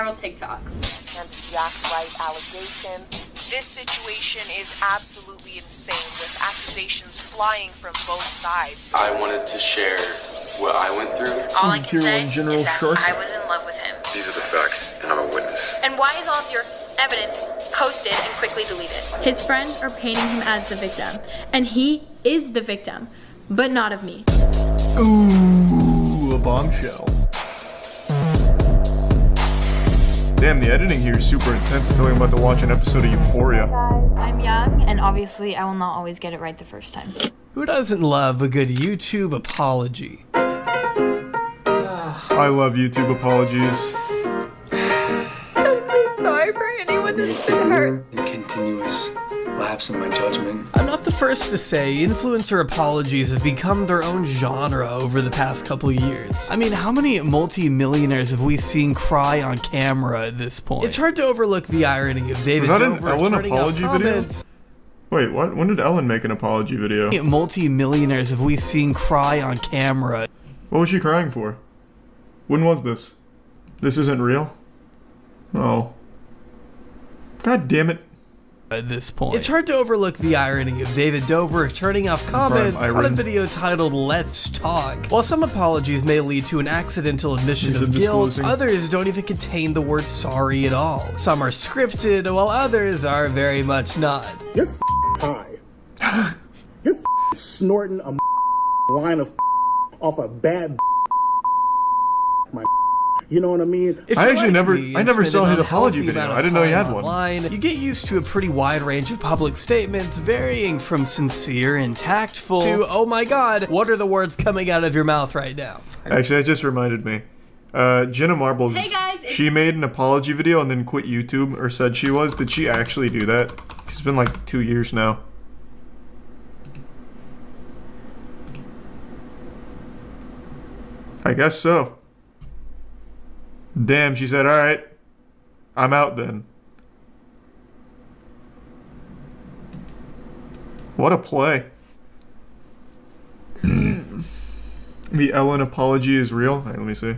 viral TikToks. And right allegations. This situation is absolutely insane, with accusations flying from both sides. I wanted to share what I went through. All I can say is that Short. I was in love with him. These are the facts, and I'm a witness. And why is all of your evidence posted and quickly deleted? His friends are painting him as the victim, and he is the victim, but not of me. Ooh, a bombshell. Damn, the editing here is super intense. I feel like I'm about to watch an episode of Euphoria. I'm young, and obviously I will not always get it right the first time. Who doesn't love a good YouTube apology? I love YouTube apologies. I'm so sorry for anyone that's been hurt. A continuous lapse in my judgment. I'm not the first to say influencer apologies have become their own genre over the past couple years. I mean, how many multi-millionaires have we seen cry on camera at this point? It's hard to overlook the irony of David Was that an Dobrik Ellen turning off apology video? comments. Wait, what? When did Ellen make an apology video? Multi-millionaires have we seen cry on camera. What was she crying for? When was this? This isn't real? Oh. God damn it. At this point, it's hard to overlook the irony of David Dobrik turning off comments on a video titled Let's Talk. While some apologies may lead to an accidental admission of guilt, others don't even contain the word sorry at all. Some are scripted, while others are very much not. You're high. You're snorting a line of off a bad my. You know what I mean? I actually never saw his apology video. I didn't know he had one. Online, you get used to a pretty wide range of public statements, varying from sincere and tactful to, oh my god, what are the words coming out of your mouth right now? Actually, that just reminded me. Jenna Marbles, Hey guys, she made an apology video and then quit YouTube, or said she was. Did she actually do that? It's been like 2 years now. I guess so. Damn, she said, alright, I'm out then. What a play. The Ellen apology is real? Alright, let me see.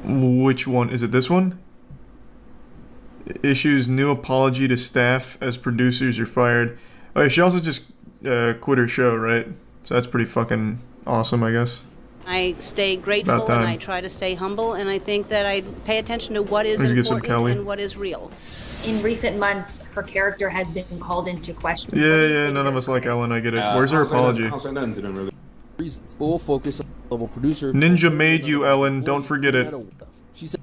Which one? Is it this one? Issues new apology to staff as producers are fired. Oh, she also just quit her show, right? So that's pretty fucking awesome, I guess. I stay grateful and I try to stay humble, and I think that I pay attention to what is important and what is real. In recent months, her character has been called into question. Yeah, none of us like Ellen, I get it. Where's her apology? I don't say nothing to them, really. Reasons. We'll focus on level producer. Ninja made you, Ellen. Don't forget it. She said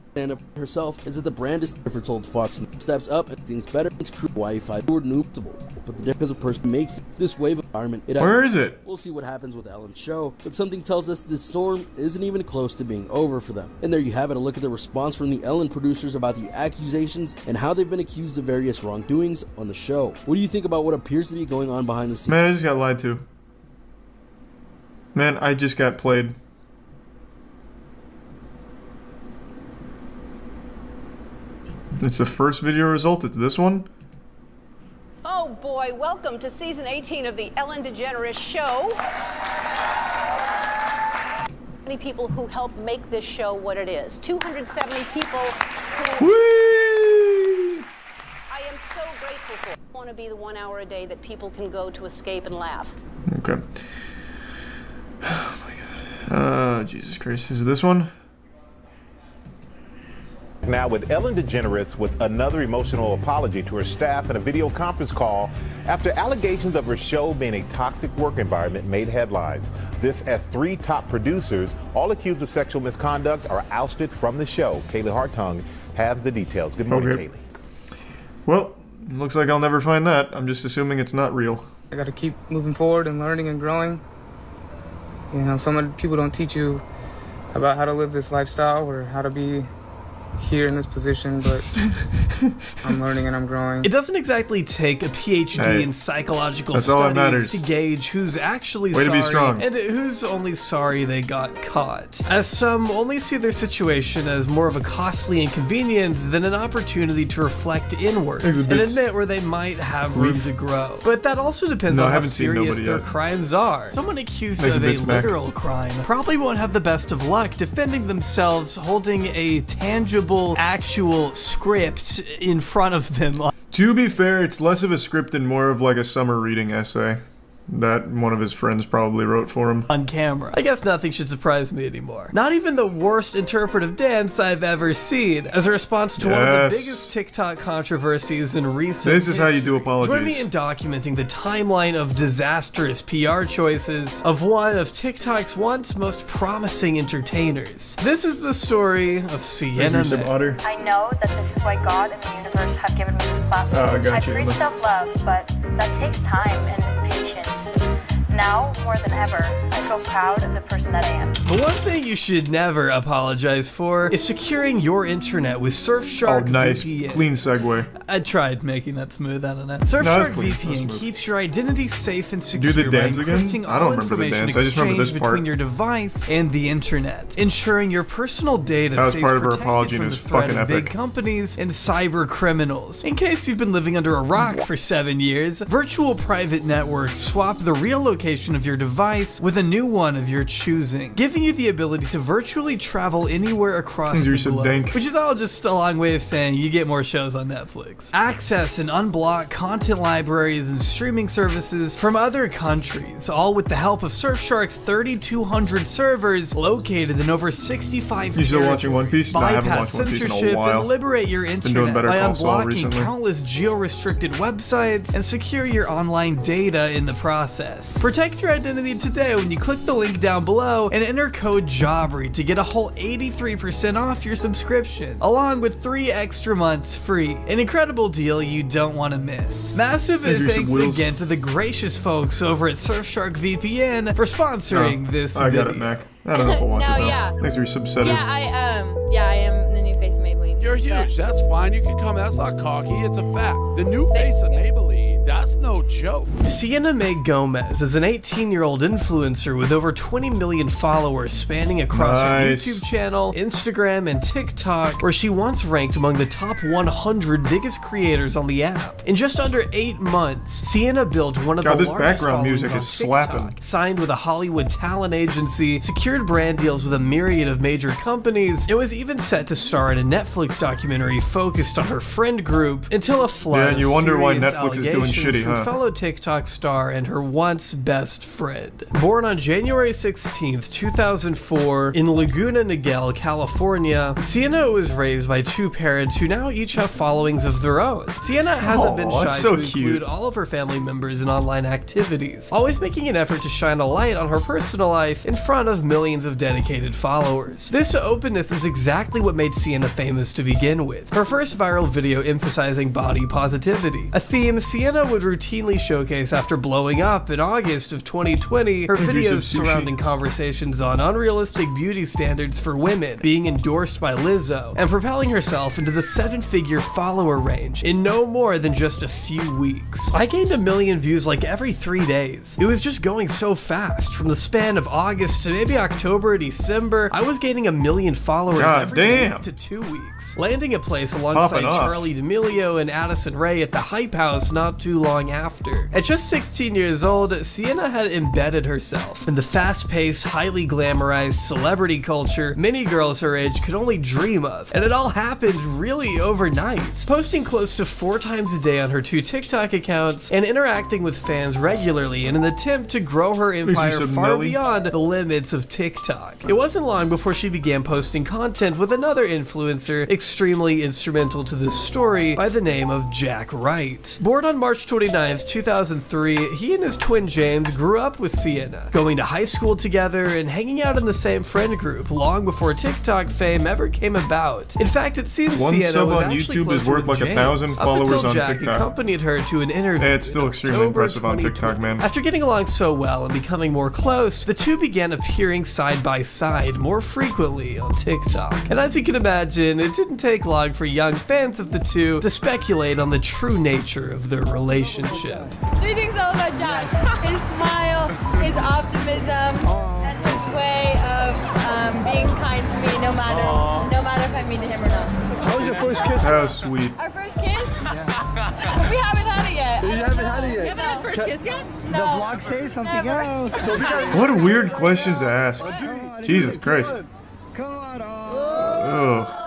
herself is that the brand is never told Fox steps up and things better. It's crew Wi-Fi or noobable. But the difference of person makes this wave environment. Where is it? We'll see what happens with Ellen's show, but something tells us this storm isn't even close to being over for them. And there you have it, a look at the response from the Ellen producers about the accusations and how they've been accused of various wrongdoings on the show. What do you think about what appears to be going on behind the scenes? Man, I just got lied to. Man, I just got played. It's the first video result. It's this one. Oh boy, welcome to season 18 of the Ellen DeGeneres Show. Many people who helped make this show what it is. 270 people who... Whee! I am so grateful for. I want to be the 1 hour a day that people can go to escape and laugh. Okay. Oh my god. Jesus Christ. Is it this one? Now with Ellen DeGeneres with another emotional apology to her staff in a video conference call after allegations of her show being a toxic work environment made headlines. This as 3 top producers, all accused of sexual misconduct, are ousted from the show. Kaylee Hartung has the details. Good morning, Okay. Kaylee. Well, looks like I'll never find that. I'm just assuming it's not real. I gotta keep moving forward and learning and growing. You know, some people don't teach you about how to live this lifestyle or how to be here in this position, but I'm learning and I'm growing. It doesn't exactly take a PhD in psychological studies to gauge who's actually sorry and who's only sorry they got caught, as some only see their situation as more of a costly inconvenience than an opportunity to reflect inwards and admit where they might have room to grow. But that also depends on how serious their crimes are. Someone accused of a literal crime probably won't have the best of luck defending themselves holding a tangible, actual script in front of them. To be fair, it's less of a script and more of like a summer reading essay that one of his friends probably wrote for him. On camera. I guess nothing should surprise me anymore. Not even the worst interpretive dance I've ever seen. As a response to one of the biggest TikTok controversies in recent This is how you do apologies. Join me in documenting the timeline of disastrous PR choices of one of TikTok's once most promising entertainers. This is the story of Sienna. I know that this is why God and the universe have given me this platform. I preach self-love, but that takes time and patience. Now, more than ever, I feel proud of the person that I am. The one thing you should never apologize for is securing your internet with Surfshark VPN. Clean segue. I tried making that smooth, I don't know. Surfshark VPN keeps your identity safe and secure by encrypting all information exchanged between your device and the internet, ensuring your personal data stays protected from the threat of big companies and cyber criminals. In case you've been living under a rock for 7 years, virtual private networks swap the real location of your device with a new one of your choosing, giving you the ability to virtually travel anywhere across the globe, which is all just a long way of saying you get more shows on Netflix. Access and unblock content libraries and streaming services from other countries, all with the help of Surfshark's 3,200 servers located in over 65 You still watching One Piece? No, I haven't watched One Piece in a while. And liberate your internet by unblocking countless geo-restricted websites and secure your online data in the process. Protect your identity today when you click the link down below and enter code JOBBERY to get a whole 83% off your subscription, along with 3 extra months free. An incredible deal you don't want to miss. Massive thanks again to the gracious folks over at Surfshark VPN for sponsoring this video. I got it, Mac. I don't know if I want to know. Thanks for your subsetting. Yeah, I am the new face of Maybelline. You're huge. That's fine. You can come. That's not cocky. It's a fact. The new face of Maybelline. That's no joke. Sienna May Gomez is an 18-year-old influencer with over 20 million followers spanning across her YouTube channel, Instagram, and TikTok, where she once ranked among the top 100 biggest creators on the app. In just under 8 months, Sienna built one of the largest background music on is TikTok, slapping. signed with a Hollywood talent agency, secured brand deals with a myriad of major companies, and was even set to star in a Netflix documentary focused on her friend group until a flood and you wonder why serious Netflix is doing shitty, from fellow TikTok star and her once best friend. Born on January 16th, 2004 in Laguna Niguel, California, Sienna was raised by 2 parents who now each have followings of their own. Sienna hasn't been shy to include all of her family members in online activities, always making an effort to shine a light on her personal life in front of millions of dedicated followers. This openness is exactly what made Sienna famous to begin with. Her first viral video emphasizing body positivity, a theme Sienna would routinely showcase after blowing up in August of 2020, her videos surrounding conversations on unrealistic beauty standards for women, being endorsed by Lizzo, and propelling herself into the 7-figure follower range in no more than just a few weeks. I gained 1 million views like every 3 days. It was just going so fast. From the span of August to maybe October or December, I was gaining 1 million followers every week to 2 weeks, landing a place alongside Charli D'Amelio and Addison Rae at the Hype House not too long after. At just 16 years old, Sienna had embedded herself in the fast-paced, highly glamorized celebrity culture many girls her age could only dream of, and it all happened really overnight. Posting close to 4 times a day on her 2 TikTok accounts and interacting with fans regularly in an attempt to grow her empire far beyond the limits of TikTok. It wasn't long before she began posting content with another influencer extremely instrumental to this story by the name of Jack Wright. Born on March March 29th, 2003, he and his twin James grew up with Sienna, going to high school together and hanging out in the same friend group long before TikTok fame ever came about. In fact, it seems one Sienna sub was on actually YouTube is worth like James, 1,000 followers on Jack TikTok. accompanied her to an interview. Hey, it's still extremely impressive on TikTok, man. After getting along so well and becoming more close, the two began appearing side by side more frequently on TikTok. And as you can imagine, it didn't take long for young fans of the two to speculate on the true nature of their relationship. 3 things I love about Josh: his smile, his optimism, and his way of being kind to me, no matter if I'm mean to him or not. How was your first kiss? How sweet. Our first kiss? Yeah. We haven't had it yet. You haven't had it yet? You haven't had first kiss yet? The vlog say something else. What weird questions to ask. Jesus Christ. Ugh.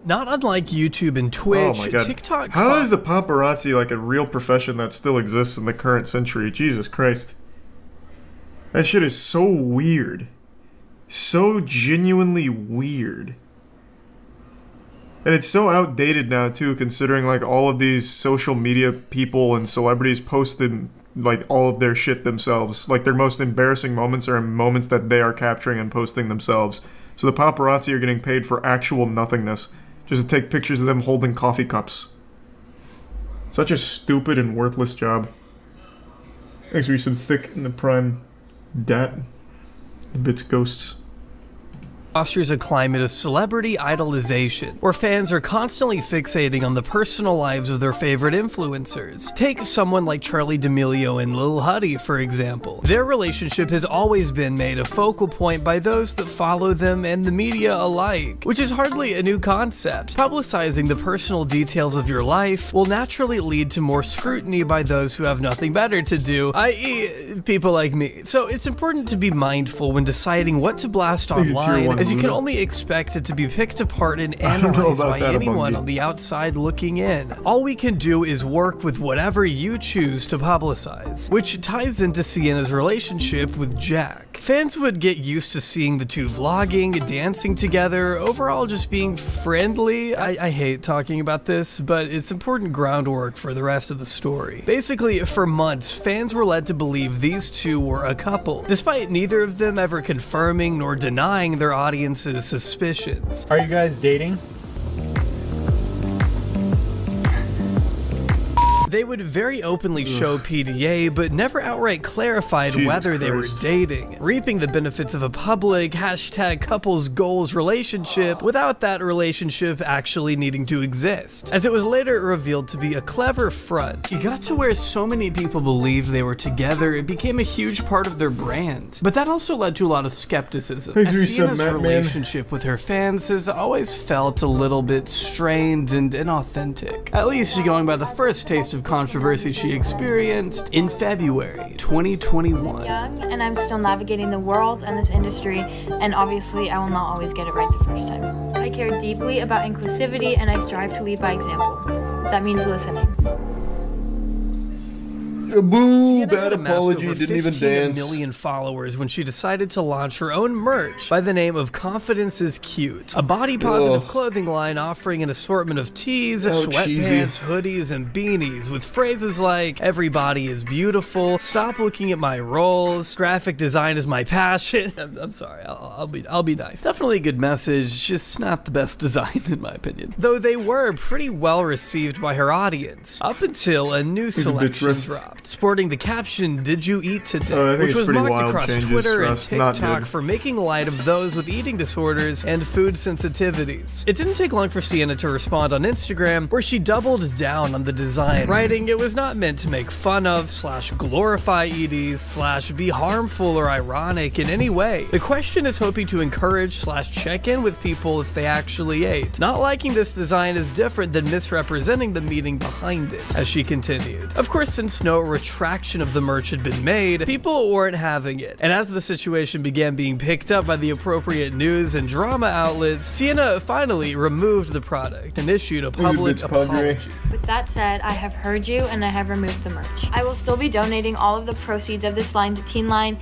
Not unlike YouTube and Twitch, oh my God. TikTok. How is the paparazzi like a real profession that still exists in the current century? Jesus Christ. That shit is so weird. So genuinely weird. And it's so outdated now too, considering like all of these social media people and celebrities posted like all of their shit themselves. Like their most embarrassing moments are moments that they are capturing and posting themselves. So the paparazzi are getting paid for actual nothingness, just to take pictures of them holding coffee cups. Such a stupid and worthless job. Thanks for some thick in the prime dat. The bits ghosts. Fosters a climate of celebrity idolization, where fans are constantly fixating on the personal lives of their favorite influencers. Take someone like Charli D'Amelio and Lil Huddy, for example. Their relationship has always been made a focal point by those that follow them and the media alike, which is hardly a new concept. Publicizing the personal details of your life will naturally lead to more scrutiny by those who have nothing better to do, i.e. people like me. So it's important to be mindful when deciding what to blast online, as you can only expect it to be picked apart and analyzed by anyone on the outside looking in. All we can do is work with whatever you choose to publicize, which ties into Sienna's relationship with Jack. Fans would get used to seeing the two vlogging, dancing together, overall just being friendly. I hate talking about this, but it's important groundwork for the rest of the story. Basically, for months, fans were led to believe these two were a couple, despite neither of them ever confirming nor denying their audience's suspicions. Are you guys dating? They would very openly show PDA, but never outright clarified whether they were dating, reaping the benefits of a public #couples goals relationship without that relationship actually needing to exist, as it was later revealed to be a clever front. It got to where so many people believed they were together, it became a huge part of their brand. But that also led to a lot of skepticism, as Sienna's relationship with her fans has always felt a little bit strained and inauthentic, at least going by the first taste of controversy she experienced in February 2021. I'm young and I'm still navigating the world and this industry, and obviously I will not always get it right the first time. I care deeply about inclusivity and I strive to lead by example. That means listening. Boo, bad apology, didn't even dance. 15 million followers when she decided to launch her own merch by the name of Confidence is Cute, a body-positive clothing line offering an assortment of tees, sweatpants, hoodies, and beanies with phrases like, "Everybody is beautiful," "Stop looking at my rolls," "Graphic design is my passion." I'm sorry, I'll be nice. Definitely a good message, just not the best design in my opinion. Though they were pretty well received by her audience, up until a new selection dropped, sporting the caption, "Did you eat today?" which was mocked across Twitter and TikTok for making light of those with eating disorders and food sensitivities. It didn't take long for Sienna to respond on Instagram, where she doubled down on the design, writing it was not meant to make fun of / glorify EDs / be harmful or ironic in any way. The question is hoping to encourage / check in with people if they actually ate. Not liking this design is different than misrepresenting the meaning behind it, as she continued. Of course, since no retraction of the merch had been made, people weren't having it. And as the situation began being picked up by the appropriate news and drama outlets, Sienna finally removed the product and issued a public apology. With that said, I have heard you and I have removed the merch. I will still be donating all of the proceeds of this line to Teen Line,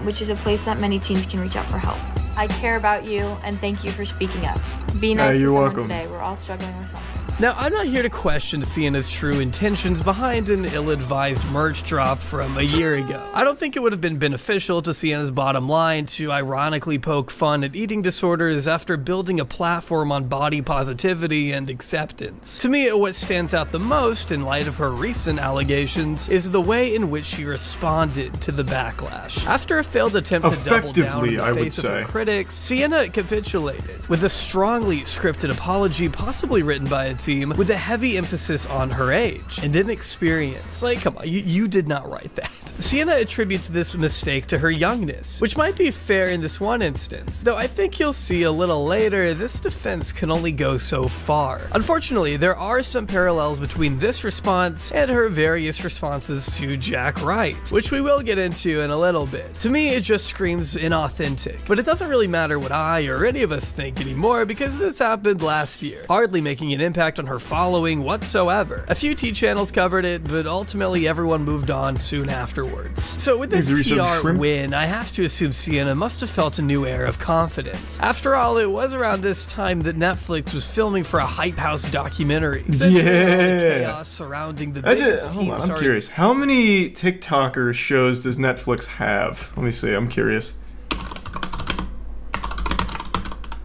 which is a place that many teens can reach out for help. I care about you and thank you for speaking up. Be nice to someone today. We're all struggling with something. Now, I'm not here to question Sienna's true intentions behind an ill-advised merch drop from a year ago. I don't think it would have been beneficial to Sienna's bottom line to ironically poke fun at eating disorders after building a platform on body positivity and acceptance. To me, what stands out the most in light of her recent allegations is the way in which she responded to the backlash. After a failed attempt to double down in the face of her critics, Sienna capitulated with a strongly scripted apology, possibly written by a team, with a heavy emphasis on her age and inexperience. Like, come on, you did not write that. Sienna attributes this mistake to her youngness, which might be fair in this one instance, though I think you'll see a little later this defense can only go so far. Unfortunately, there are some parallels between this response and her various responses to Jack Wright, which we will get into in a little bit. To me, it just screams inauthentic, but it doesn't really matter what I or any of us think anymore because this happened last year, hardly making an impact on her following whatsoever. A few T-channels covered it, but ultimately everyone moved on soon afterwards. So with this PR win, I have to assume Sienna must have felt a new air of confidence. After all, it was around this time that Netflix was filming for a Hype House documentary. Chaos surrounding the biggest teen stars. I'm curious. How many TikToker shows does Netflix have? Let me see. I'm curious.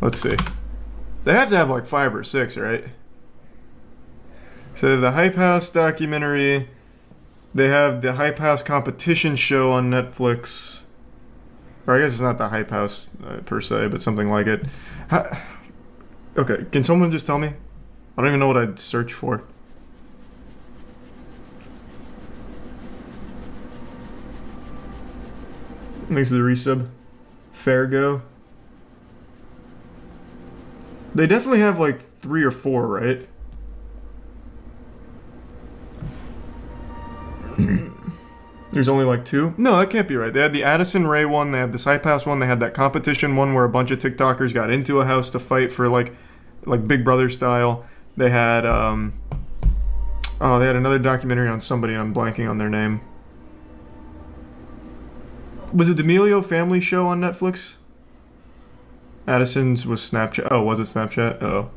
Let's see. They have to have like 5 or 6, right? So the Hype House documentary. They have the Hype House competition show on Netflix. Or I guess it's not the Hype House per se, but something like it. Okay, can someone just tell me? I don't even know what I'd search for. Thanks to the resub. Fairgo. They definitely have like 3 or 4, right? There's only like 2? No, that can't be right. They had the Addison Rae one, they had this Hype House one, they had that competition one where a bunch of TikTokers got into a house to fight for like Big Brother style. They had they had another documentary on somebody and I'm blanking on their name. Was it D'Amelio Family Show on Netflix? Addison's was Snapchat. Oh, was it Snapchat? Oh.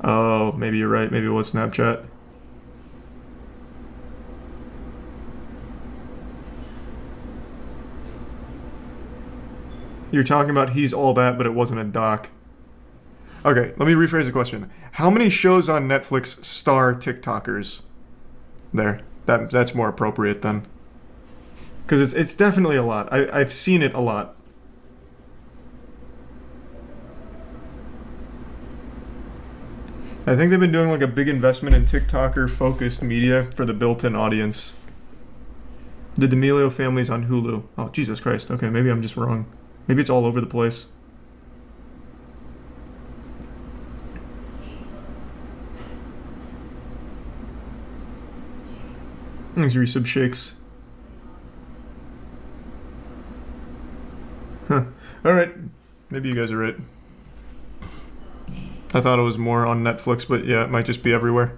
Oh, maybe you're right. Maybe it was Snapchat. You're talking about He's All That, but it wasn't a doc. Okay, let me rephrase the question. How many shows on Netflix star TikTokers? There. That's more appropriate then. Because it's definitely a lot. I've seen it a lot. I think they've been doing like a big investment in TikToker-focused media for the built-in audience. The D'Amelio Family's on Hulu. Oh, Jesus Christ. Okay, maybe I'm just wrong. Maybe it's all over the place. Thanks, resub shakes. Huh. Alright. Maybe you guys are right. I thought it was more on Netflix, but yeah, it might just be everywhere.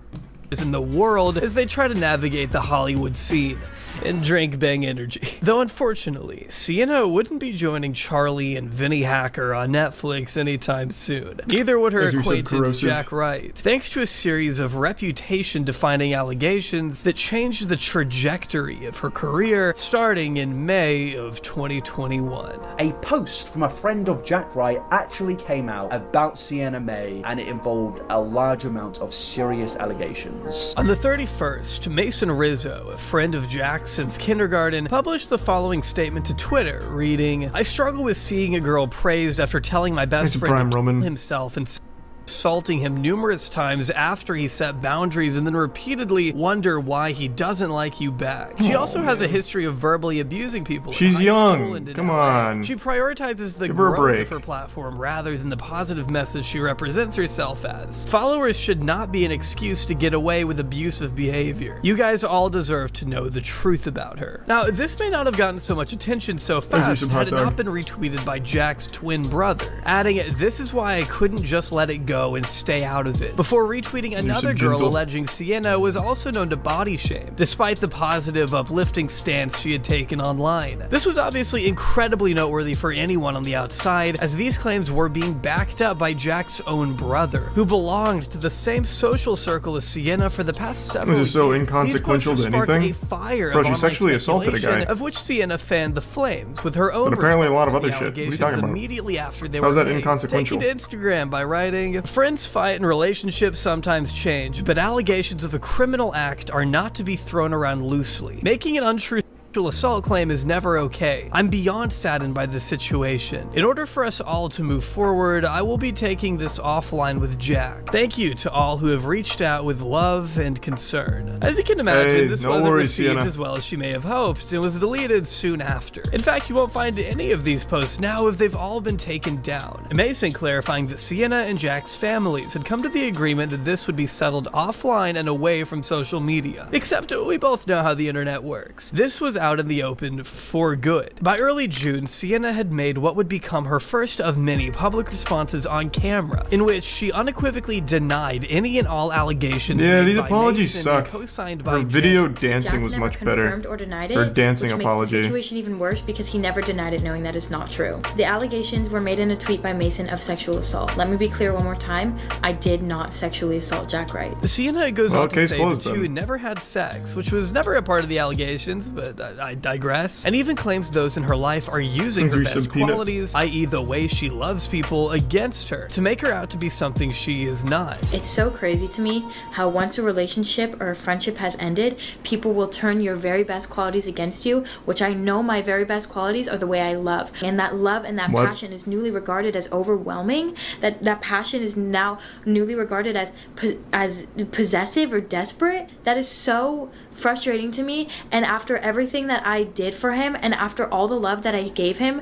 In the world as they try to navigate the Hollywood scene and drink Bang energy. Though unfortunately, Sienna wouldn't be joining Charlie and Vinny Hacker on Netflix anytime soon. Neither would her acquaintance Jack Wright, thanks to a series of reputation-defining allegations that changed the trajectory of her career starting in May of 2021. A post from a friend of Jack Wright actually came out about Sienna May, and it involved a large amount of serious allegations. On the 31st, Mason Rizzo, a friend of Jack's since kindergarten, published the following statement to Twitter, reading, "I struggle with seeing a girl praised after telling my best friend to kill himself and assaulting him numerous times after he set boundaries and then repeatedly wonder why he doesn't like you back. She also has a history of verbally abusing people. She's young. Come on. She prioritizes the growth of her platform rather than the positive message she represents herself as. Followers should not be an excuse to get away with abusive behavior. You guys all deserve to know the truth about her." Now, this may not have gotten so much attention so fast had it not been retweeted by Jack's twin brother, adding, "This is why I couldn't just let it go go and stay out of it, before retweeting another girl alleging Sienna was also known to body shame, despite the positive, uplifting stance she had taken online. This was obviously incredibly noteworthy for anyone on the outside, as these claims were being backed up by Jack's own brother, who belonged to the same social circle as Sienna for the past several years. This is so inconsequential to anything. A fire Bro, of she sexually assaulted a guy, of which Sienna fanned the flames with her own. But apparently a lot of other shit. What are you talking about? Immediately after they How's were that inconsequential? Taking to Instagram by writing, "Friends fight and relationships sometimes change, but allegations of a criminal act are not to be thrown around loosely. Making an untrue assault claim is never okay. I'm beyond saddened by this situation. In order for us all to move forward, I will be taking this offline with Jack. Thank you to all who have reached out with love and concern." As you can imagine, this wasn't received Sienna. as well as she may have hoped, and was deleted soon after. In fact, you won't find any of these posts now if they've all been taken down. Mason clarifying that Sienna and Jack's families had come to the agreement that this would be settled offline and away from social media. Except we both know how the internet works. This was out in the open for good. By early June, Sienna had made what would become her first of many public responses on camera, in which she unequivocally denied any and all allegations. Yeah, made these by apologies Mason sucked. Her video dancing was much better. Or denied it, her dancing which apology. makes the situation even worse because he never denied it, knowing that is not true. The allegations were made in a tweet by Mason of sexual assault. Let me be clear one more time. I did not sexually assault Jack Wright. Sienna goes on to say the two never had sex, which was never a part of the allegations, but I digress, and even claims those in her life are using her best qualities, i.e. the way she loves people, against her, to make her out to be something she is not. It's so crazy to me how once a relationship or a friendship has ended, people will turn your very best qualities against you, which I know my very best qualities are the way I love. And that love and that passion is newly regarded as overwhelming. That passion is now newly regarded as possessive or desperate. That is so frustrating to me, and after everything that I did for him and after all the love that I gave him,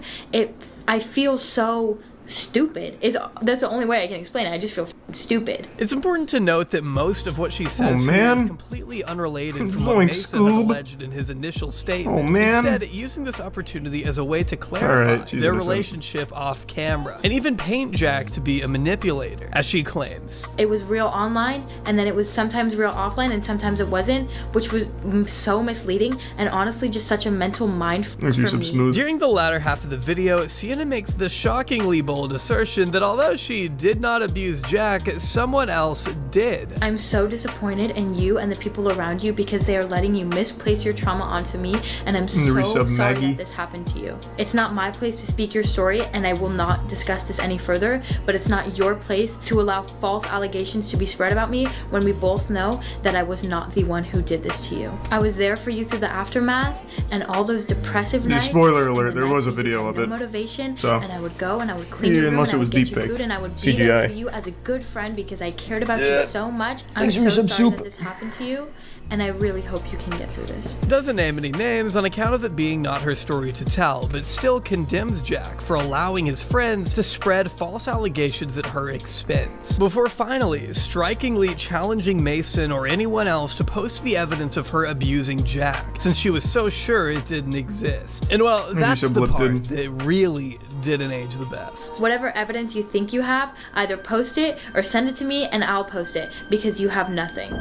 I feel so stupid. That's the only way I can explain it. I just feel stupid. It's important to note that most of what she says is completely unrelated from what Mason had alleged in his initial statement. Instead, using this opportunity as a way to clarify their relationship off camera, and even paint Jack to be a manipulator, as she claims. It was real online, and then it was sometimes real offline, and sometimes it wasn't, which was so misleading, and honestly just such a mental mind for me. During the latter half of the video, Sienna makes the shockingly bold assertion that although she did not abuse Jack, someone else did. I'm so disappointed in you and the people around you because they are letting you misplace your trauma onto me, and I'm so sorry that this happened to you. It's not my place to speak your story, and I will not discuss this any further, but it's not your place to allow false allegations to be spread about me when we both know that I was not the one who did this to you. I was there for you through the aftermath and all those depressive nights. Spoiler alert, there was a video of it. Motivation, so. And I would go and I would clean your room, unless it was deep faked, and I would be there for you as a good friend because I cared about you so much. I'm so sorry that this happened to you, and I really hope you can get through this. Doesn't name any names on account of it being not her story to tell, but still condemns Jack for allowing his friends to spread false allegations at her expense, before finally strikingly challenging Mason or anyone else to post the evidence of her abusing Jack, since she was so sure it didn't exist. And well, that's the part that really didn't age the best. Whatever evidence you think you have, either post it or send it to me and I'll post it, because you have nothing.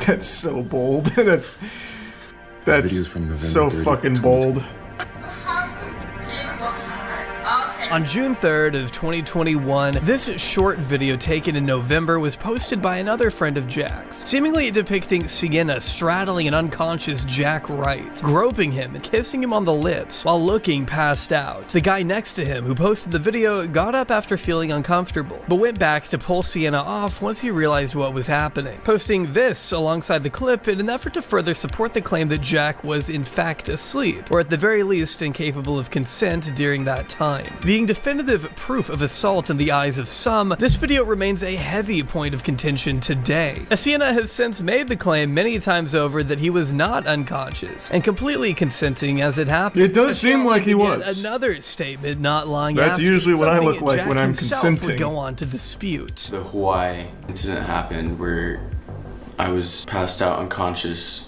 That's so bold. That's so fucking bold. On June 3rd of 2021, this short video taken in November was posted by another friend of Jack's, seemingly depicting Sienna straddling an unconscious Jack Wright, groping him and kissing him on the lips while looking passed out. The guy next to him who posted the video got up after feeling uncomfortable, but went back to pull Sienna off once he realized what was happening, posting this alongside the clip in an effort to further support the claim that Jack was in fact asleep, or at the very least incapable of consent during that time. Being definitive proof of assault in the eyes of some, this video remains a heavy point of contention today. Sienna has since made the claim many times over that he was not unconscious and completely consenting as it happened. It does seem like he was. Another statement not long after. That's usually what I look like Jack when I'm consenting. Would go on to dispute. The Hawaii incident happened where I was passed out unconscious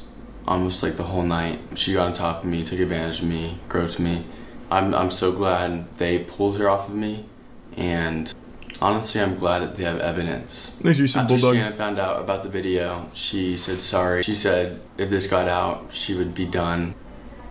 almost like the whole night. She got on top of me, took advantage of me, groped me. I'm so glad they pulled her off of me, and Honestly, I'm glad that they have evidence. Thanks, you some After bulldog. Sienna found out about the video, she said sorry. She said if this got out, she would be done.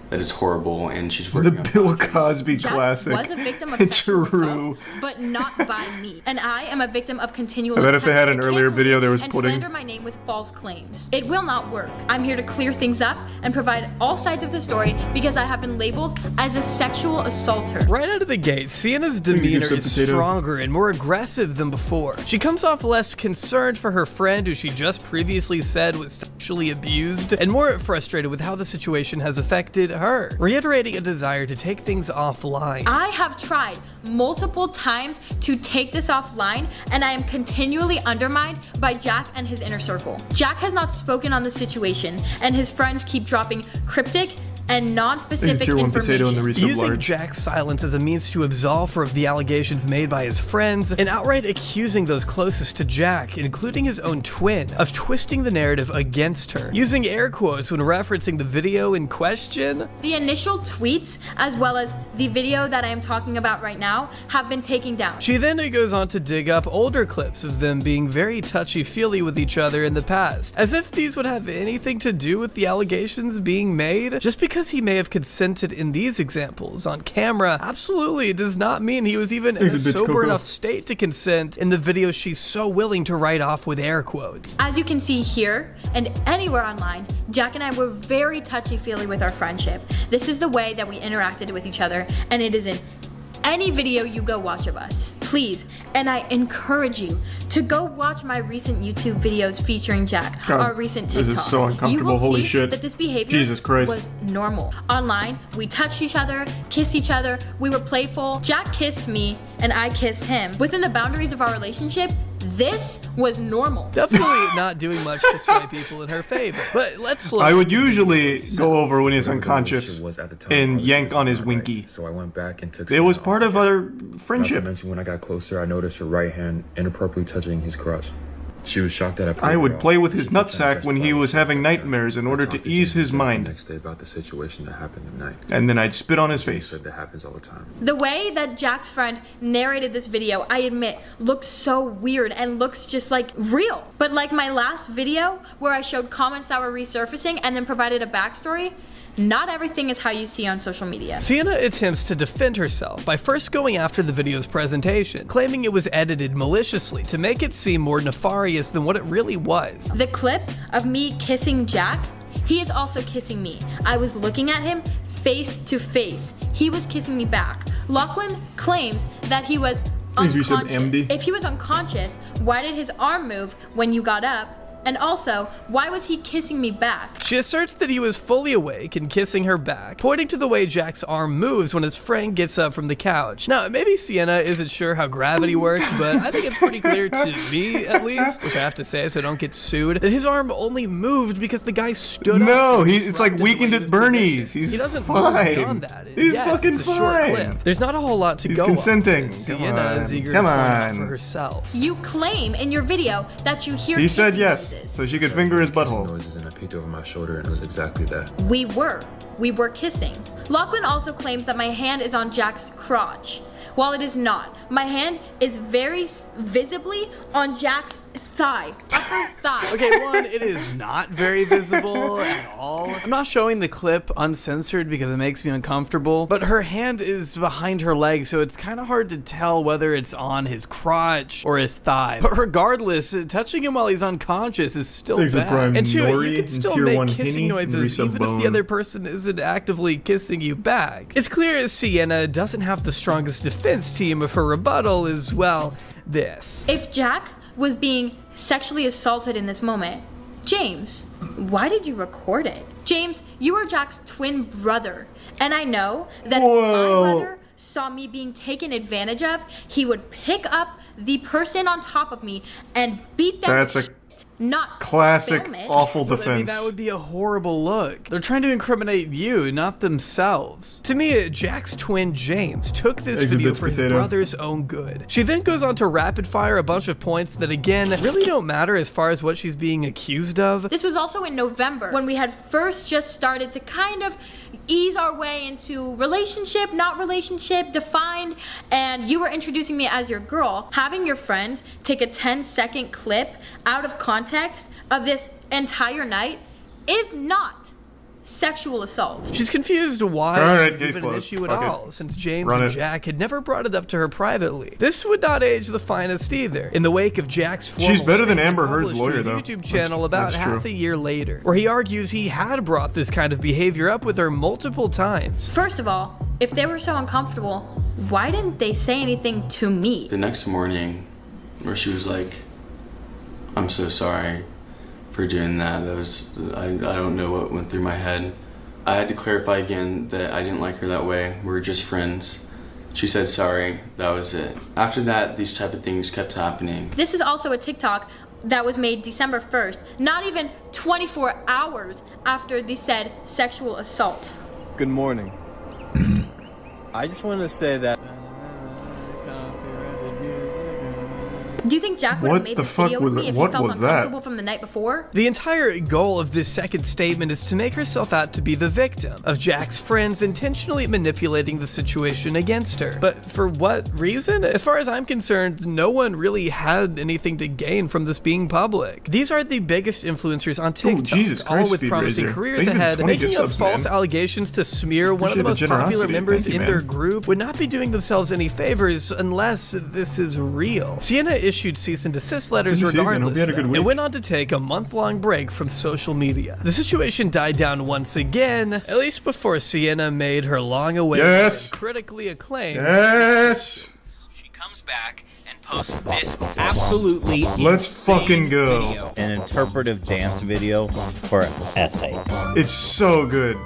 That is horrible, and she's working on Bill Cosby Jack classic. was a victim of sexual assault, but not by me. And I am a victim of continual I bet if they had an attempts to earlier cancel video, me there was and pudding. slander my name with false claims. It will not work. I'm here to clear things up and provide all sides of the story because I have been labeled as a sexual assaulter. Right out of the gate, Sienna's demeanor is stronger and more aggressive than before. She comes off less concerned for her friend who she just previously said was sexually abused, and more frustrated with how the situation has affected her, reiterating a desire to take things offline. I have tried multiple times to take this offline, and I am continually undermined by Jack and his inner circle. Jack has not spoken on the situation, and his friends keep dropping cryptic and non-specific information. Using Jack's silence as a means to absolve her of the allegations made by his friends, and outright accusing those closest to Jack, including his own twin, of twisting the narrative against her, using air quotes when referencing the video in question. The initial tweets, as well as the video that I am talking about right now, have been taken down. She then goes on to dig up older clips of them being very touchy-feely with each other in the past, as if these would have anything to do with the allegations being made. Just because he may have consented in these examples on camera absolutely does not mean he was even in a sober enough state to consent in the video she's so willing to write off with air quotes. As you can see here and anywhere online, Jack and I were very touchy-feely with our friendship. This is the way that we interacted with each other, and it is in any video you go watch of us. Please, and I encourage you to go watch my recent YouTube videos featuring Jack, our recent TikTok. This is so uncomfortable, You will holy see shit. that this behavior Jesus Christ. was normal. Online, we touched each other, kissed each other, we were playful. Jack kissed me, and I kissed him. Within the boundaries of our relationship, this was normal. Definitely not doing much to sway people in her favor. But let's look. I would usually go over when he's unconscious and yank on his winky. So I went back and took It was part of our friendship. Not to mention when I got closer, I noticed her right hand inappropriately touching his crotch. She was shocked that I would play with his nutsack when he was having nightmares in order to ease his mind. Next day about the situation that happened at night. And then I'd spit on his face. That happens all the time. The way that Jack's friend narrated this video, I admit, looks so weird and looks just like real. But like my last video, where I showed comments that were resurfacing and then provided a backstory, not everything is how you see on social media. Sienna attempts to defend herself by first going after the video's presentation, claiming it was edited maliciously to make it seem more nefarious than what it really was. The clip of me kissing Jack, he is also kissing me. I was looking at him face to face. He was kissing me back. Lachlan claims that he was unconscious. If he was unconscious, why did his arm move when you got up? And also, why was he kissing me back? She asserts that he was fully awake and kissing her back, pointing to the way Jack's arm moves when his friend gets up from the couch. Now, maybe Sienna isn't sure how gravity works, but I think it's pretty clear to me, at least, which I have to say so I don't get sued, that his arm only moved because the guy stood up. No, it's like Weekend at Bernie's. He doesn't fine. move beyond that. He's yes, fucking it's a short fine. clip. There's not a whole lot to He's go consenting. on. Sienna is eager Come to point out on. for herself. You claim in your video that you hear He said kissing yes, noises. so she could finger his butthole. Noises, and I peeked over my shoulder, and it was exactly that. We were kissing. Lachlan also claims that my hand is on Jack's crotch. While it is not, my hand is very visibly on Jack's thigh, upper thigh. Okay, one, it is not very visible at all. I'm not showing the clip uncensored because it makes me uncomfortable, but her hand is behind her leg, so it's kind of hard to tell whether it's on his crotch or his thigh. But regardless, touching him while he's unconscious is still bad. And two, you can still make kissing noises even if the other person isn't actively kissing you back. It's clear Sienna doesn't have the strongest defense team of her rebuttal as well. This. If Jack was being sexually assaulted in this moment, James, why did you record it? James, you are Jack's twin brother, and I know that if my brother saw me being taken advantage of, he would pick up the person on top of me and beat them. not classic film it. awful But, defense. I mean, that would be a horrible look. They're trying to incriminate you, not themselves. To me, Jack's twin James took this video for his brother's own good. She then goes on to rapid fire a bunch of points that, again, really don't matter as far as what she's being accused of. This was also in November, when we had first just started to kind of ease our way into relationship, not relationship, defined, and you were introducing me as your girl. Having your friends take a 10-second clip out of context of this entire night is not sexual assault. She's confused why it's even an issue at all, since James and Jack had never brought it up to her privately. This would not age the finest either. In the wake of Jack's formal She's better than statement, Amber Heard's lawyer, his though. YouTube channel about half a year later, where he argues he had brought this kind of behavior up with her multiple times. First of all, if they were so uncomfortable, why didn't they say anything to me? The next morning, where she was like, "I'm so sorry for doing that. That was, I don't know what went through my head." I had to clarify again that I didn't like her that way. We were just friends. She said sorry, that was it. After that, these type of things kept happening. This is also a TikTok that was made December 1st, not even 24 hours after the said sexual assault. Good morning. I just wanted to say that. Do you think Jack would have made this video with me if he felt uncomfortable from the night before? The entire goal of this second statement is to make herself out to be the victim of Jack's friends intentionally manipulating the situation against her. But for what reason? As far as I'm concerned, no one really had anything to gain from this being public. These are the biggest influencers on TikTok, all with promising careers ahead. Making up false allegations to smear one of the most popular members in their group would not be doing themselves any favors unless this is real. Sienna issued cease and desist letters regardless, and went on to take a month-long break from social media. The situation died down once again, at least before Sienna made her long-awaited and critically acclaimed. She comes back and posts this absolutely fucking go. Video. An interpretive dance video for essay. It's so good.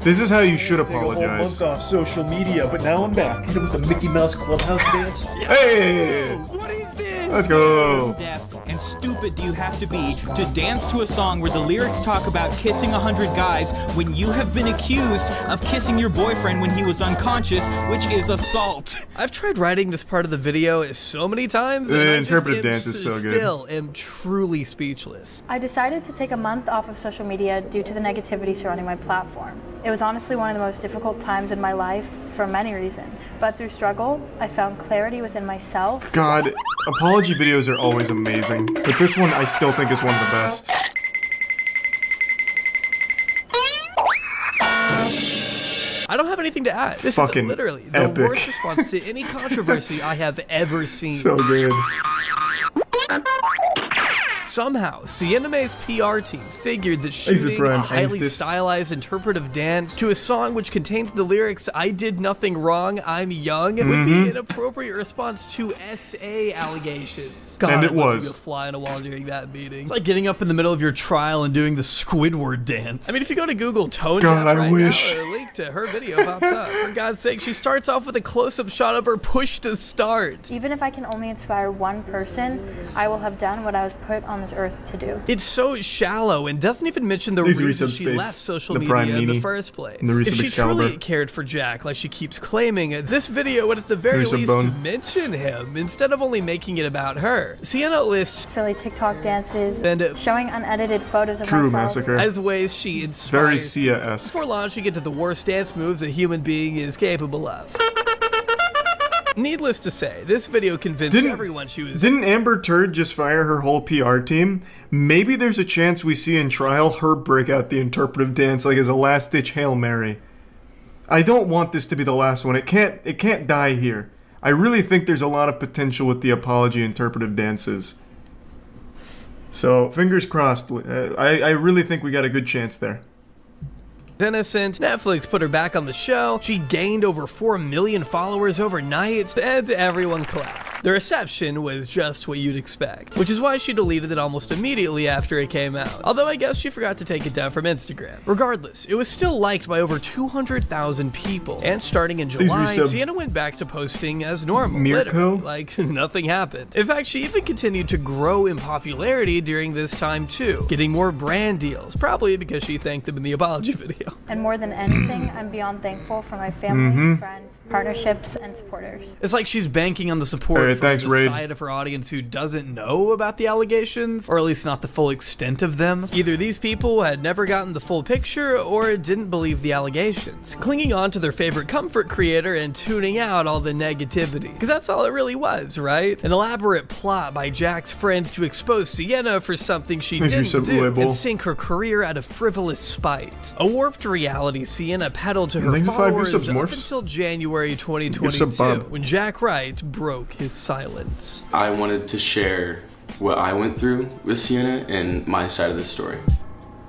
This is how you should apologize. Take a whole month off social media, but now I'm back. Hit it with the Mickey Mouse Clubhouse dance. Hey! What is this? Let's go. Deaf and stupid do you have to be to dance to a song where the lyrics talk about kissing 100 guys when you have been accused of kissing your boyfriend when he was unconscious, which is assault? I've tried writing this part of the video so many times, and the interpretive dance is so good. Still am truly speechless. I decided to take a month off of social media due to the negativity surrounding my platform. It was honestly one of the most difficult times in my life for many reasons. But through struggle, I found clarity within myself. God, apology videos are always amazing. But this one I still think is one of the best. I don't have anything to add. This is literally the worst response to any controversy I have ever seen. So good. Somehow, Sienna May's PR team figured that shooting a highly stylized interpretive dance to a song which contains the lyrics, "I did nothing wrong, I'm young," would be an appropriate response to SA allegations. God, and it was. I'd be a fly on a wall during that meeting. It's like getting up in the middle of your trial and doing the Squidward dance. I mean, if you go to Google Tone God, Deaf I right wish. now, a link to her video pops up. For God's sake, she starts off with a close-up shot of her push to start. Even if I can only inspire one person, I will have done what I was put on this earth to do. It's so shallow and doesn't even mention the reason she left social media in the first place. If she truly cared for Jack, like she keeps claiming, this video would at the very least mention him instead of only making it about her. Sienna lists silly TikTok dances and showing unedited photos of myself as ways she inspires very Sia-esque before launching into the worst dance moves a human being is capable of. Needless to say, this video convinced everyone she was... Didn't Amber Turd just fire her whole PR team? Maybe there's a chance we see in trial her break out the interpretive dance like as a last-ditch Hail Mary. I don't want this to be the last one. It can't die here. I really think there's a lot of potential with the apology interpretive dances. So, fingers crossed. I really think we got a good chance there. Innocent. Netflix put her back on the show. She gained over 4 million followers overnight, and everyone clapped. The reception was just what you'd expect, which is why she deleted it almost immediately after it came out. Although I guess she forgot to take it down from Instagram. Regardless, it was still liked by over 200,000 people, and starting in July, Sienna went back to posting as normal. Literally, like nothing happened. In fact, she even continued to grow in popularity during this time too, getting more brand deals, probably because she thanked them in the apology video. And more than anything, I'm beyond thankful for my family, friends, partnerships, and supporters. It's like she's banking on the support from the side of her audience who doesn't know about the allegations, or at least not the full extent of them. Either these people had never gotten the full picture or didn't believe the allegations, clinging on to their favorite comfort creator and tuning out all the negativity. Because that's all it really was, right? An elaborate plot by Jack's friends to expose Sienna for something she didn't do and sink her career out of frivolous spite. A warped reality Sienna peddled to her followers up until January 2022, when Jack Wright broke his silence. I wanted to share what I went through with Sienna and my side of the story.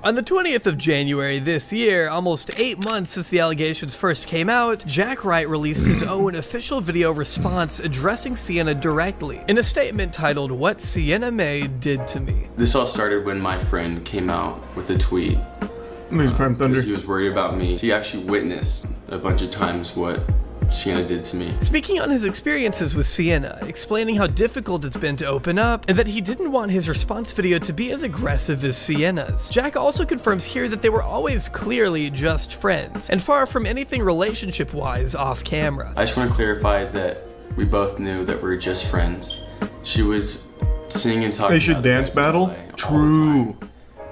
On the 20th of January this year, almost 8 months since the allegations first came out, Jack Wright released his own official video response addressing Sienna directly, in a statement titled, "What Sienna May Did to Me." This all started when my friend came out with a tweet. Because he was worried about me. He actually witnessed a bunch of times what Sienna did to me. Speaking on his experiences with Sienna, explaining how difficult it's been to open up, and that he didn't want his response video to be as aggressive as Sienna's. Jack also confirms here that they were always clearly just friends, and far from anything relationship-wise off camera. I just want to clarify that we both knew that we were just friends. She was singing and talking. They should dance battle? True.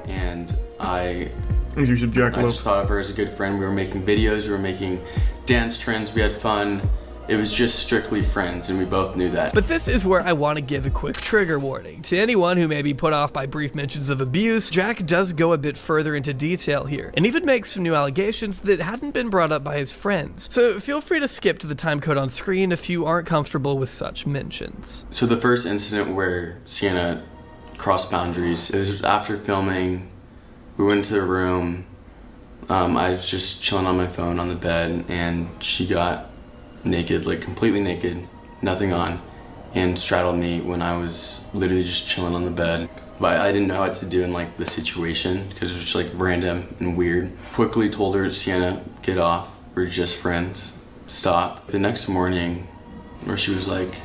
And I just thought of her as a good friend. We were making videos, we were making dance trends, we had fun. It was just strictly friends, and we both knew that. But this is where I want to give a quick trigger warning. To anyone who may be put off by brief mentions of abuse, Jack does go a bit further into detail here, and even makes some new allegations that hadn't been brought up by his friends. So feel free to skip to the timecode on screen if you aren't comfortable with such mentions. So the first incident where Sienna crossed boundaries, it was after filming. We went into the room. I was just chilling on my phone on the bed, and she got naked, like completely naked, nothing on, and straddled me when I was literally just chilling on the bed. But I didn't know what to do in like the situation because it was just like random and weird. Quickly told her, Sienna, get off. We're just friends. Stop. The next morning, where she was like,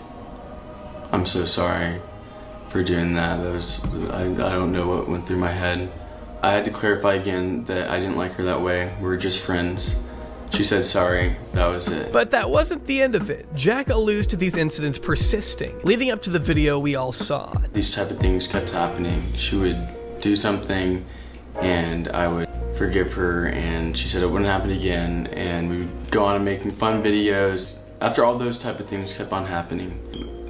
I'm so sorry for doing that. I don't know what went through my head. I had to clarify again that I didn't like her that way. We were just friends. She said sorry, that was it. But that wasn't the end of it. Jack alludes to these incidents persisting, leading up to the video we all saw. These type of things kept happening. She would do something and I would forgive her, and she said it wouldn't happen again, and we would go on and making fun videos. After all those type of things kept on happening,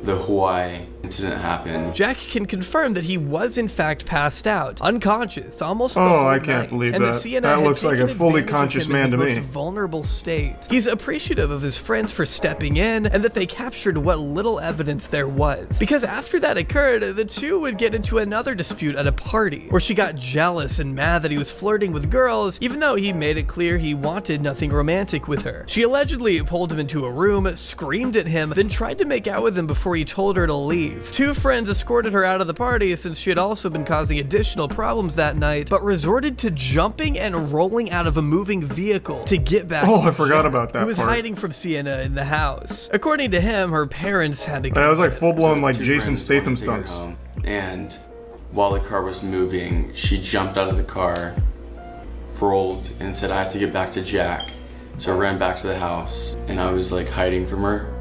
the Hawaii incident happened. Jack can confirm that he was in fact passed out, unconscious, almost the whole whole I can't night, believe and that. That looks like a fully conscious man to me. Most vulnerable state. He's appreciative of his friends for stepping in, and that they captured what little evidence there was. Because after that occurred, the two would get into another dispute at a party, where she got jealous and mad that he was flirting with girls, even though he made it clear he wanted nothing romantic with her. She allegedly pulled him into a room, screamed at him, then tried to make out with him before he told her to leave. Two friends escorted her out of the party since she had also been causing additional problems that night, but resorted to jumping and rolling out of a moving vehicle to get back. Oh, I forgot about that. He was hiding from Sienna in the house. According to him, her parents had to. That was like full blown like Jason Statham stunts. And while the car was moving, she jumped out of the car, rolled, and said, I have to get back to Jack. So I ran back to the house, and I was like hiding from her,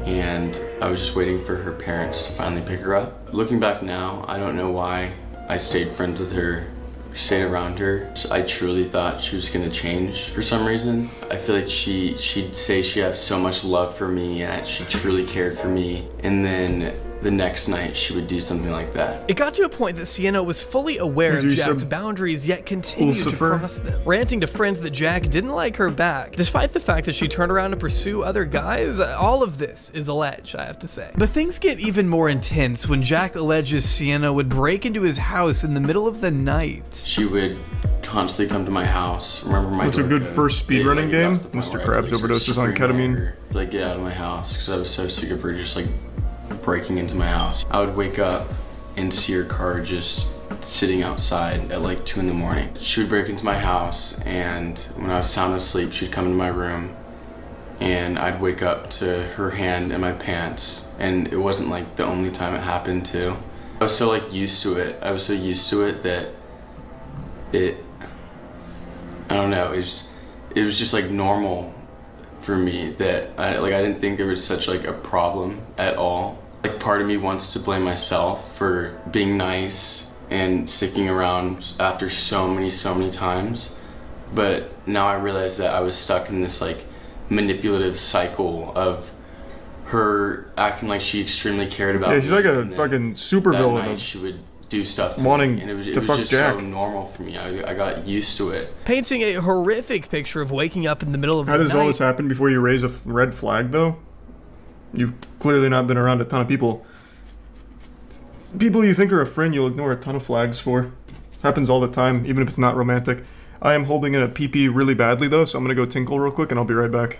and I was just waiting for her parents to finally pick her up. Looking back now, I don't know why I stayed friends with her, stayed around her. I truly thought she was gonna change for some reason. I feel like she'd say she had so much love for me and she truly cared for me, and then the next night she would do something like that. It got to a point that Sienna was fully aware of Jack's boundaries, yet continued to cross them, ranting to friends that Jack didn't like her back, despite the fact that she turned around to pursue other guys. All of this is alleged, I have to say. But things get even more intense when Jack alleges Sienna would break into his house in the middle of the night. She would constantly come to my house. Remember my What's a good first speedrunning game? Mr. Krabs overdoses on ketamine. Like, get out of my house, because I was so sick of her just like breaking into my house. I would wake up and see her car just sitting outside at like 2 in the morning. She would break into my house, and when I was sound asleep, she'd come into my room, and I'd wake up to her hand in my pants. And it wasn't like the only time it happened too. I was so like used to it. I was so used to it that I don't know, it was just like normal for me that I didn't think there was such like a problem at all. Like part of me wants to blame myself for being nice and sticking around after so many times. But now I realize that I was stuck in this like manipulative cycle of her acting like she extremely cared about me. Yeah, she's like a fucking supervillain. That she would do stuff to wanting me, and it was fuck just Jack. so normal for me. I got used to it. Painting a horrific picture of waking up in the middle of the night. How does all this happen before you raise a red flag, though? You've clearly not been around a ton of people. People you think are a friend, you'll ignore a ton of flags for. Happens all the time, even if it's not romantic. I am holding in a pee-pee really badly, though, so I'm gonna go tinkle real quick, and I'll be right back.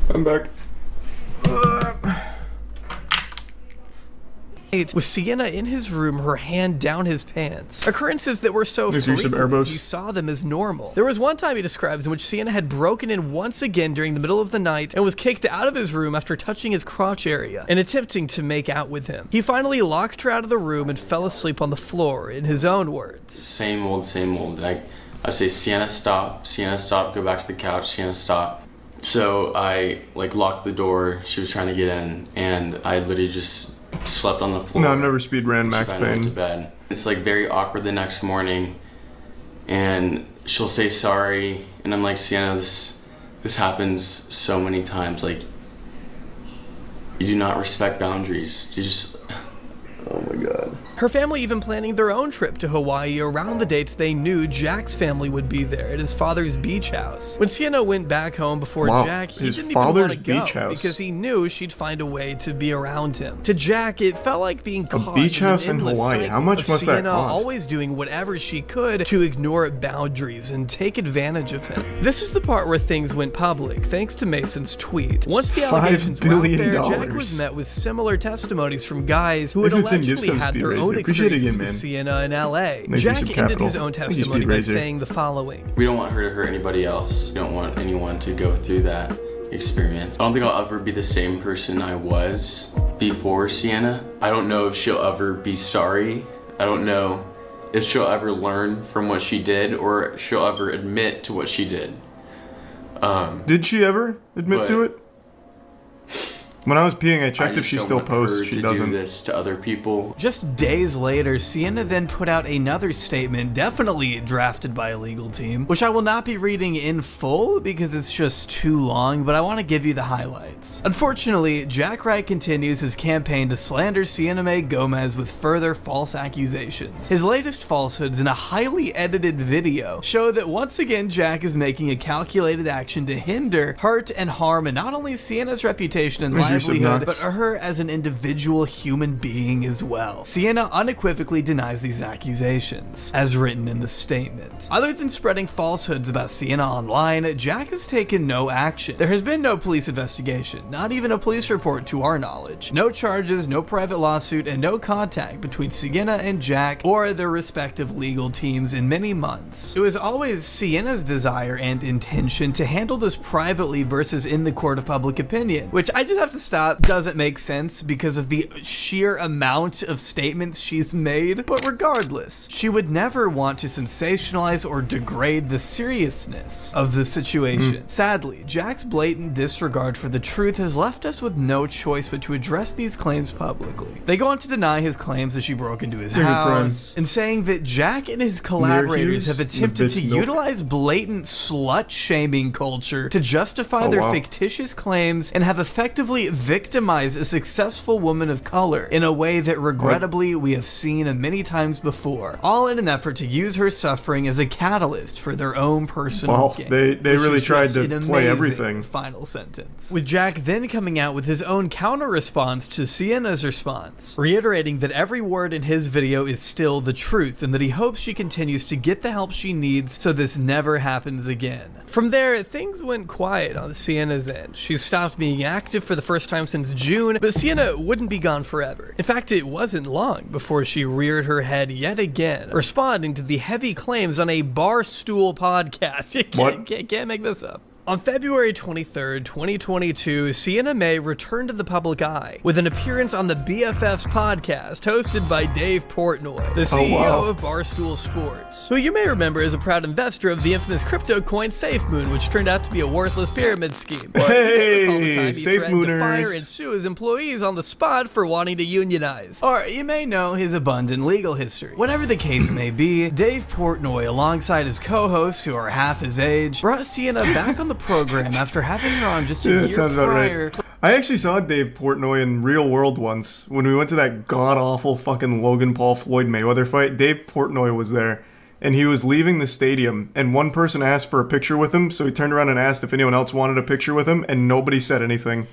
I'm back. With Sienna in his room, her hand down his pants. Occurrences that were so frequent, he saw them as normal. There was one time he describes in which Sienna had broken in once again during the middle of the night and was kicked out of his room after touching his crotch area and attempting to make out with him. He finally locked her out of the room and fell asleep on the floor, in his own words. Same old. I'd say, Sienna, stop, go back to the couch, Sienna, stop. So I like locked the door, she was trying to get in, and I literally just slept on the floor. No, I've never speed ran Max Payne. Went to bed. It's like very awkward the next morning, and she'll say sorry, and I'm like, Sienna, this happens so many times. Like, you do not respect boundaries. You just, oh my god. Her family even planning their own trip to Hawaii around the dates they knew Jack's family would be there at his father's beach house. When Sienna went back home before Jack, he didn't even want to go because he knew she'd find a way to be around him. To Jack, it felt like being caught a beach house in Hawaii. How much must that cost? Always doing whatever she could to ignore boundaries and take advantage of him. This is the part where things went public, thanks to Mason's tweet. Once the allegations were out there, Jack was met with similar testimonies from guys who had allegedly had their own experience with Sienna in LA. Jack ended his own testimony by saying the following. We don't want her to hurt anybody else. We don't want anyone to go through that experience. I don't think I'll ever be the same person I was before Sienna. I don't know if she'll ever be sorry. I don't know if she'll ever learn from what she did or she'll ever admit to what she did. Did she ever admit to it? When I was peeing, I checked if she still posts. She doesn't. Do this to other people. Just days later, Sienna then put out another statement, definitely drafted by a legal team, which I will not be reading in full because it's just too long, but I want to give you the highlights. Unfortunately, Jack Wright continues his campaign to slander Sienna Mae Gomez with further false accusations. His latest falsehoods in a highly edited video show that once again Jack is making a calculated action to hinder, hurt, and harm not only Sienna's reputation and livelihood, but her as an individual human being as well. Sienna unequivocally denies these accusations, as written in the statement. Other than spreading falsehoods about Sienna online, Jack has taken no action. There has been no police investigation, not even a police report to our knowledge. No charges, no private lawsuit, and no contact between Sienna and Jack or their respective legal teams in many months. It was always Sienna's desire and intention to handle this privately versus in the court of public opinion, which I just have to stop, doesn't make sense because of the sheer amount of statements she's made, but regardless, she would never want to sensationalize or degrade the seriousness of the situation. Sadly, Jack's blatant disregard for the truth has left us with no choice but to address these claims publicly. They go on to deny his claims that she broke into his house, and saying that Jack and his collaborators have attempted to utilize blatant slut-shaming culture to justify their fictitious claims and have effectively victimize a successful woman of color in a way that regrettably we have seen many times before, all in an effort to use her suffering as a catalyst for their own personal gain. They really tried to play everything. Final sentence. With Jack then coming out with his own counter response to Sienna's response, reiterating that every word in his video is still the truth and that he hopes she continues to get the help she needs so this never happens again. From there, things went quiet on Sienna's end. She stopped being active for the first time since June, but Sienna wouldn't be gone forever. In fact, it wasn't long before she reared her head yet again, responding to the heavy claims on a Barstool podcast. You can't make this up. On February 23rd, 2022, Sienna May returned to the public eye with an appearance on the BFFs podcast hosted by Dave Portnoy, the CEO of Barstool Sports, who you may remember as a proud investor of the infamous crypto coin SafeMoon, which turned out to be a worthless pyramid scheme. Hey, SafeMooners! To fire and sue his employees on the spot for wanting to unionize. Or you may know his abundant legal history. Whatever the case may be, Dave Portnoy, alongside his co-hosts who are half his age, brought Sienna back on the program after having her on just a year prior. Right. I actually saw Dave Portnoy in real world once when we went to that god-awful fucking Logan Paul Floyd Mayweather fight. Dave Portnoy was there, and he was leaving the stadium, and one person asked for a picture with him, so he turned around and asked if anyone else wanted a picture with him, and nobody said anything.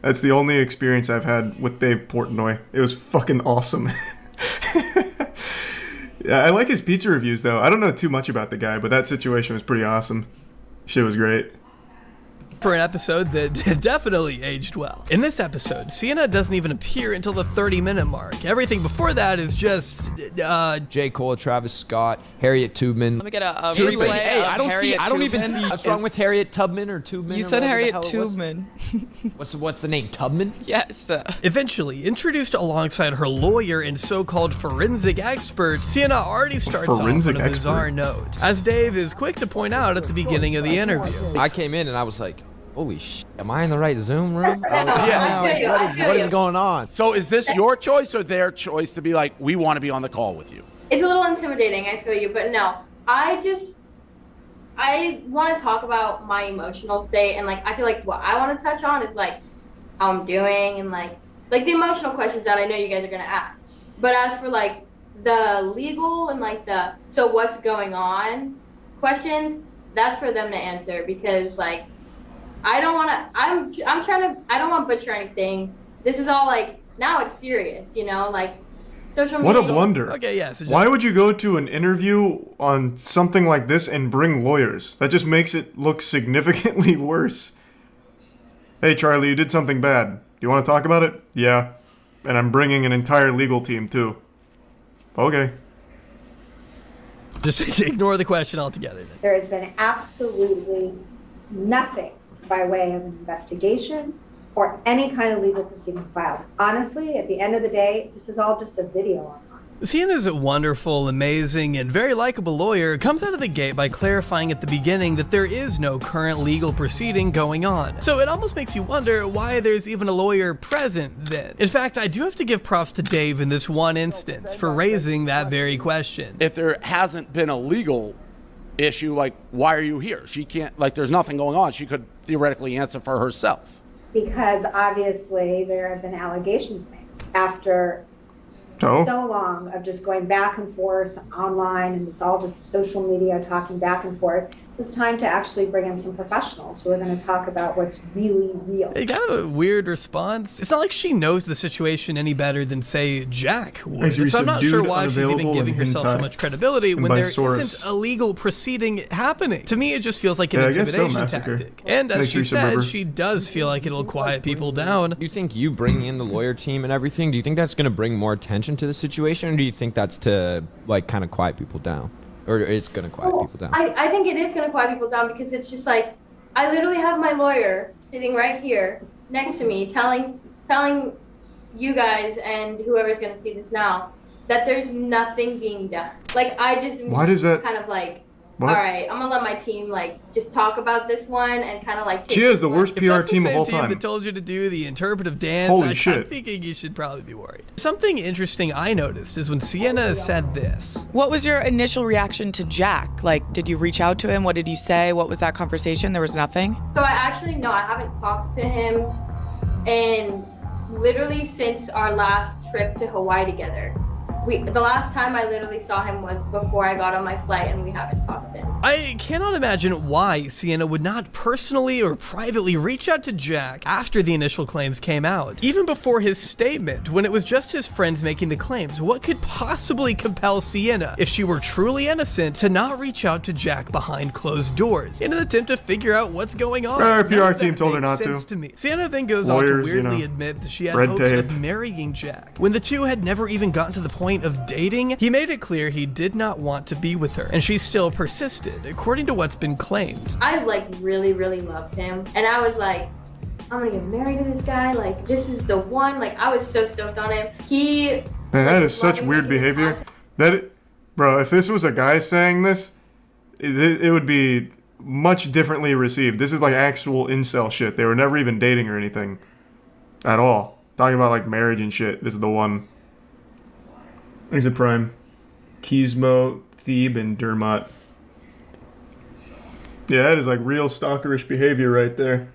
That's the only experience I've had with Dave Portnoy. It was fucking awesome. Yeah, I like his pizza reviews, though. I don't know too much about the guy, but that situation was pretty awesome. Shit was great. For an episode that definitely aged well. In this episode, Sienna doesn't even appear until the 30-minute mark. Everything before that is just J. Cole, Travis Scott, Harriet Tubman. Let me get a replay. Hey, I don't even see what's wrong with Harriet Tubman or Tubman. You said Harriet Tubman. What's the name? Tubman? Yes. Eventually, introduced alongside her lawyer and so-called forensic expert, Sienna already starts off on a bizarre note, as Dave is quick to point out at the beginning of the interview. I came in and I was like, holy shit, am I in the right Zoom room? Yeah. What is going on? So is this your choice or their choice to be like, we want to be on the call with you? It's a little intimidating, I feel you, but no. I want to talk about my emotional state, and like I feel like what I want to touch on is like how I'm doing and like the emotional questions that I know you guys are going to ask. But as for like the legal and like the so what's going on questions, that's for them to answer, because like I don't want to, I don't want to butcher anything. This is all like, now it's serious, you know, like social media. What a blunder. Okay, yeah. So why would you go to an interview on something like this and bring lawyers? That just makes it look significantly worse. Hey, Charlie, you did something bad. Do you want to talk about it? Yeah. And I'm bringing an entire legal team, too. Okay. Just ignore the question altogether, then. There has been absolutely nothing by way of an investigation or any kind of legal proceeding filed. Honestly, at the end of the day, this is all just a video online. Sienna's wonderful, amazing, and very likable lawyer comes out of the gate by clarifying at the beginning that there is no current legal proceeding going on. So it almost makes you wonder why there's even a lawyer present then. In fact, I do have to give props to Dave in this one instance for raising that very question. If there hasn't been a legal issue, like, why are you here? She can't, like, there's nothing going on. She could theoretically answer for herself. Because obviously there have been allegations made after so long of just going back and forth online, and it's all just social media talking back and forth. It's time to actually bring in some professionals who are going to talk about what's really real. Kind of a weird response. It's not like she knows the situation any better than, say, Jack would. So I'm not sure why she's even giving herself so much credibility when there isn't a legal proceeding happening. To me, it just feels like an intimidation tactic. And as she said, she does feel like it'll quiet people down. You think you bringing in the lawyer team and everything, do you think that's going to bring more attention to the situation, or do you think that's to, like, kind of quiet people down? Or it's going to quiet people down? I think it is going to quiet people down, because it's just like, I literally have my lawyer sitting right here next to me telling you guys and whoever's going to see this now that there's nothing being done. Like, I just kind of like, all right, I'm going to let my team like just talk about this one and kind of like. She has the worst PR team of all time. That told you to do the interpretive dance. Holy shit. I'm thinking you should probably be worried. Something interesting I noticed is when Sienna said this. What was your initial reaction to Jack? Like, did you reach out to him? What did you say? What was that conversation? There was nothing? So I haven't talked to him in literally since our last trip to Hawaii together. the last time I literally saw him was before I got on my flight, and we haven't talked since. I cannot imagine why Sienna would not personally or privately reach out to Jack after the initial claims came out. Even before his statement, when it was just his friends making the claims, what could possibly compel Sienna, if she were truly innocent, to not reach out to Jack behind closed doors in an attempt to figure out what's going on? Our PR team told her not to. Me. Sienna then goes Lawyers, on to weirdly admit that she had red hopes tape. of marrying Jack. When the two had never even gotten to the point of dating, he made it clear he did not want to be with her, and she still persisted, according to what's been claimed. I like really, really loved him, and I was like, I'm gonna get married to this guy, like this is the one. Like I was so stoked on him. Man, that is such weird behavior. Bro, if this was a guy saying this, it would be much differently received. This is like actual incel shit. They were never even dating or anything at all. Talking about like marriage and shit. This is the one. He's a prime. Kismo, Thebe, and Dermot. Yeah, that is like real stalkerish behavior right there.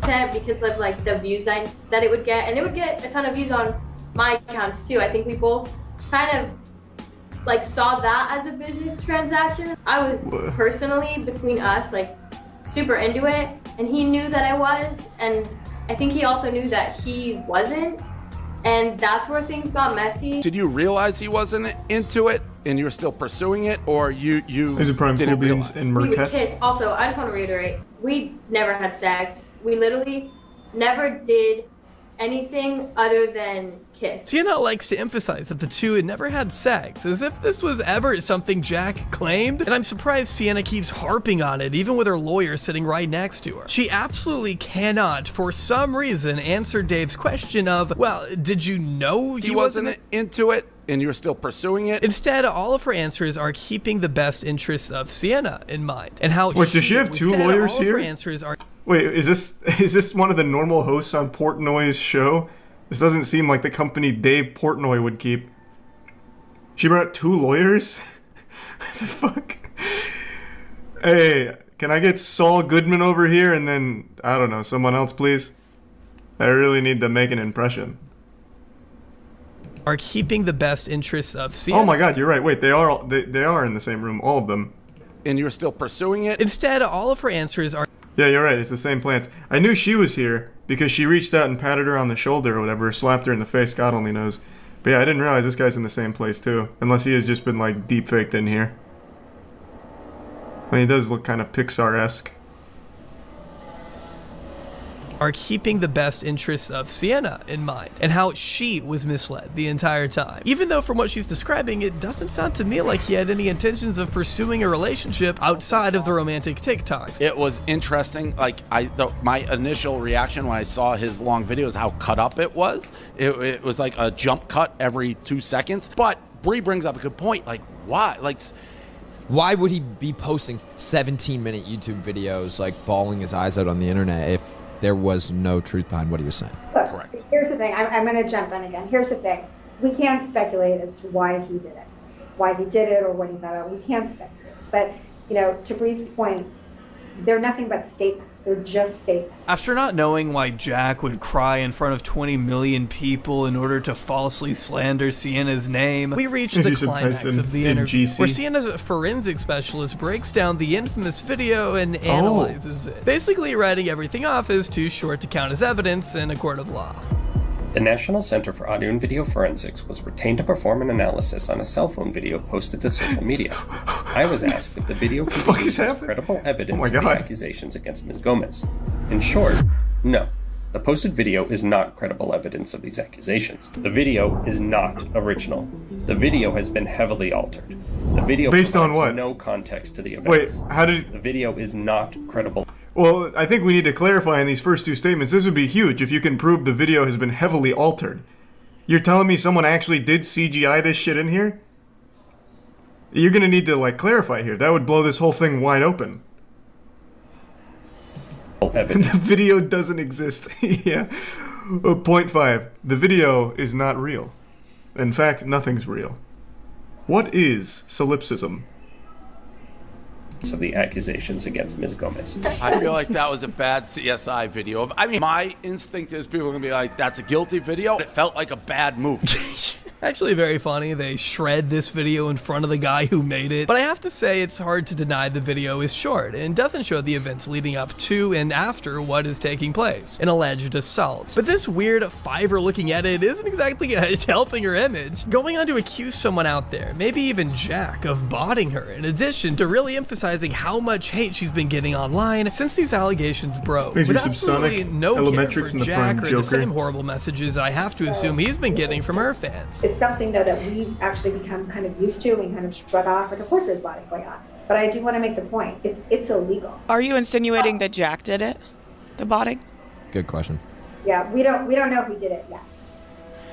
Because of like the views that it would get, and it would get a ton of views on my accounts too. I think we both kind of like saw that as a business transaction. I was personally, between us, like super into it, and he knew that I was, and I think he also knew that he wasn't. And that's where things got messy. Did you realize he wasn't into it and you were still pursuing it, or you There's a prime didn't cool realize? beans and We would Mercat. kiss. Also, I just want to reiterate, we never had sex. We literally never did anything other than kiss. Sienna likes to emphasize that the two had never had sex, as if this was ever something Jack claimed, and I'm surprised Sienna keeps harping on it, even with her lawyer sitting right next to her. She absolutely cannot, for some reason, answer Dave's question of, well, did you know he wasn't into it and you're still pursuing it? Instead, all of her answers are keeping the best interests of Sienna in mind, and how Wait, does she have two lawyers all of here? her answers are Wait, is this one of the normal hosts on Portnoy's show? This doesn't seem like the company Dave Portnoy would keep. She brought two lawyers? What the fuck? Hey, can I get Saul Goodman over here and then, I don't know, someone else, please? I really need to make an impression. Are keeping the best interests of Sienna. Oh my god, you're right. Wait, they are in the same room, all of them. And you're still pursuing it? Instead, all of her answers are... Yeah, you're right. It's the same plants. I knew she was here because she reached out and patted her on the shoulder or whatever, slapped her in the face, God only knows. But yeah, I didn't realize this guy's in the same place too. Unless he has just been like deep faked in here. I mean, he does look kind of Pixar-esque. Are keeping the best interests of Sienna in mind, and how she was misled the entire time. Even though from what she's describing, it doesn't sound to me like he had any intentions of pursuing a relationship outside of the romantic TikToks. It was interesting. Like my initial reaction when I saw his long videos, how cut up it was. It was like a jump cut every 2 seconds. But Bree brings up a good point. Like, why? Like, why would he be posting 17-minute YouTube videos, like bawling his eyes out on the internet, if there was no truth behind what he was saying? Look, correct. Here's the thing. I'm going to jump in again. Here's the thing. We can't speculate as to why he did it, or what he thought of. We can't speculate. But, you know, to Bree's point, they're nothing but statements. They're just statements. After not knowing why Jack would cry in front of 20 million people in order to falsely slander Sienna's name, we reach the climax of the interview, where Sienna's forensic specialist breaks down the infamous video and analyzes it, basically writing everything off as too short to count as evidence in a court of law. The National Center for Audio and Video Forensics was retained to perform an analysis on a cell phone video posted to social media. I was asked if the video could be used as credible evidence of the accusations against Ms. Gomez. In short, no. The posted video is not credible evidence of these accusations. The video is not original. The video has been heavily altered. The video based on provides what? No context to the events. Wait, how did... The video is not credible. Well, I think we need to clarify in these first two statements. This would be huge if you can prove the video has been heavily altered. You're telling me someone actually did CGI this shit in here? You're gonna need to, like, clarify here. That would blow this whole thing wide open. The video doesn't exist. Yeah. Point 5. The video is not real. In fact, nothing's real. What is solipsism? of the accusations against Ms. Gomez. I feel like that was a bad CSI video. I mean, my instinct is people are going to be like, that's a guilty video. It felt like a bad movie. Actually very funny. They shred this video in front of the guy who made it. But I have to say it's hard to deny the video is short and doesn't show the events leading up to and after what is taking place, an alleged assault. But this weird Fiverr looking edit isn't exactly helping her image. Going on to accuse someone out there, maybe even Jack, of botting her, in addition to really emphasizing how much hate she's been getting online since these allegations broke. With absolutely no care for Jack or the same horrible messages I have to assume he's been getting from her fans. It's something though that we've actually become kind of used to and kind of shrug off. Like, of course there's botting going on. But I do want to make the point, it's illegal. Are you insinuating that Jack did it? The botting? Good question. Yeah, we don't know who did it yet.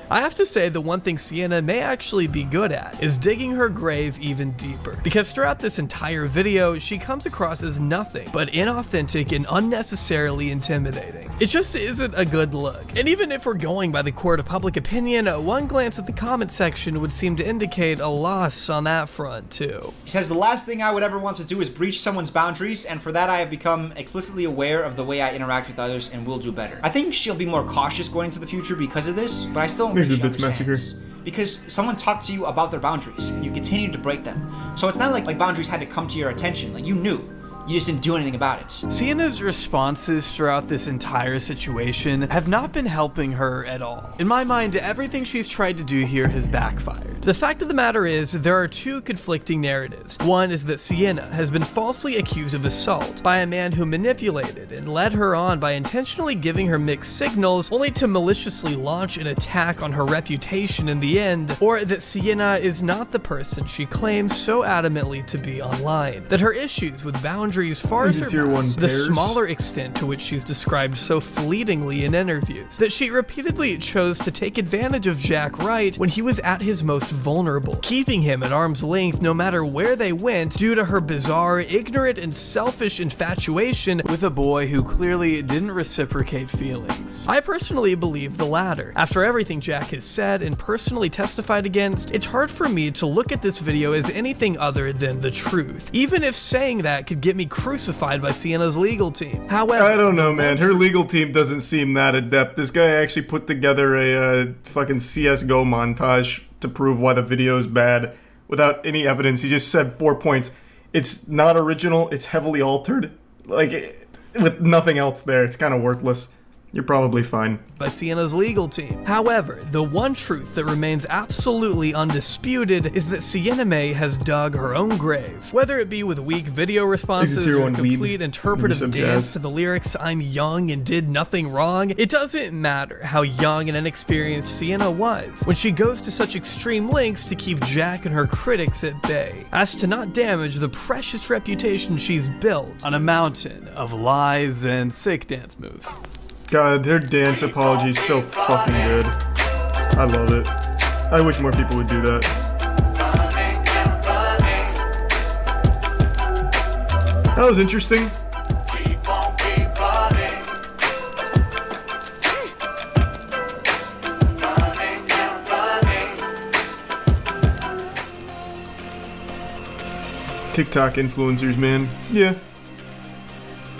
I have to say the one thing Sienna may actually be good at is digging her grave even deeper, because throughout this entire video she comes across as nothing but inauthentic and unnecessarily intimidating. It just isn't a good look. And even if we're going by the court of public opinion, one glance at the comment section would seem to indicate a loss on that front too. She says, the last thing I would ever want to do is breach someone's boundaries, and for that I have become explicitly aware of the way I interact with others and will do better. I think she'll be more cautious going into the future because of this, but I still don't think she understands. Because someone talked to you about their boundaries and you continued to break them. So it's not like boundaries had to come to your attention. Like, you knew. You just didn't do anything about it. Sienna's responses throughout this entire situation have not been helping her at all. In my mind, everything she's tried to do here has backfired. The fact of the matter is, there are two conflicting narratives. One is that Sienna has been falsely accused of assault by a man who manipulated and led her on by intentionally giving her mixed signals, only to maliciously launch an attack on her reputation in the end, or that Sienna is not the person she claims so adamantly to be online. That her issues with boundaries far surpass the smaller extent to which she's described so fleetingly in interviews. That she repeatedly chose to take advantage of Jack Wright when he was at his most vulnerable, keeping him at arm's length no matter where they went due to her bizarre, ignorant, and selfish infatuation with a boy who clearly didn't reciprocate feelings. I personally believe the latter. After everything Jack has said and personally testified against, it's hard for me to look at this video as anything other than the truth, even if saying that could get me crucified by Sienna's legal team. However, I don't know, man. Her legal team doesn't seem that adept. This guy actually put together a fucking CSGO montage to prove why the video is bad without any evidence. He just said 4 points. It's not original. It's heavily altered. Like, with nothing else there. It's kind of worthless. You're probably fine. By Sienna's legal team. However, the one truth that remains absolutely undisputed is that Sienna May has dug her own grave. Whether it be with weak video responses or complete interpretive dance to the lyrics "I'm young and did nothing wrong," it doesn't matter how young and inexperienced Sienna was when she goes to such extreme lengths to keep Jack and her critics at bay, as to not damage the precious reputation she's built on a mountain of lies and sick dance moves. God, their dance apology is so fucking good. I love it. I wish more people would do that. That was interesting. TikTok influencers, man. Yeah.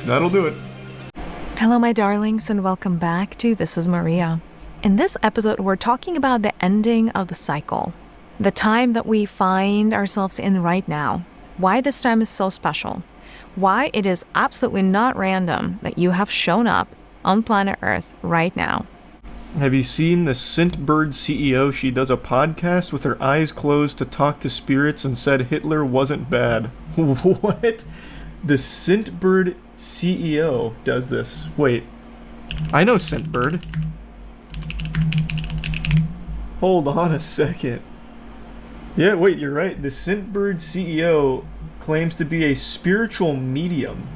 That'll do it. Hello, my darlings, and welcome back to This is Maria. In this episode, we're talking about the ending of the cycle, the time that we find ourselves in right now, why this time is so special, why it is absolutely not random that you have shown up on planet Earth right now. Have you seen the Scentbird CEO? She does a podcast with her eyes closed to talk to spirits and said Hitler wasn't bad. What? The Scentbird CEO does this. Wait, I know Scentbird. Hold on a second. Yeah, wait, you're right. The Scentbird CEO claims to be a spiritual medium.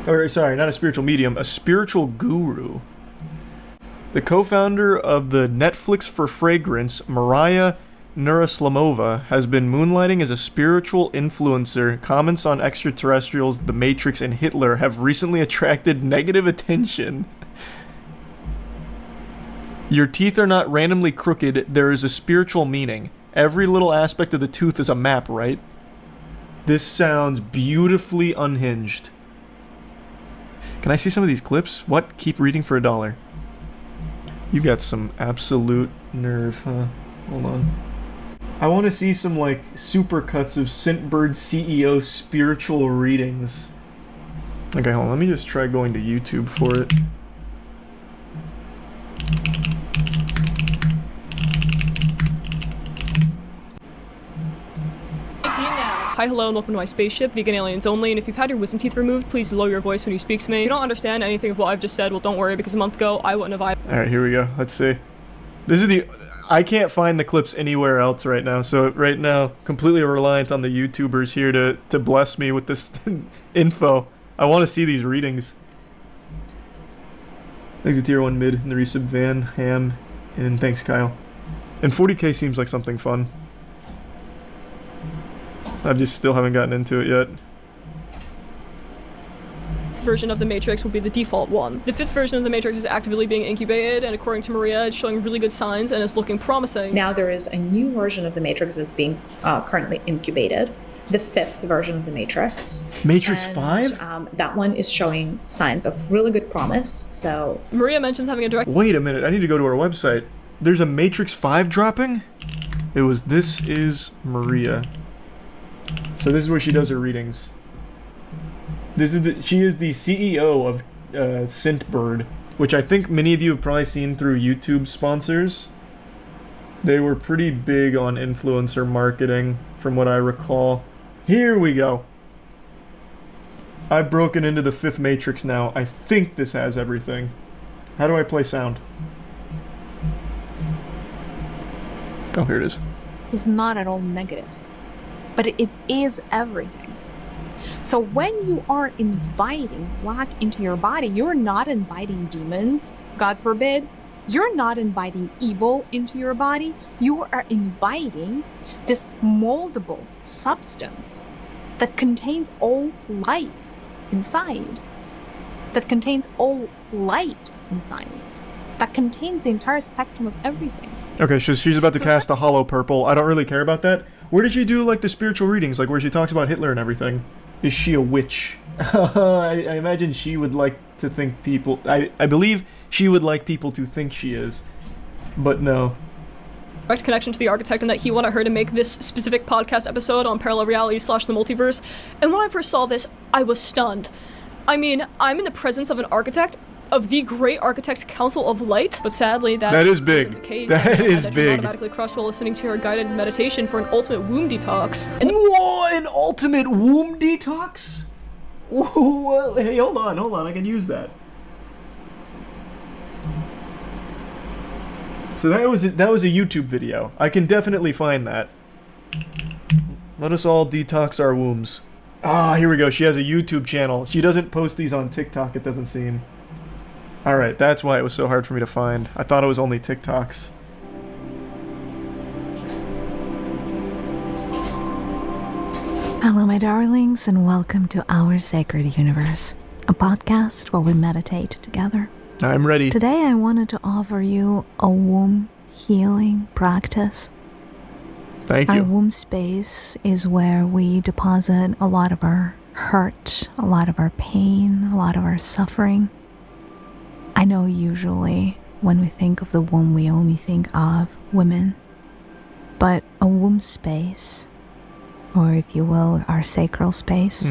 Or, sorry, not a spiritual medium, a spiritual guru. The co-founder of the Netflix for Fragrance, Mariah Nuraslamova, has been moonlighting as a spiritual influencer. Comments on extraterrestrials, The Matrix, and Hitler have recently attracted negative attention. Your teeth are not randomly crooked, there is a spiritual meaning. Every little aspect of the tooth is a map, right? This sounds beautifully unhinged. Can I see some of these clips? What? Keep reading for $1. You got some absolute nerve, huh? Hold on. I want to see some, like, super cuts of Scentbird CEO spiritual readings. Okay, hold on. Let me just try going to YouTube for it. Hi, hello, and welcome to my spaceship, Vegan Aliens Only, and if you've had your wisdom teeth removed, please lower your voice when you speak to me. If you don't understand anything of what I've just said, well, don't worry, because a month ago, I wouldn't have... Alright, here we go. Let's see. This is the... I can't find the clips anywhere else right now, so right now, completely reliant on the YouTubers here to bless me with this info. I want to see these readings. Thanks to Tier 1 Mid, and the resub Van, Ham, and thanks Kyle. And 40k seems like something fun. I just still haven't gotten into it yet. Version of the Matrix will be the default one. The 5th version of the Matrix is actively being incubated, and according to Maria, it's showing really good signs and is looking promising. Now there is a new version of the Matrix that's being currently incubated. The 5th version of the Matrix. Matrix 5? That one is showing signs of really good promise, so... Maria mentions having a direct... Wait a minute, I need to go to our website. There's a Matrix 5 dropping? It was This Is Maria. So this is where she does her readings. She is the CEO of Scentbird, which I think many of you have probably seen through YouTube sponsors. They were pretty big on influencer marketing, from what I recall. Here we go. I've broken into the 5th Matrix now. I think this has everything. How do I play sound? Oh, here it is. It's not at all negative, but it is everything. So when you are inviting black into your body, you're not inviting demons, God forbid. You're not inviting evil into your body. You are inviting this moldable substance that contains all life inside, that contains all light inside, that contains the entire spectrum of everything. Okay, so she's about to cast a hollow purple. I don't really care about that. Where did she do, like, the spiritual readings, like where she talks about Hitler and everything? Is she a witch? I imagine she would like to think people... I believe she would like people to think she is. But no. Direct connection to the architect, and that he wanted her to make this specific podcast episode on parallel reality / the multiverse. And when I first saw this, I was stunned. I mean, I'm in the presence of an architect, of the Great Architects Council of Light, but sadly that is big. The case. That is big. Automatically crushed while listening to her guided meditation for an ultimate womb detox. And whoa, an ultimate womb detox? Whoa, hey, hold on, I can use that. So that was a YouTube video. I can definitely find that. Let us all detox our wombs. Ah, here we go. She has a YouTube channel. She doesn't post these on TikTok, it doesn't seem. Alright, that's why it was so hard for me to find. I thought it was only TikToks. Hello, my darlings, and welcome to Our Sacred Universe, a podcast where we meditate together. I'm ready. Today, I wanted to offer you a womb healing practice. Thank you. Our womb space is where we deposit a lot of our hurt, a lot of our pain, a lot of our suffering. I know usually when we think of the womb, we only think of women. But a womb space, or if you will, our sacral space,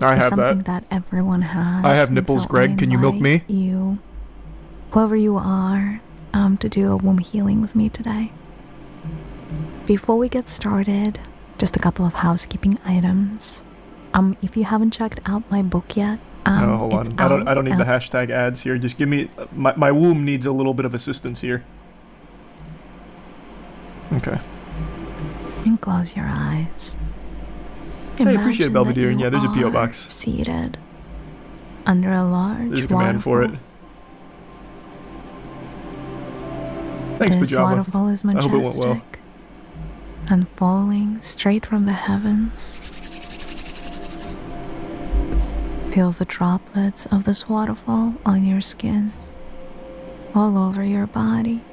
I have something that everyone has. I have nipples, so Greg. Can you milk me? You, whoever you are, to do a womb healing with me today. Before we get started, just a couple of housekeeping items. If you haven't checked out my book yet, no, hold on. I don't need the hashtag ads here. Just give me my womb needs a little bit of assistance here. Okay. And close your eyes. I appreciate it, Belvedere, and yeah, there's a P.O. box. Seated under a large There's a command for it. Thanks, this Pajama. Waterfall is majestic, I hope it went well. And falling straight from the heavens. Feel the droplets of this waterfall on your skin, all over your body,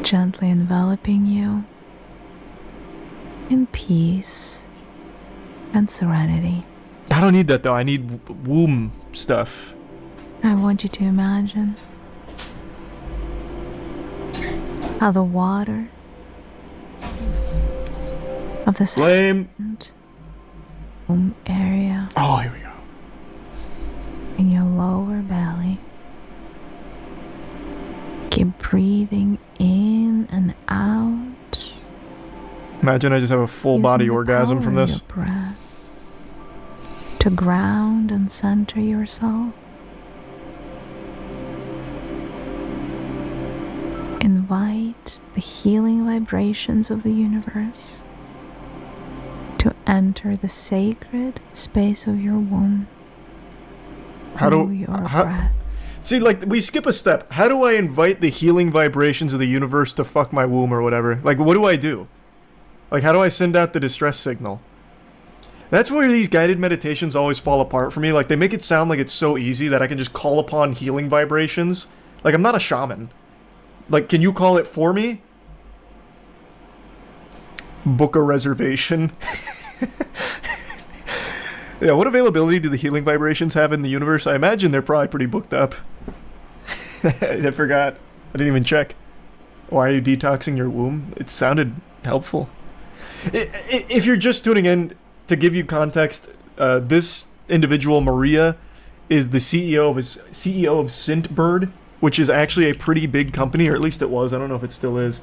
gently enveloping you, in peace and serenity. I don't need that though. I need womb stuff. I want you to imagine how the waters of this womb area. Oh, here we go. In your lower belly. Keep breathing in and out. Imagine I just have a full body orgasm from this. Breath to ground and center yourself. Invite the healing vibrations of the universe to enter the sacred space of your womb. See, like, we skip a step. How do I invite the healing vibrations of the universe to fuck my womb or whatever? Like, what do I do? Like, how do I send out the distress signal? That's where these guided meditations always fall apart for me. Like, they make it sound like it's so easy that I can just call upon healing vibrations. Like, I'm not a shaman. Like, can you call it for me? Book a reservation. Yeah, what availability do the healing vibrations have in the universe? I imagine they're probably pretty booked up. I forgot. I didn't even check. Why are you detoxing your womb? It sounded helpful. If you're just tuning in, to give you context, this individual, Maria, is the CEO of Scentbird, which is actually a pretty big company, or at least it was. I don't know if it still is.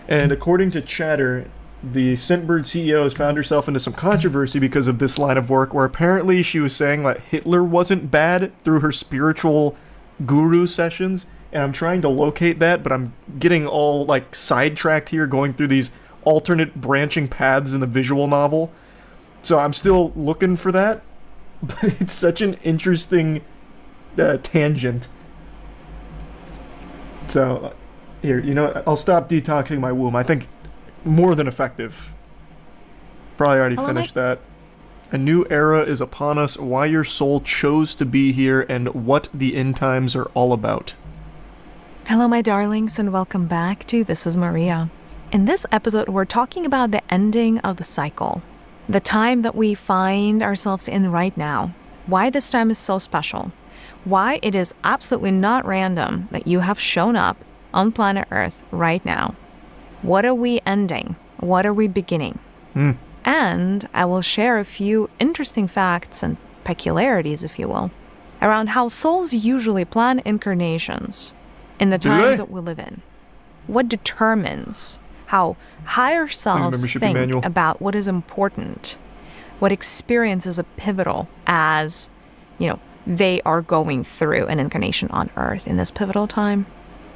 And according to Chatter, the Scentbird CEO has found herself into some controversy because of this line of work, where apparently she was saying that Hitler wasn't bad through her spiritual guru sessions. And I'm trying to locate that, but I'm getting all like sidetracked here, going through these alternate branching paths in the visual novel. So I'm still looking for that, but it's such an interesting tangent. So, here, you know, I'll stop detoxing my womb. I think more than effective. Probably already finished that. A new era is upon us. Why your soul chose to be here and what the end times are all about. Hello, my darlings, and welcome back to This is Maria. In this episode, we're talking about the ending of the cycle. The time that we find ourselves in right now. Why this time is so special. Why it is absolutely not random that you have shown up on planet Earth right now. What are we ending? What are we beginning? And I will share a few interesting facts and peculiarities, if you will, around how souls usually plan incarnations in the times that we live in. What determines how higher selves think about what is important, what experience is a pivotal as, you know, they are going through an incarnation on Earth in this pivotal time.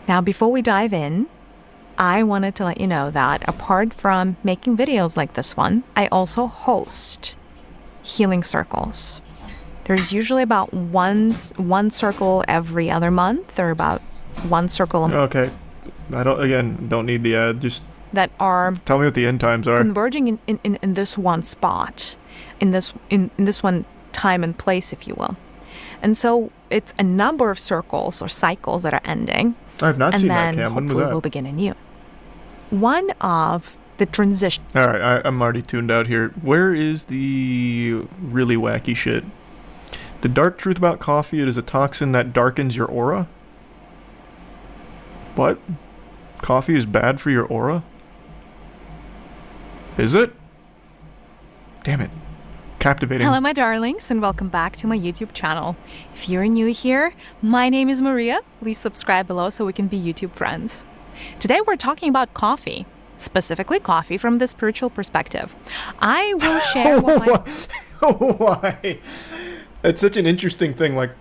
Now, before we dive in, I wanted to let you know that apart from making videos like this one, I also host healing circles. There's usually about one circle every other month, or about one circle. Okay, I don't need the ad. Just that are tell me what the end times are. Converging in this one spot, in this one time and place, if you will. And so it's a number of circles or cycles that are ending. I have not seen that, Cam. When was that? We'll begin anew. One of the transition. All right, I'm already tuned out here. Where is the really wacky shit? The dark truth about coffee: it is a toxin that darkens your aura. What? Coffee is bad for your aura? Is it? Damn it. Captivating. Hello, my darlings, and welcome back to my YouTube channel. If you're new here, my name is Maria. Please subscribe below so we can be YouTube friends. Today we're talking about coffee, specifically coffee from the spiritual perspective. I will share Why? It's such an interesting thing. Like,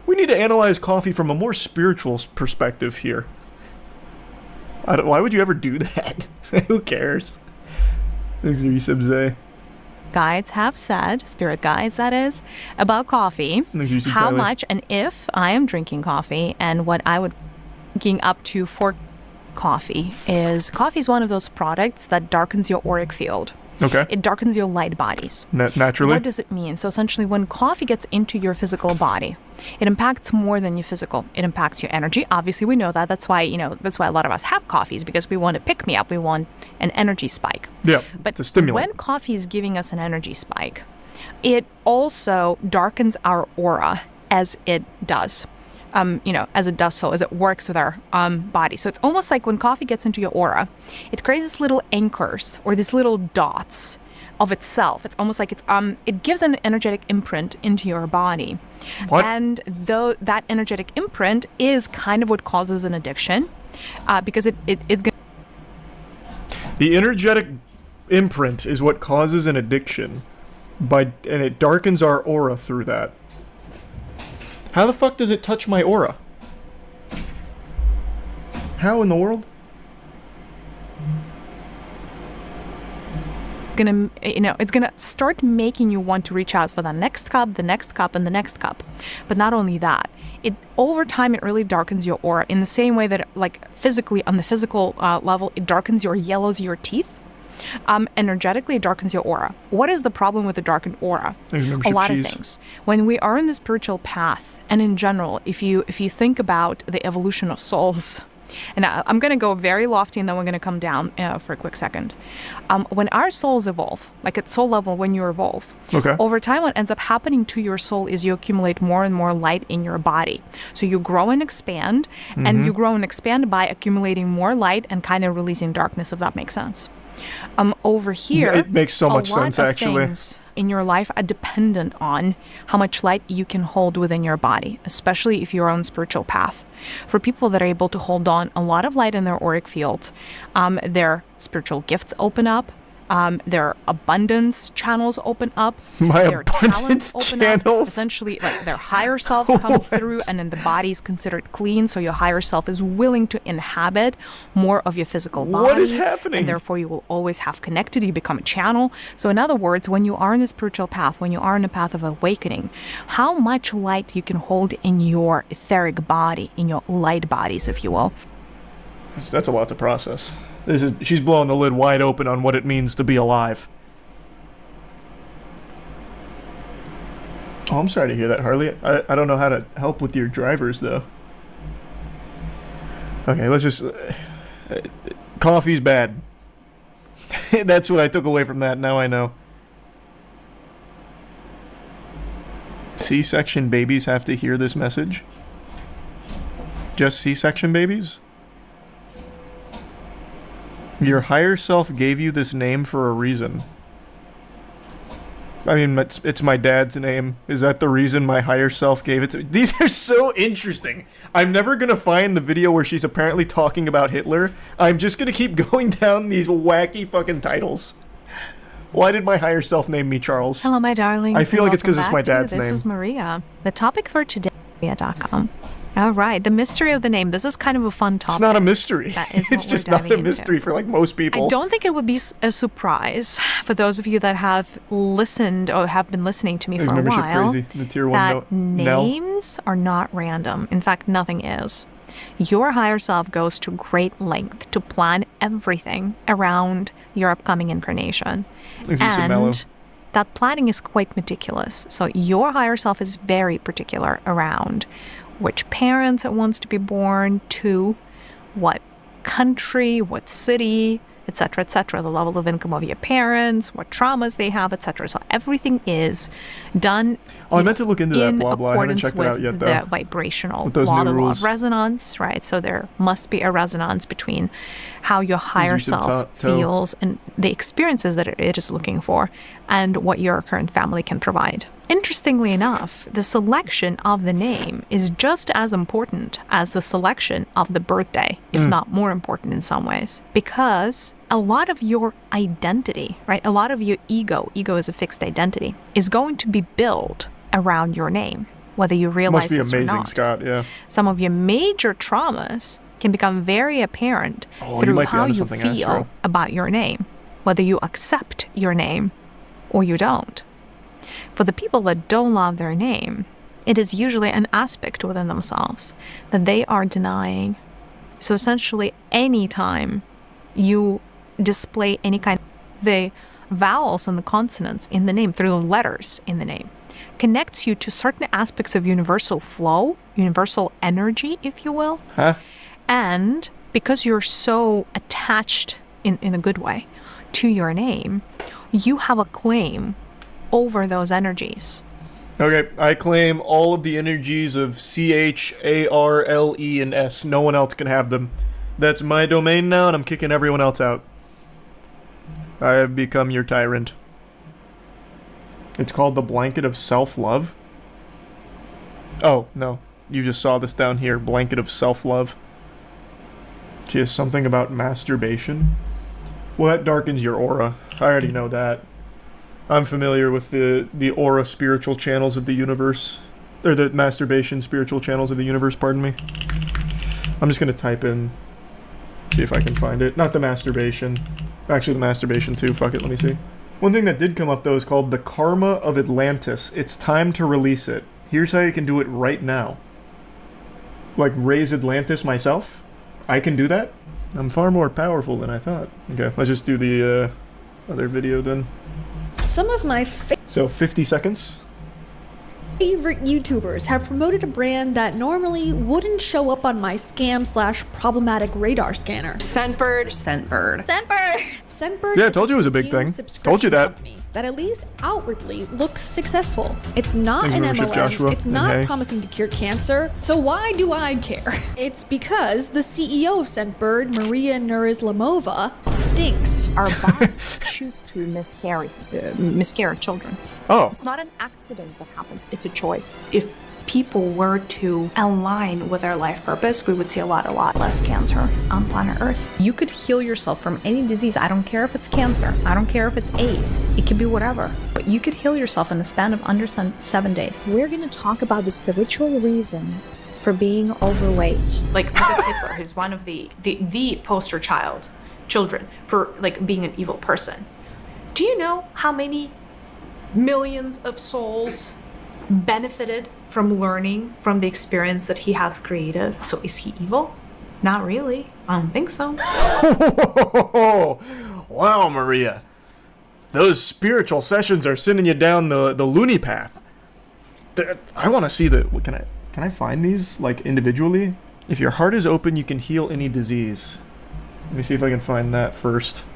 we need to analyze coffee from a more spiritual perspective here. Why would you ever do that? Who cares? Guides have said, spirit guides that is, about coffee, how much and if I am drinking coffee, and what I would geek up to for coffee is one one of those products that darkens your auric field. Okay. It darkens your light bodies. Naturally. What does it mean? So essentially, when coffee gets into your physical body, it impacts more than your physical. It impacts your energy. Obviously, we know that. That's why a lot of us have coffees, because we want to pick me up. We want an energy spike. Yeah. But it's a stimulant. when coffee is giving us an energy spike, it also darkens our aura as it does. As it works with our body. So it's almost like when coffee gets into your aura, it creates these little anchors or these little dots of itself. It's almost like it gives an energetic imprint into your body. What? And though that energetic imprint is kind of what causes an addiction, because it's going. The energetic imprint is what causes an addiction, and it darkens our aura through that. How the fuck does it touch my aura? How in the world? It's gonna start making you want to reach out for the next cup, the next cup, and the next cup. But not only that, over time it really darkens your aura in the same way that, like, physically, on the physical level, it darkens your yellows your teeth. Energetically, it darkens your aura. What is the problem with a darkened aura? A lot of things. When we are in the spiritual path, and in general, if you think about the evolution of souls, and I'm going to go very lofty, and then we're going to come down for a quick second. When our souls evolve, like at soul level, when you evolve, over time, what ends up happening to your soul is you accumulate more and more light in your body. So you grow and expand, and you grow and expand by accumulating more light and kind of releasing darkness, if that makes sense. Over here, it makes so much sense, a lot of actually. Things in your life are dependent on how much light you can hold within your body, especially if you're on spiritual path. For people that are able to hold on a lot of light in their auric fields, their spiritual gifts open up. Their abundance channels open up. Their talents open up. Essentially, like, their higher selves come through, and then the body is considered clean. So your higher self is willing to inhabit more of your physical body. What is happening? And therefore, you will always have connected. You become a channel. So in other words, when you are in a spiritual path, when you are in a path of awakening, how much light you can hold in your etheric body, in your light bodies, if you will. That's a lot to process. She's blowing the lid wide open on what it means to be alive. Oh, I'm sorry to hear that, Harley. I don't know how to help with your drivers, though. Okay, let's just... coffee's bad. That's what I took away from that. Now I know. C-section babies have to hear this message? Just C-section babies? Your higher self gave you this name for a reason. I mean, it's my dad's name. Is that the reason my higher self gave it to me? These are so interesting. I'm never going to find the video where she's apparently talking about Hitler. I'm just going to keep going down these wacky fucking titles. Why did my higher self name me Charles? Hello, my darlings. I feel like it's because it's my dad's name. This is Maria. The topic for today, Maria.com. All right, the mystery of the name. This is kind of a fun topic. It's not a mystery. That is it's just not a mystery for, like, most people. I don't think it would be a surprise for those of you that have listened or have been listening to me for a while. Crazy. The tier one that names are not random. In fact, nothing is. Your higher self goes to great length to plan everything around your upcoming incarnation. And that planning is quite meticulous. So your higher self is very particular around which parents it wants to be born to, what country, what city, etc., the level of income of your parents, what traumas they have, etc. So everything is done. I meant to look into that, blah, blah. I haven't checked it out yet, though. The vibrational law, the law of resonance, right? So there must be a resonance between how your higher self feels and the experiences that it is looking for and what your current family can provide. Interestingly enough, the selection of the name is just as important as the selection of the birthday, if not more important in some ways, because a lot of your identity, right, a lot of your ego is a fixed identity, is going to be built around your name, whether you realize this or not. Must be amazing, Scott, yeah. Some of your major traumas can become very apparent through how you feel about your name, whether you accept your name or you don't. For the people that don't love their name, it is usually an aspect within themselves that they are denying. So essentially, anytime you display any kind of the vowels and the consonants in the name, through the letters in the name, connects you to certain aspects of universal flow, universal energy, if you will. Huh? And because you're so attached in a good way to your name, you have a claim over those energies. Okay, I claim all of the energies of C-H-A-R-L-E and S. No one else can have them. That's my domain now, and I'm kicking everyone else out. I have become your tyrant. It's called the Blanket of Self-Love? Oh, no. You just saw this down here. Blanket of Self-Love. She has something about masturbation. Well, that darkens your aura. I already know that. I'm familiar with the aura spiritual channels of the universe. Or the masturbation spiritual channels of the universe, pardon me. I'm just gonna type in, see if I can find it. Not the masturbation. Actually, the masturbation too. Fuck it, let me see. One thing that did come up though is called the Karma of Atlantis. It's time to release it. Here's how you can do it right now. Like raise Atlantis myself? I can do that? I'm far more powerful than I thought. Okay, let's just do the other video then. Some of my So 50 seconds. favorite YouTubers have promoted a brand that normally wouldn't show up on my scam/problematic radar scanner. Scentbird. Scentbird. Yeah, I told you it was a big thing. Told you that. That at least outwardly looks successful. It's not Thanks an for membership, MLM. Joshua. It's not And hey. promising to cure cancer. So why do I care? It's because the CEO of Scentbird, Maria Nurislamova, stinks. Our bodies choose to miscarry children. Oh. It's not an accident that happens. It's a choice. If people were to align with their life purpose, we would see a lot less cancer on planet Earth. You could heal yourself from any disease. I don't care if it's cancer. I don't care if it's AIDS. It could be whatever. But you could heal yourself in the span of under 7 days. We're going to talk about the spiritual reasons for being overweight. Like, look at Hitler. He's one of the poster children for like being an evil person. Do you know how many millions of souls benefited from learning from the experience that he has created? So is he evil? Not really. I don't think so. Wow, Maria. Those spiritual sessions are sending you down the loony path. I want to see the... Can I find these, like, individually? If your heart is open, you can heal any disease. Let me see if I can find that first.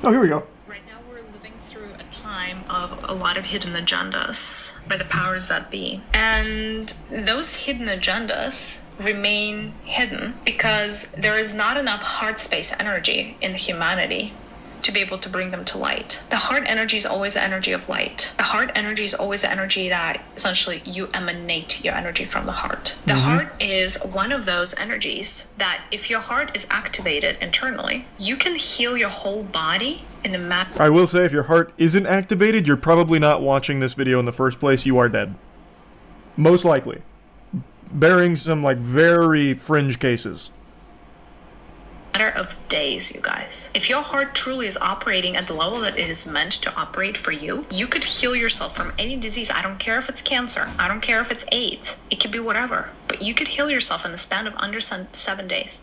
Oh, here we go. Right now we're living through a time of a lot of hidden agendas by the powers that be. And those hidden agendas remain hidden because there is not enough heart space energy in humanity to be able to bring them to light. The heart energy is always the energy of light. The heart energy is always the energy that essentially you emanate your energy from the heart. The heart is one of those energies that if your heart is activated internally, you can heal your whole body in a matter. I will say, if your heart isn't activated, you're probably not watching this video in the first place. You are dead. Most likely. Bearing some, like, very fringe cases. Of days, you guys. If your heart truly is operating at the level that it is meant to operate for you, you could heal yourself from any disease. I don't care if it's cancer. I don't care if it's AIDS. It could be whatever. But you could heal yourself in the span of under 7 days.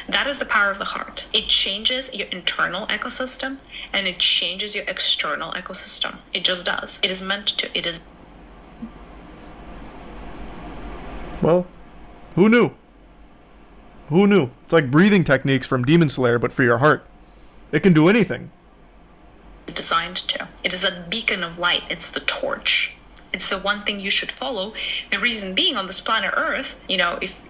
That is the power of the heart. It changes your internal ecosystem and it changes your external ecosystem. It just does. It is meant to. It is. Well, who knew? Who knew? It's like breathing techniques from Demon Slayer, but for your heart. It can do anything. It's designed to. It is a beacon of light. It's the torch. It's the one thing you should follow. The reason being, on this planet Earth, you know, if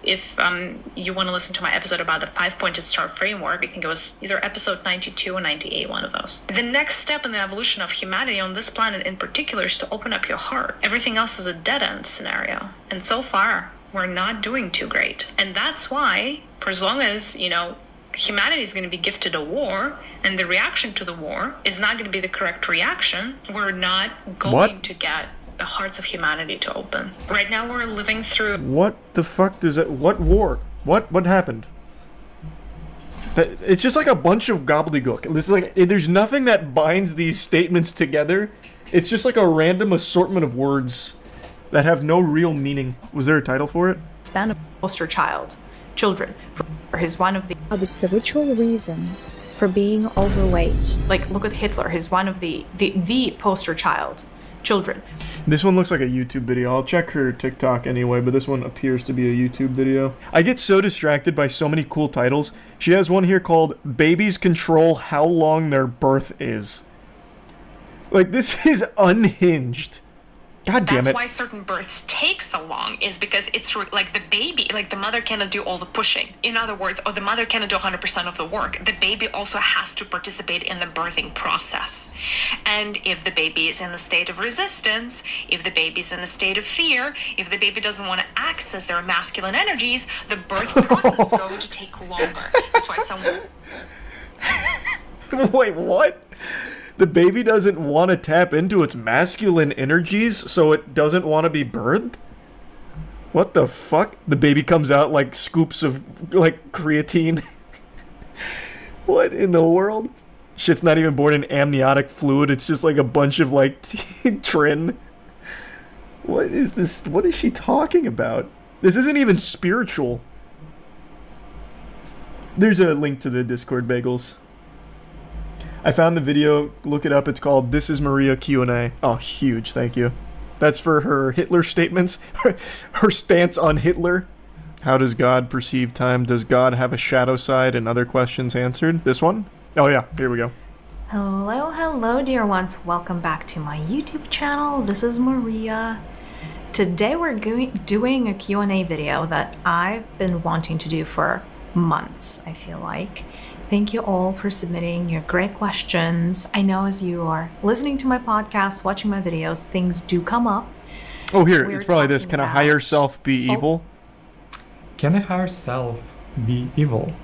you want to listen to my episode about the 5-pointed star framework, I think it was either episode 92 or 98, one of those. The next step in the evolution of humanity on this planet in particular is to open up your heart. Everything else is a dead-end scenario. And so far, we're not doing too great. And that's why, for as long as, you know, humanity is going to be gifted a war, and the reaction to the war is not going to be the correct reaction, we're not going to get the hearts of humanity to open. Right now we're living through... What the fuck does that... What war? What happened? It's just like a bunch of gobbledygook. It's like, there's nothing that binds these statements together. It's just like a random assortment of words that have no real meaning. Was there a title for it? Span of poster child. children. For he's one of the spiritual reasons for being overweight. Like, look at Hitler. He's one of the poster child. Children. This one looks like a YouTube video. I'll check her TikTok anyway, but this one appears to be a YouTube video. I get so distracted by so many cool titles. She has one here called Babies Control How Long Their Birth Is. Like, this is unhinged. God damn it. That's why certain births take so long, is because it's like the baby, like the mother cannot do all the pushing. In other words, or the mother cannot do 100% of the work. The baby also has to participate in the birthing process. And if the baby is in a state of resistance, if the baby is in a state of fear, if the baby doesn't want to access their masculine energies, the birth process is going to take longer. That's why someone... Wait, what? The baby doesn't want to tap into its masculine energies, so it doesn't want to be birthed? What the fuck? The baby comes out like scoops of, like, creatine. What in the world? Shit's not even born in amniotic fluid, it's just like a bunch of, like, trin. What is this? What is she talking about? This isn't even spiritual. There's a link to the Discord, Bagels. I found the video, look it up, it's called This Is Maria Q&A. Oh, huge, thank you. That's for her Hitler statements, her stance on Hitler. How does God perceive time? Does God have a shadow side? And other questions answered. This one? Oh yeah, here we go. Hello, dear ones. Welcome back to my YouTube channel. This is Maria. Today we're doing a Q&A video that I've been wanting to do for months, I feel like. Thank you all for submitting your great questions. I know as you are listening to my podcast, watching my videos, things do come up. Oh, here, it's probably this. Can a higher self be evil? Can a higher self be evil?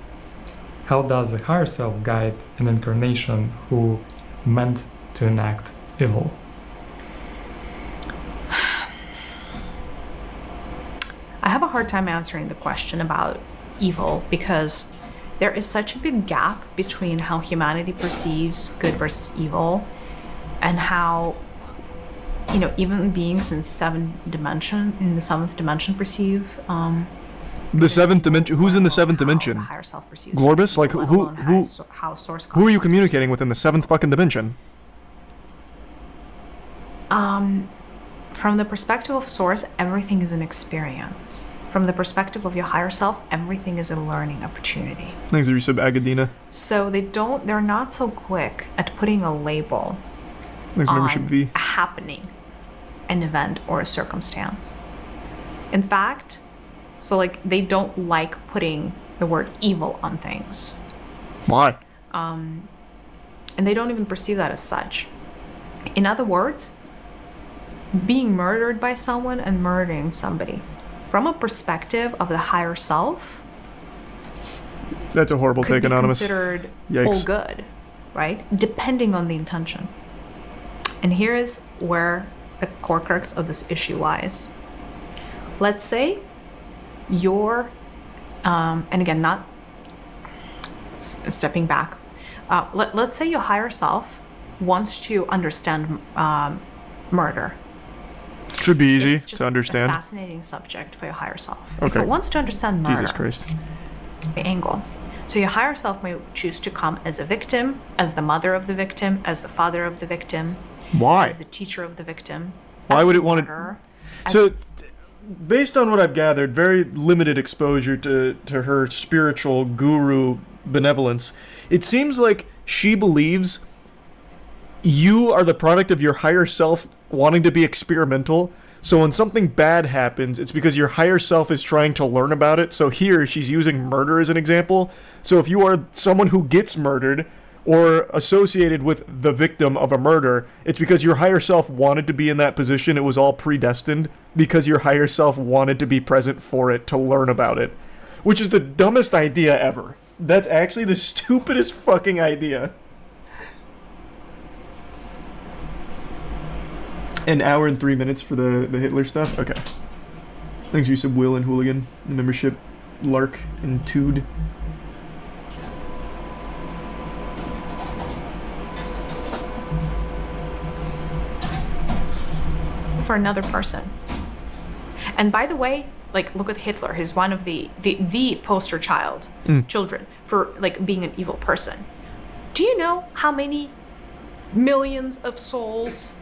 How does a higher self guide an incarnation who meant to enact evil? I have a hard time answering the question about evil because there is such a big gap between how humanity perceives good versus evil and how, you know, even beings in the seventh dimension perceive the seventh dimension. Who's in the seventh dimension? Higher self perceives. Glorbus? Like who are you communicating with in the seventh fucking dimension? From the perspective of Source, everything is an experience. From the perspective of your higher self, everything is a learning opportunity. Thanks, Resub Agadina. So they're not so quick at putting a label on a happening, an event, or a circumstance. In fact, so like they don't like putting the word evil on things. Why? And they don't even perceive that as such. In other words, being murdered by someone and murdering somebody, from a perspective of the higher self, that's a horrible take, Anonymous. Considered Yikes. all good, right? Depending on the intention. And here is where the core crux of this issue lies. Let's say you're, and again, not stepping back. Let's say your higher self wants to understand murder. Should be easy it's just to understand. A fascinating subject for your higher self. Okay. If it wants to understand murder, Jesus Christ. The angle. So your higher self may choose to come as a victim, as the mother of the victim, as the father of the victim. Why? As the teacher of the victim. Why would it want to? So, based on what I've gathered, very limited exposure to her spiritual guru benevolence, it seems like she believes you are the product of your higher self wanting to be experimental. So when something bad happens, it's because your higher self is trying to learn about it. So here she's using murder as an example. So if you are someone who gets murdered or associated with the victim of a murder, it's because your higher self wanted to be in that position. It was all predestined because your higher self wanted to be present for it, to learn about it, which is the dumbest idea ever. That's actually the stupidest fucking idea. An hour and 3 minutes for the Hitler stuff? Okay. Thanks, you said Will and Hooligan. The membership, Lark and Tood. For another person. And by the way, Like, look at Hitler. He's one of the poster children for like being an evil person. Do you know how many millions of souls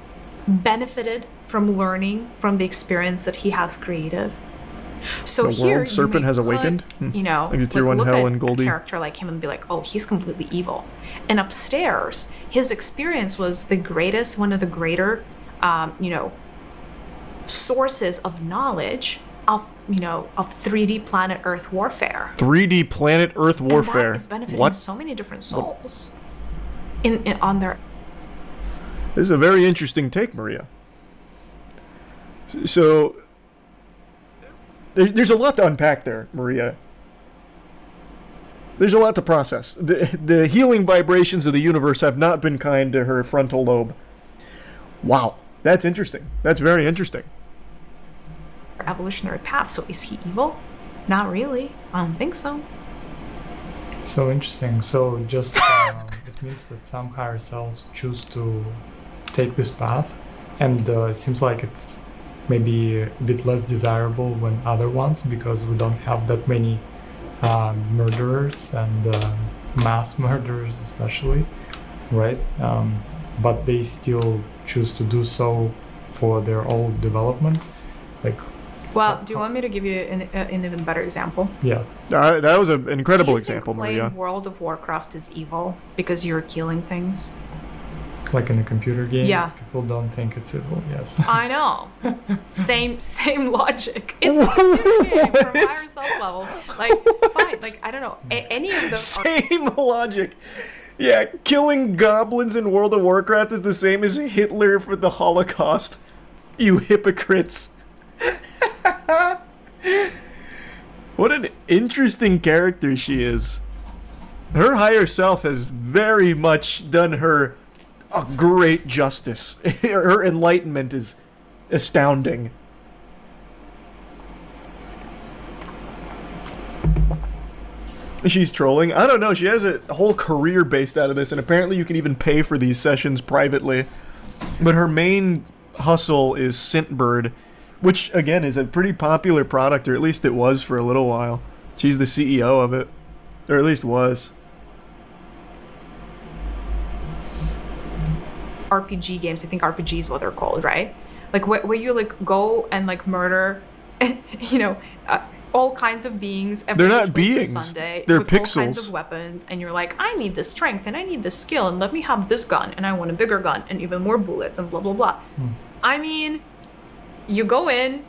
benefited from learning from the experience that he has created? So the here, world serpent has awakened. You know, like the tier 1 hell and a Goldie. character like him and be like, oh, he's completely evil. And upstairs, his experience was one of the greater, sources of knowledge of 3D planet Earth warfare. 3D planet Earth warfare. And that is benefiting so many different souls on their. This is a very interesting take, Maria. So there's a lot to unpack there, Maria. There's a lot to process. The healing vibrations of the universe have not been kind to her frontal lobe. Wow, that's interesting. That's very interesting. Evolutionary path. So is he evil? Not really. I don't think so. So interesting. So just it means that some higher selves choose to take this path, and it seems like it's maybe a bit less desirable than other ones because we don't have that many murderers and mass murderers especially, right? But they still choose to do so for their own development. Well, do you want me to give you an even better example? Yeah. That was an incredible example, Maria. Maria. World of Warcraft is evil because you're killing things. Like in a computer game, yeah. People don't think it's evil. Yes. I know. Same logic. It's a computer game from higher self level. Like, fine. Like, I don't know. Any of those. Same logic. Yeah, killing goblins in World of Warcraft is the same as Hitler for the Holocaust. You hypocrites. What an interesting character she is. Her higher self has very much done her a great justice. Her enlightenment is astounding. She's trolling. I don't know. She has a whole career based out of this, and apparently you can even pay for these sessions privately. But her main hustle is Scentbird, which, again, is a pretty popular product, or at least it was for a little while. She's the CEO of it. Or at least was. RPG games, I think RPG is what they're called, right? Like, where you, like, go and, like, murder, all kinds of beings. They're not beings. Sunday, they're with pixels. All kinds of weapons, and you're like, I need this strength, and I need this skill, and let me have this gun, and I want a bigger gun, and even more bullets, and blah, blah, blah. I mean, you go in,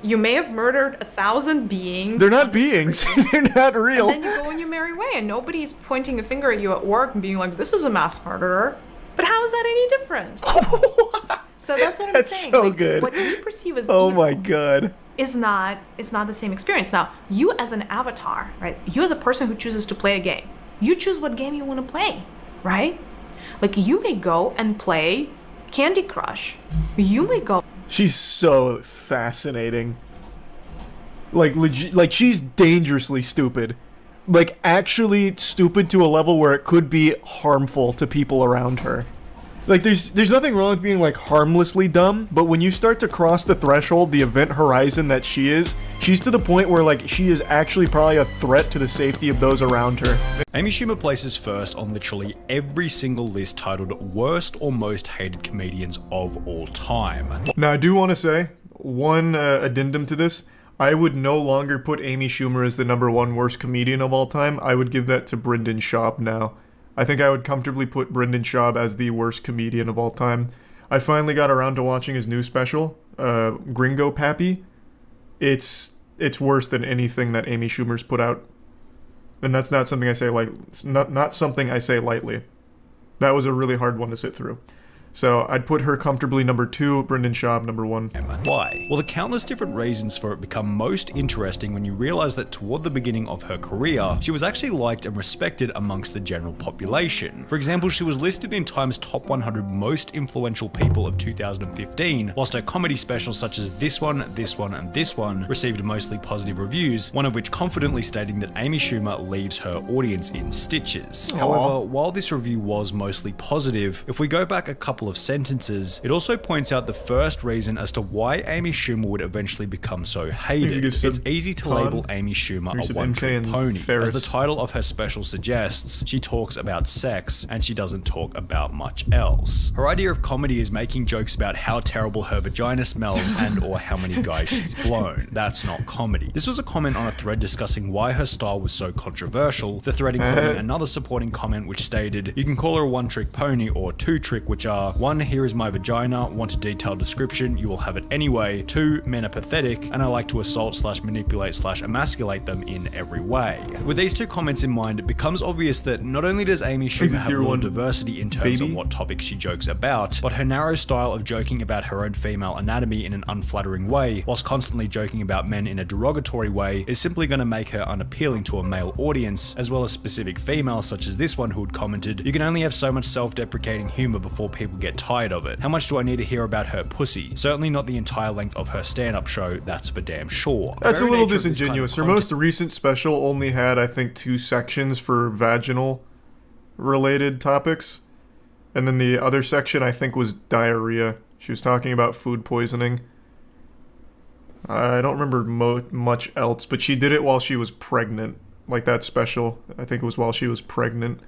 you may have murdered 1,000 beings. They're not beings. They're not real. And then you go on your merry way, and nobody's pointing a finger at you at work and being like, this is a mass murderer. But how is that any different? So that's what I'm that's saying. So like, good. What you perceive as oh evil my god is not the same experience. Now, you as an avatar, right? You as a person who chooses to play a game, you choose what game you want to play, right? Like, you may go and play Candy Crush. You may go. She's so fascinating. Like, like she's dangerously stupid. Like, actually stupid to a level where it could be harmful to people around her. Like, there's nothing wrong with being, like, harmlessly dumb, but when you start to cross the threshold, the event horizon that she's to the point where, like, she is actually probably a threat to the safety of those around her. Amy Schumer places first on literally every single list titled Worst or Most Hated Comedians of All Time. Now, I do want to say, one addendum to this, I would no longer put Amy Schumer as the #1 worst comedian of all time. I would give that to Brendan Schaub now. I think I would comfortably put Brendan Schaub as the worst comedian of all time. I finally got around to watching his new special, Gringo Pappy. It's worse than anything that Amy Schumer's put out. And that's not something I say not something I say lightly. That was a really hard one to sit through. So I'd put her comfortably #2, Brendan Schaub #1. Why? Well, the countless different reasons for it become most interesting when you realize that toward the beginning of her career, she was actually liked and respected amongst the general population. For example, she was listed in Time's top 100 most influential people of 2015, whilst her comedy specials such as this one, and this one received mostly positive reviews, one of which confidently stating that Amy Schumer leaves her audience in stitches. Aww. However, while this review was mostly positive, if we go back a couple couple of sentences, it also points out the first reason as to why Amy Schumer would eventually become so hated. It's easy to label Amy Schumer a one-trick pony. As the title of her special suggests, she talks about sex and she doesn't talk about much else. Her idea of comedy is making jokes about how terrible her vagina smells and or how many guys she's blown. That's not comedy. This was a comment on a thread discussing why her style was so controversial, the thread including another supporting comment which stated, you can call her a one-trick pony or two-trick, which are 1, here is my vagina, want a detailed description, you will have it anyway, 2, men are pathetic, and I like to assault / manipulate / emasculate them in every way. With these two comments in mind, it becomes obvious that not only does Amy Schumer have a lot of diversity in terms of what topics she jokes about, but her narrow style of joking about her own female anatomy in an unflattering way, whilst constantly joking about men in a derogatory way, is simply going to make her unappealing to a male audience, as well as specific females such as this one who had commented, you can only have so much self-deprecating humor before people get tired of it. How much do I need to hear about her pussy? Certainly not the entire length of her stand-up show, that's for damn sure. That's a little disingenuous. Her most recent special only had, I think, 2 sections for vaginal related topics. And then the other section, I think, was diarrhea. She was talking about food poisoning. I don't remember much else, but she did it while she was pregnant. Like that special, I think it was while she was pregnant.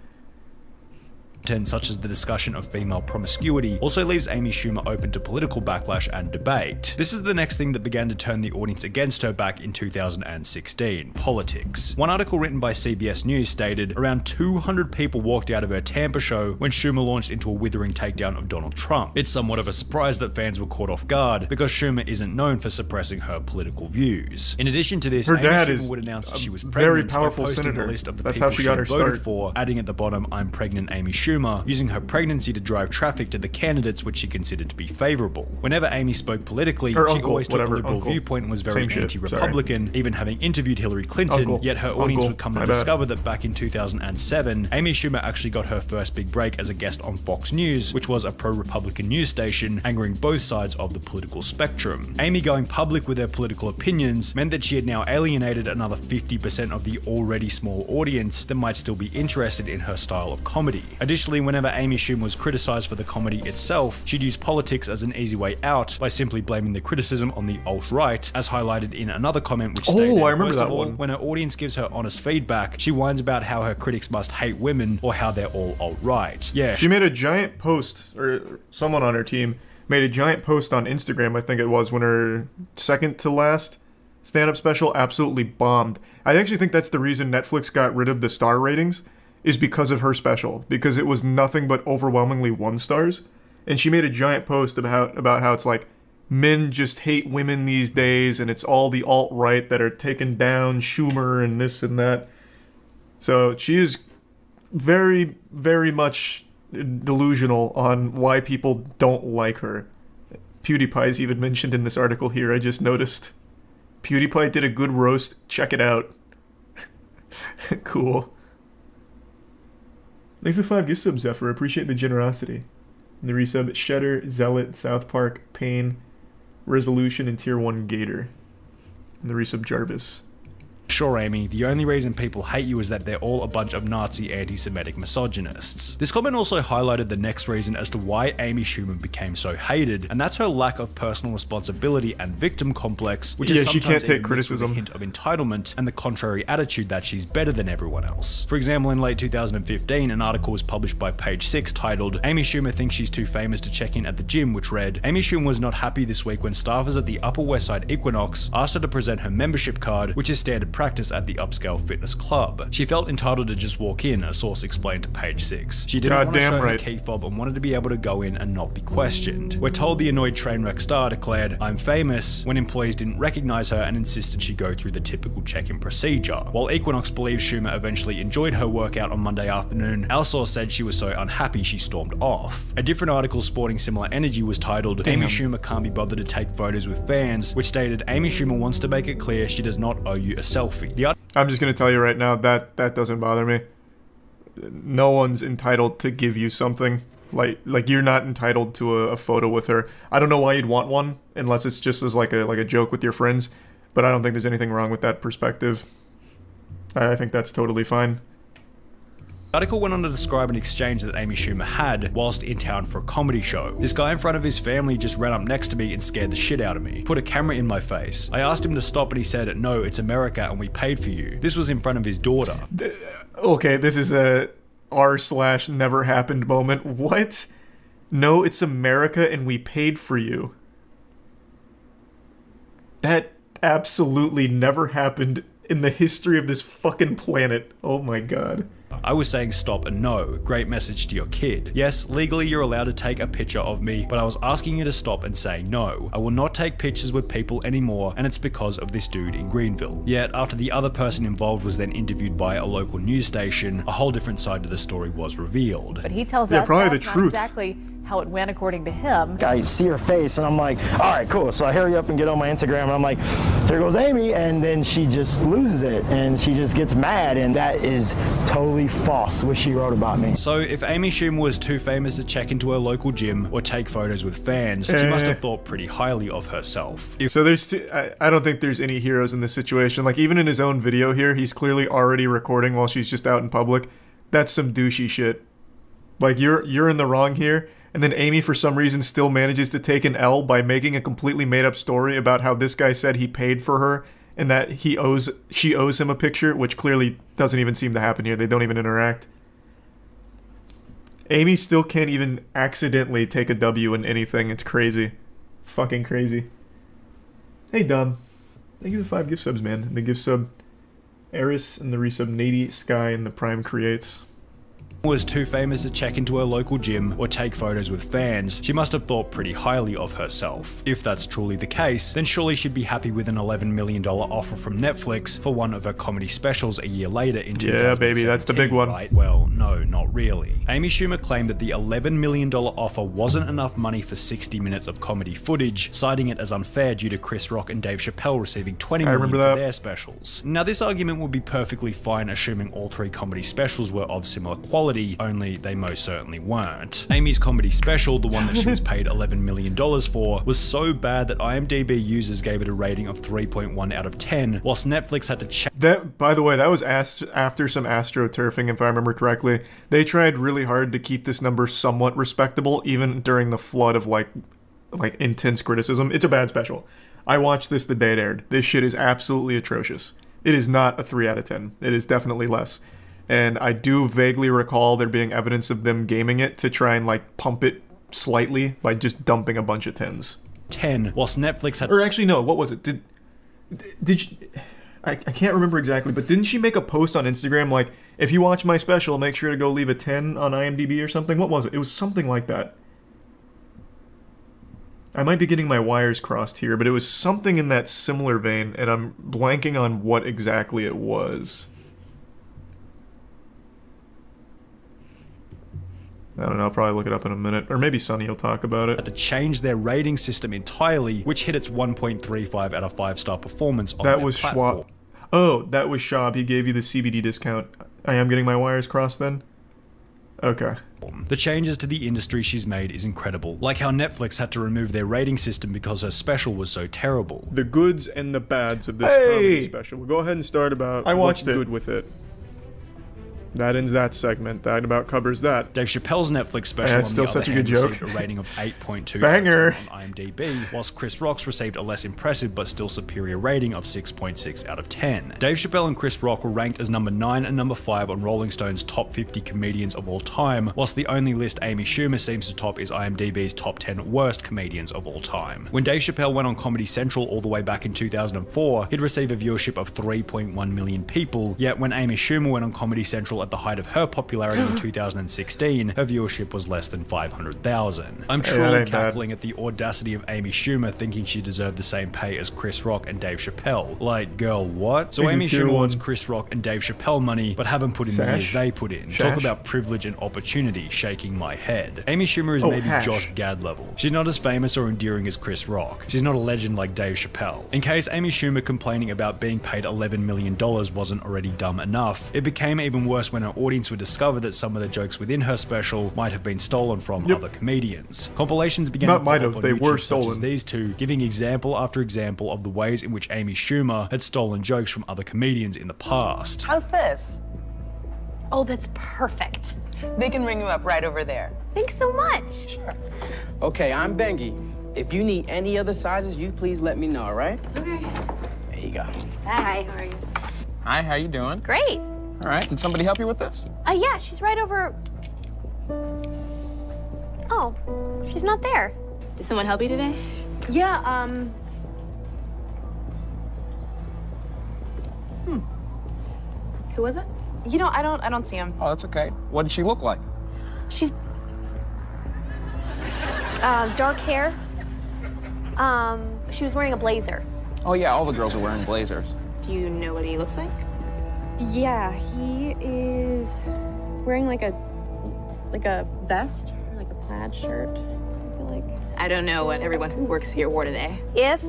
Such as the discussion of female promiscuity, also leaves Amy Schumer open to political backlash and debate. This is the next thing that began to turn the audience against her back in 2016, politics. One article written by CBS News stated, around 200 people walked out of her Tampa show when Schumer launched into a withering takedown of Donald Trump. It's somewhat of a surprise that fans were caught off guard, because Schumer isn't known for suppressing her political views. In addition to this, her Amy dad Schumer would announce that she was pregnant very powerful by posting senator. the list of the That's people how she got her voted start. for, adding at the bottom, I'm pregnant Amy Schumer, using her pregnancy to drive traffic to the candidates which she considered to be favorable. Whenever Amy spoke politically, she always took a liberal viewpoint and was very anti-Republican, even having interviewed Hillary Clinton, yet her audience would come to discover that back in 2007, Amy Schumer actually got her first big break as a guest on Fox News, which was a pro-Republican news station, angering both sides of the political spectrum. Amy going public with her political opinions meant that she had now alienated another 50% of the already small audience that might still be interested in her style of comedy. Additionally, whenever Amy Schumer was criticized for the comedy itself, she'd use politics as an easy way out by simply blaming the criticism on the alt-right, as highlighted in another comment which stated, I remember most that of all, one. when her audience gives her honest feedback, she whines about how her critics must hate women or how they're all alt-right. Yeah, she made a giant post, or someone on her team made a giant post on Instagram, I think it was, when her second to last stand-up special absolutely bombed. I actually think that's the reason Netflix got rid of the star ratings, is because of her special, because it was nothing but overwhelmingly 1 stars. And she made a giant post about how it's like men just hate women these days, and it's all the alt-right that are taking down Schumer and this and that. So she is very, very much delusional on why people don't like her. PewDiePie's even mentioned in this article here, I just noticed. PewDiePie did a good roast, check it out. Cool. Thanks for 5 gift subs, Zephyr. Appreciate the generosity. And the resub, Shedder, Zealot, South Park, Pain, Resolution, and Tier 1 Gator. And the resub, Jarvis. Sure, Amy, the only reason people hate you is that they're all a bunch of Nazi anti-Semitic misogynists. This comment also highlighted the next reason as to why Amy Schumer became so hated, and that's her lack of personal responsibility and victim complex, which is sometimes she can't take criticism, a hint of entitlement and the contrary attitude that she's better than everyone else. For example, in late 2015, an article was published by Page 6 titled, Amy Schumer thinks she's too famous to check in at the gym, which read, Amy Schumer was not happy this week when staffers at the Upper West Side Equinox asked her to present her membership card, which is standard practice at the upscale fitness club. She felt entitled to just walk in, a source explained to Page 6. She didn't want to show her key fob and wanted to be able to go in and not be questioned. We're told the annoyed trainwreck star declared, I'm famous, when employees didn't recognize her and insisted she go through the typical check-in procedure. While Equinox believes Schumer eventually enjoyed her workout on Monday afternoon, our source said she was so unhappy she stormed off. A different article sporting similar energy was titled, Amy Schumer can't be bothered to take photos with fans, which stated, Amy Schumer wants to make it clear she does not owe you a selfie. I'm just going to tell you right now, that doesn't bother me. No one's entitled to give you something. Like you're not entitled to a photo with her. I don't know why you'd want one, unless it's just as like a joke with your friends, but I don't think there's anything wrong with that perspective. I think that's totally fine. The article went on to describe an exchange that Amy Schumer had whilst in town for a comedy show. This guy in front of his family just ran up next to me and scared the shit out of me. Put a camera in my face. I asked him to stop and he said, "No, it's America and we paid for you." This was in front of his daughter. Okay, this is a r/never happened moment. What? No, it's America and we paid for you. That absolutely never happened in the history of this fucking planet. Oh my god. I was saying stop and no. Great message to your kid. Yes, legally you're allowed to take a picture of me, but I was asking you to stop and say no. I will not take pictures with people anymore, and it's because of this dude in Greenville. Yet, after the other person involved was then interviewed by a local news station, a whole different side to the story was revealed. But he tells us probably that's the truth. not exactly how it went according to him. I see her face and I'm like, all right, cool. So I hurry up and get on my Instagram and I'm like, here goes Amy, and then she just loses it and she just gets mad, and that is totally false what she wrote about me. So if Amy Schumer was too famous to check into her local gym or take photos with fans, she must have thought pretty highly of herself. So there's I don't think there's any heroes in this situation. Like, even in his own video here, he's clearly already recording while she's just out in public. That's some douchey shit. Like, you're in the wrong here. And then Amy, for some reason, still manages to take an L by making a completely made-up story about how this guy said he paid for her and that she owes him a picture, which clearly doesn't even seem to happen here. They don't even interact. Amy still can't even accidentally take a W in anything. It's crazy. Fucking crazy. Hey, Dom. Thank you for the 5 gift subs, man. And the gift sub, Eris, and the resub, Nady, Sky, and the Prime Creates. Was too famous to check into her local gym or take photos with fans, she must have thought pretty highly of herself. If that's truly the case, then surely she'd be happy with an $11 million offer from Netflix for one of her comedy specials a year later in 2017. Yeah, baby, that's the big one. Right? Well, no, not really. Amy Schumer claimed that the $11 million offer wasn't enough money for 60 minutes of comedy footage, citing it as unfair due to Chris Rock and Dave Chappelle receiving $20 million for their specials. Now, this argument would be perfectly fine assuming all 3 comedy specials were of similar quality, only they most certainly weren't. Amy's comedy special, the one that she was paid $11 million for, was so bad that IMDb users gave it a rating of 3.1 out of 10, whilst Netflix had to check. That, by the way, that was after some astroturfing, if I remember correctly. They tried really hard to keep this number somewhat respectable, even during the flood of like intense criticism. It's a bad special. I watched this the day it aired. This shit is absolutely atrocious. It is not a 3 out of 10. It is definitely less. And I do vaguely recall there being evidence of them gaming it to try and like pump it slightly by just dumping a bunch of 10s. 10, whilst Netflix had... Or actually, no, what was it? Did she... I can't remember exactly, but didn't she make a post on Instagram like, if you watch my special, make sure to go leave a 10 on IMDb or something? What was it? It was something like that. I might be getting my wires crossed here, but it was something in that similar vein, and I'm blanking on what exactly it was. I don't know, I'll probably look it up in a minute. Or maybe Sonny will talk about it. To change their rating system entirely, which hit its 1.35 out of 5-star performance on that their was platform. Schwab. Oh, that was Schwab. He gave you the CBD discount. I am getting my wires crossed then? Okay. The changes to the industry she's made is incredible. Like how Netflix had to remove their rating system because her special was so terrible. The goods and the bads of this comedy special. We'll go ahead and start about what's good with it. That ends that segment. That about covers that. Dave Chappelle's Netflix special that's still such a good joke. Received a rating of 8.2 Banger on IMDb, whilst Chris Rock's received a less impressive but still superior rating of 6.6 out of 10. Dave Chappelle and Chris Rock were ranked as number 9 and number 5 on Rolling Stone's top 50 comedians of all time, whilst the only list Amy Schumer seems to top is IMDb's top 10 worst comedians of all time. When Dave Chappelle went on Comedy Central all the way back in 2004, he'd receive a viewership of 3.1 million people, yet when Amy Schumer went on Comedy Central at the height of her popularity in 2016, her viewership was less than 500,000. I'm truly cackling at the audacity of Amy Schumer thinking she deserved the same pay as Chris Rock and Dave Chappelle. Like, girl, what? So Amy Schumer wants Chris Rock and Dave Chappelle money, but haven't put in the years they put in. Talk about privilege and opportunity, shaking my head. Amy Schumer is maybe Josh Gad level. She's not as famous or endearing as Chris Rock. She's not a legend like Dave Chappelle. In case Amy Schumer complaining about being paid $11 million wasn't already dumb enough, it became even worse when her audience would discover that some of the jokes within her special might have been stolen from other comedians. Compilations began to pop up on YouTube such as these two, giving example after example of the ways in which Amy Schumer had stolen jokes from other comedians in the past. How's this? Oh, that's perfect. They can ring you up right over there. Thanks so much. Sure. Okay, I'm Bengi. If you need any other sizes, you please let me know, all right? Okay. There you go. Hi, how are you? Hi, how you doing? Great. All right, did somebody help you with this? Yeah, she's right over... Oh, she's not there. Did someone help you today? Yeah, Who was it? You know, I don't see him. Oh, that's okay. What did she look like? She's... dark hair. She was wearing a blazer. Oh, yeah, all the girls are wearing blazers. Do you know what he looks like? Yeah, he is wearing like a vest, or like a plaid shirt. I feel like. I don't know what everyone who works here wore today. If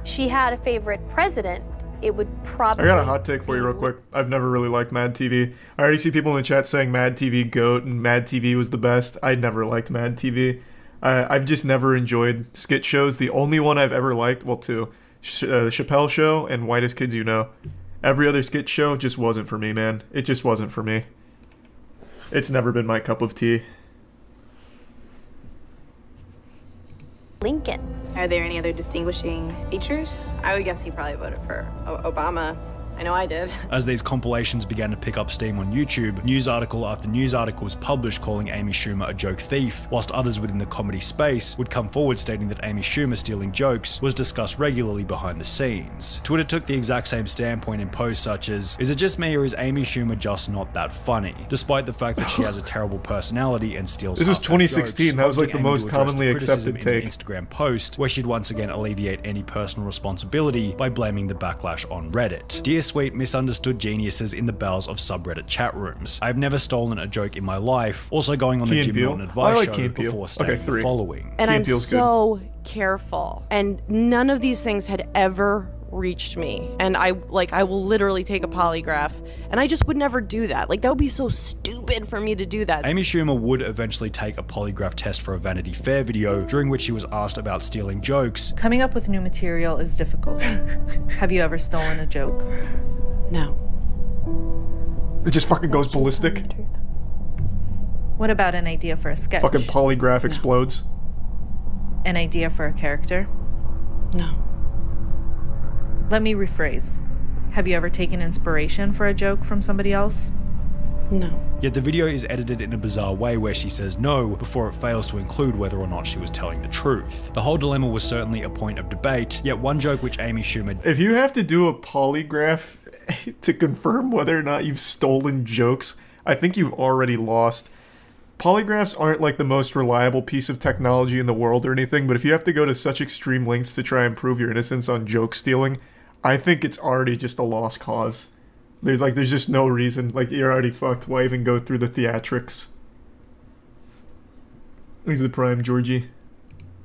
she had a favorite president, it would probably. I got a hot take for you real quick. I've never really liked Mad TV. I already see people in the chat saying Mad TV GOAT and Mad TV was the best. I never liked Mad TV. I've just never enjoyed skit shows. The only one I've ever liked, well, two, the Chappelle Show and Whitest Kids You Know. Every other skit show just wasn't for me, man. It just wasn't for me. It's never been my cup of tea. Lincoln. Are there any other distinguishing features? I would guess he probably voted for Obama. I know I did. As these compilations began to pick up steam on YouTube, news article after news article was published calling Amy Schumer a joke thief, whilst others within the comedy space would come forward stating that Amy Schumer stealing jokes was discussed regularly behind the scenes. Twitter took the exact same standpoint in posts such as, "Is it just me or is Amy Schumer just not that funny?" Despite the fact that she has a terrible personality and steals This was half-baked 2016, jokes, that was like the Amy most to address commonly the criticism accepted in an take. Instagram post where she'd once again alleviate any personal responsibility by blaming the backlash on Reddit. Dear sweet misunderstood geniuses in the bowels of subreddit chat rooms. I've never stolen a joke in my life. Also going on the Jim Norton advice show before stating the following. And I'm so careful. And none of these things had ever reached me. And I will literally take a polygraph. And I just would never do that. Like, that would be so stupid for me to do that. Amy Schumer would eventually take a polygraph test for a Vanity Fair video, during which she was asked about stealing jokes. Coming up with new material is difficult. Have you ever stolen a joke? No. It just fucking goes ballistic. What about an idea for a sketch? Fucking polygraph explodes. An idea for a character? No. Let me rephrase. Have you ever taken inspiration for a joke from somebody else? No. Yet the video is edited in a bizarre way where she says no before it fails to include whether or not she was telling the truth. The whole dilemma was certainly a point of debate, yet one joke which Amy Schumer... If you have to do a polygraph to confirm whether or not you've stolen jokes, I think you've already lost. Polygraphs aren't like the most reliable piece of technology in the world or anything, but if you have to go to such extreme lengths to try and prove your innocence on joke stealing, I think it's already just a lost cause. There's just no reason. Like, you're already fucked. Why even go through the theatrics? Thanks the prime, Georgie.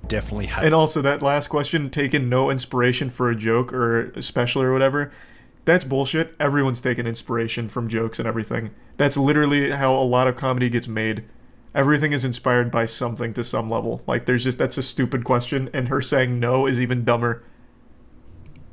Definitely had. And also, that last question, taking no inspiration for a joke or a special or whatever, that's bullshit. Everyone's taking inspiration from jokes and everything. That's literally how a lot of comedy gets made. Everything is inspired by something to some level. Like, that's a stupid question, and her saying no is even dumber.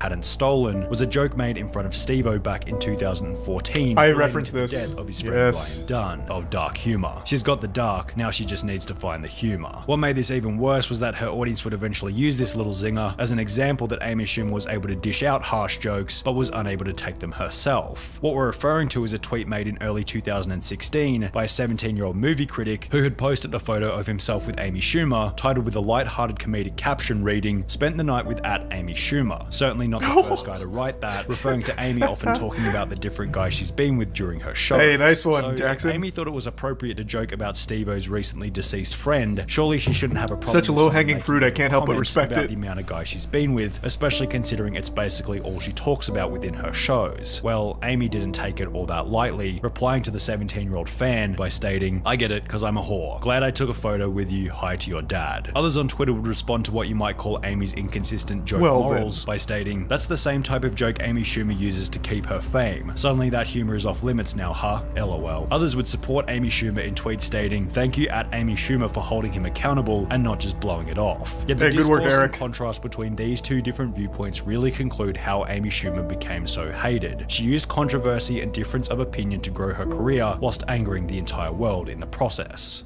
Hadn't stolen was a joke made in front of Steve-O back in 2014. I referenced the this. Death of his friend Yes. Brian Dunn of dark humor. She's got the dark, now she just needs to find the humor. What made this even worse was that her audience would eventually use this little zinger as an example that Amy Schumer was able to dish out harsh jokes but was unable to take them herself. What we're referring to is a tweet made in early 2016 by a 17-year-old movie critic who had posted a photo of himself with Amy Schumer titled with a light-hearted comedic caption reading, "Spent the night with @Amy Schumer." Certainly not the first guy to write that, referring to Amy often talking about the different guys she's been with during her shows. Hey, nice one, so Jackson. Amy thought it was appropriate to joke about Steve-O's recently deceased friend. Surely she shouldn't have a problem Such with low-hanging someone fruit, I making can't help but comments respect about it. the amount of guys she's been with, especially considering it's basically all she talks about within her shows. Well, Amy didn't take it all that lightly, replying to the 17-year-old fan by stating, "I get it, cause I'm a whore. Glad I took a photo with you, hi to your dad." Others on Twitter would respond to what you might call Amy's inconsistent joke Well, morals by stating, tweeting, "That's the same type of joke Amy Schumer uses to keep her fame. Suddenly that humor is off limits now, huh? LOL." Others would support Amy Schumer in tweets stating, "Thank you at Amy Schumer for holding him accountable and not just blowing it off." Yet the discourse and contrast between these two different viewpoints really conclude how Amy Schumer became so hated. She used controversy and difference of opinion to grow her career whilst angering the entire world in the process.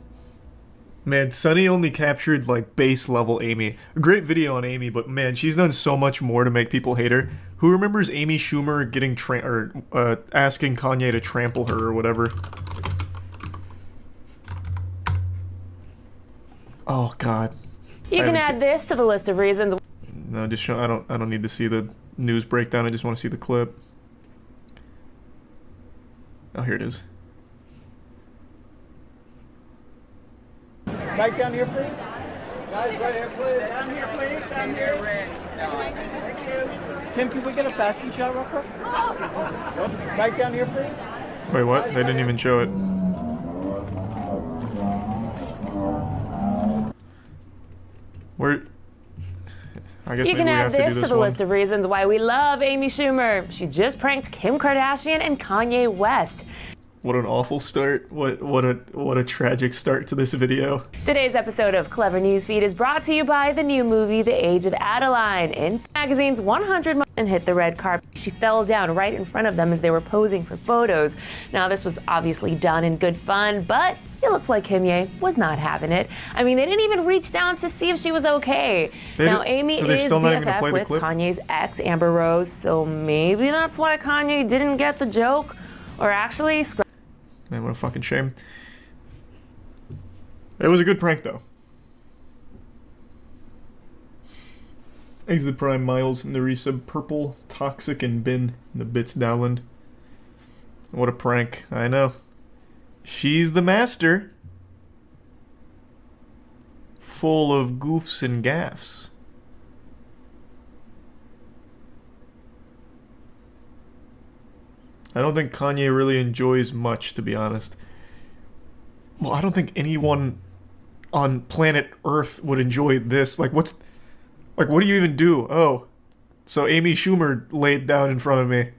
Man, Sunny only captured like base level Amy. A great video on Amy, but man, she's done so much more to make people hate her. Who remembers Amy Schumer getting asking Kanye to trample her or whatever? Oh God. You can add this to the list of reasons. No, just show, I don't need to see the news breakdown. I just want to see the clip. Oh, here it is. Right down here, please. Guys, right here, please. Down here, please. Down here. Thank you. Kim, can we get a fashion shot real quick? Right down here, please. Wait, what? They didn't even show it. Where? I guess You maybe can we add have to do this to this the one. list of reasons why we love Amy Schumer. She just pranked Kim Kardashian and Kanye West. What an awful start. What a tragic start to this video. Today's episode of Clever Newsfeed is brought to you by the new movie, The Age of Adeline. In magazine's 100 Most and hit the red carpet. She fell down right in front of them as they were posing for photos. Now, this was obviously done in good fun, but it looks like Kimye was not having it. I mean, they didn't even reach down to see if she was okay. Now, Amy so is still not even gonna BFF play the with clip? Kanye's ex, Amber Rose, so maybe that's why Kanye didn't get the joke. Or actually, Man, what a fucking shame. It was a good prank, though. Exit Prime Miles in the resub Purple, Toxic, and Bin in the Bits Dowland. What a prank. I know. She's the master. Full of goofs and gaffs. I don't think Kanye really enjoys much, to be honest. Well, I don't think anyone on planet Earth would enjoy this. Like, what do you even do? Oh, so Amy Schumer laid down in front of me.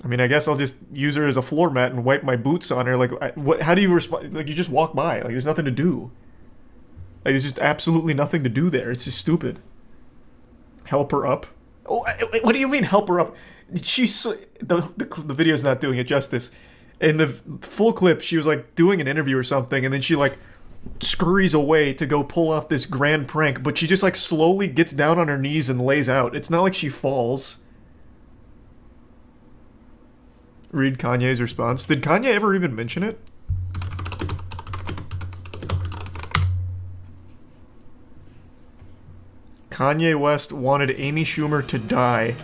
I mean, I guess I'll just use her as a floor mat and wipe my boots on her. Like, how do you respond? Like, you just walk by. Like, there's nothing to do. Like, there's just absolutely nothing to do there. It's just stupid. Help her up? Oh, what do you mean help her up? She's the video's not doing it justice. In the full clip, she was like doing an interview or something, and then she like scurries away to go pull off this grand prank, but she just like slowly gets down on her knees and lays out. It's not like she falls. Read Kanye's response. Did Kanye ever even mention it? Kanye West wanted Amy Schumer to die.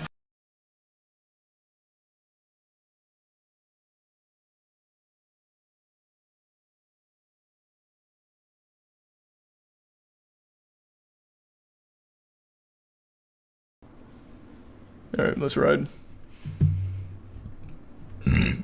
Alright, let's ride.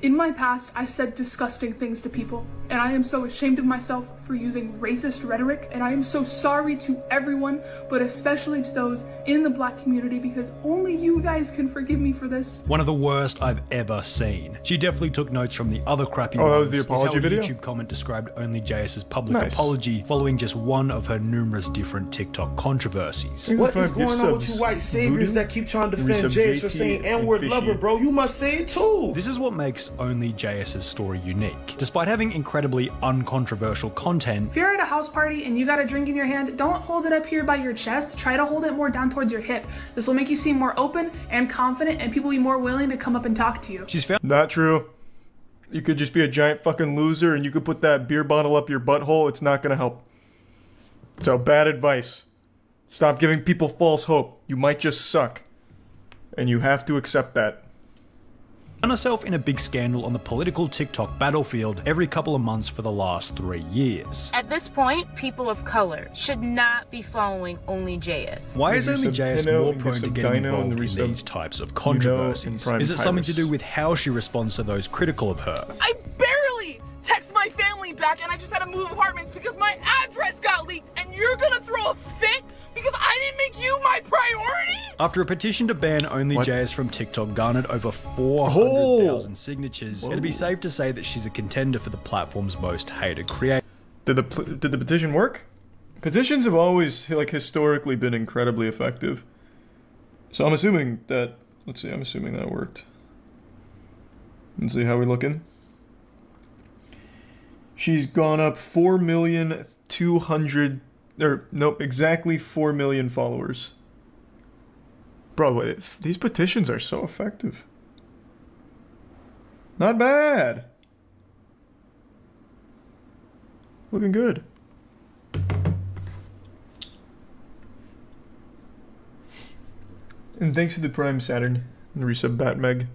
In my past, I said disgusting things to people, and I am so ashamed of myself for using racist rhetoric, and I am so sorry to everyone, but especially to those in the black community, because only you guys can forgive me for this. One of the worst I've ever seen. She definitely took notes from the other crappy ones. ones. That was the apology is how a video? YouTube comment described Only JS's public Nice. apology following just one of her numerous different TikTok controversies. What is going on with you white saviors that keep trying to defend JS for saying N-word lover, bro? You must say it too. This is what makes Only JS's story unique. Despite having incredibly uncontroversial content, If you're at a house party and you got a drink in your hand, don't hold it up here by your chest. Try to hold it more down towards your hip. This will make you seem more open and confident, and people will be more willing to come up and talk to you. she's found Not true. You could just be a giant fucking loser and you could put that beer bottle up your butthole. It's not gonna help. So bad advice. Stop giving people false hope. You might just suck. And you have to accept that. herself in a big scandal on the political TikTok battlefield every couple of months for the last 3 years. At this point, people of color should not be following Only JS. Why is Only JS more prone to getting involved in resub these types of controversies? Is it something to do with how she responds to those critical of her? I barely text my family back, and I just had to move apartments because my address got leaked, and you're gonna throw a fit because I didn't make you my priority? After a petition to ban OnlyJS from TikTok garnered over 400,000 signatures, it'd be safe to say that she's a contender for the platform's most hated creator. Did the petition work? Petitions have always, like, historically been incredibly effective. So I'm assuming that, let's see, I'm assuming that worked. Let's see how we're looking. She's gone up 4,200,000, or nope, exactly 4 million followers. Bro, these petitions are so effective. Not bad. Looking good. And thanks to the Prime Saturn and the resub Batmeg.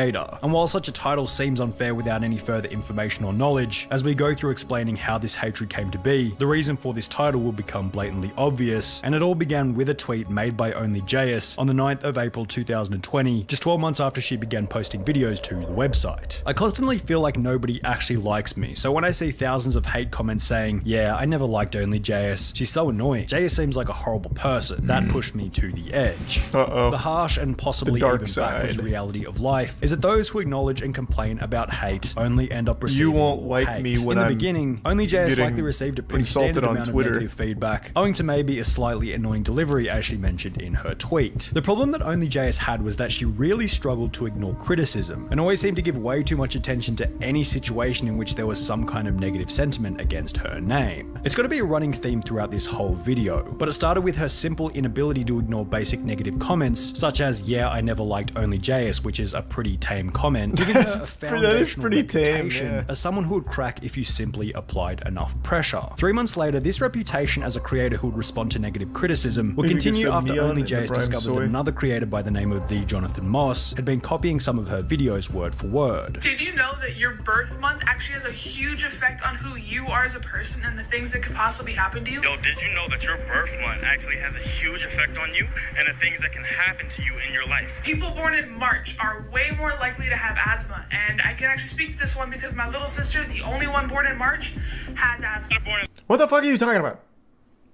And while such a title seems unfair without any further information or knowledge, as we go through explaining how this hatred came to be, the reason for this title will become blatantly obvious, and it all began with a tweet made by OnlyJS on the 9th of April 2020, just 12 months after she began posting videos to the website. I constantly feel like nobody actually likes me, so when I see thousands of hate comments saying, yeah, I never liked OnlyJS, she's so annoying, JS seems like a horrible person, that pushed me to the edge. The harsh and possibly even backwards reality of life is that those who acknowledge and complain about hate only end up receiving You won't more like hate. me when In the I'm beginning, OnlyJS likely received a pretty standard on amount Twitter. of negative feedback, owing to maybe a slightly annoying delivery as she mentioned in her tweet. The problem that OnlyJS had was that she really struggled to ignore criticism, and always seemed to give way too much attention to any situation in which there was some kind of negative sentiment against her name. It's got to be a running theme throughout this whole video, but it started with her simple inability to ignore basic negative comments, such as, yeah, I never liked OnlyJS, which is a pretty tame comment, giving her a foundational reputation as someone who would crack if you simply applied enough pressure. 3 months later, this reputation as a creator who would respond to negative criticism would continue after OnlyJS discovered that another creator by the name of the Jonathan Moss had been copying some of her videos word for word. Did you know that your birth month actually has a huge effect on who you are as a person and the things that could possibly happen to you? Yo, did you know that your birth month actually has a huge effect on you and the things that can happen to you in your life? People born in March are way more likely to have asthma, and I can actually speak to this one because my little sister, the only one born in March, has asthma. What the fuck are you talking about?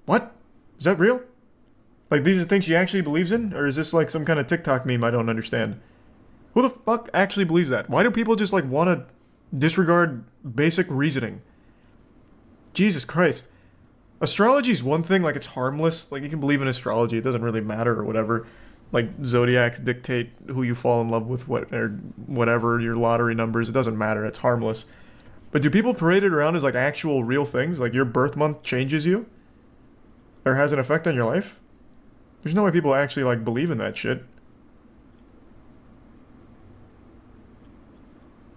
What? Is that real? Like, these are things she actually believes in? Or is this like some kind of TikTok meme I don't understand? Who the fuck actually believes that? Why do people just like want to disregard basic reasoning? Jesus Christ. Astrology's one thing, like it's harmless. Like you can believe in astrology, it doesn't really matter or whatever. Like zodiacs dictate who you fall in love with, what or whatever, your lottery numbers, it doesn't matter, it's harmless. But do people parade it around as like actual real things? Like your birth month changes you? Or has an effect on your life? There's no way people actually like believe in that shit.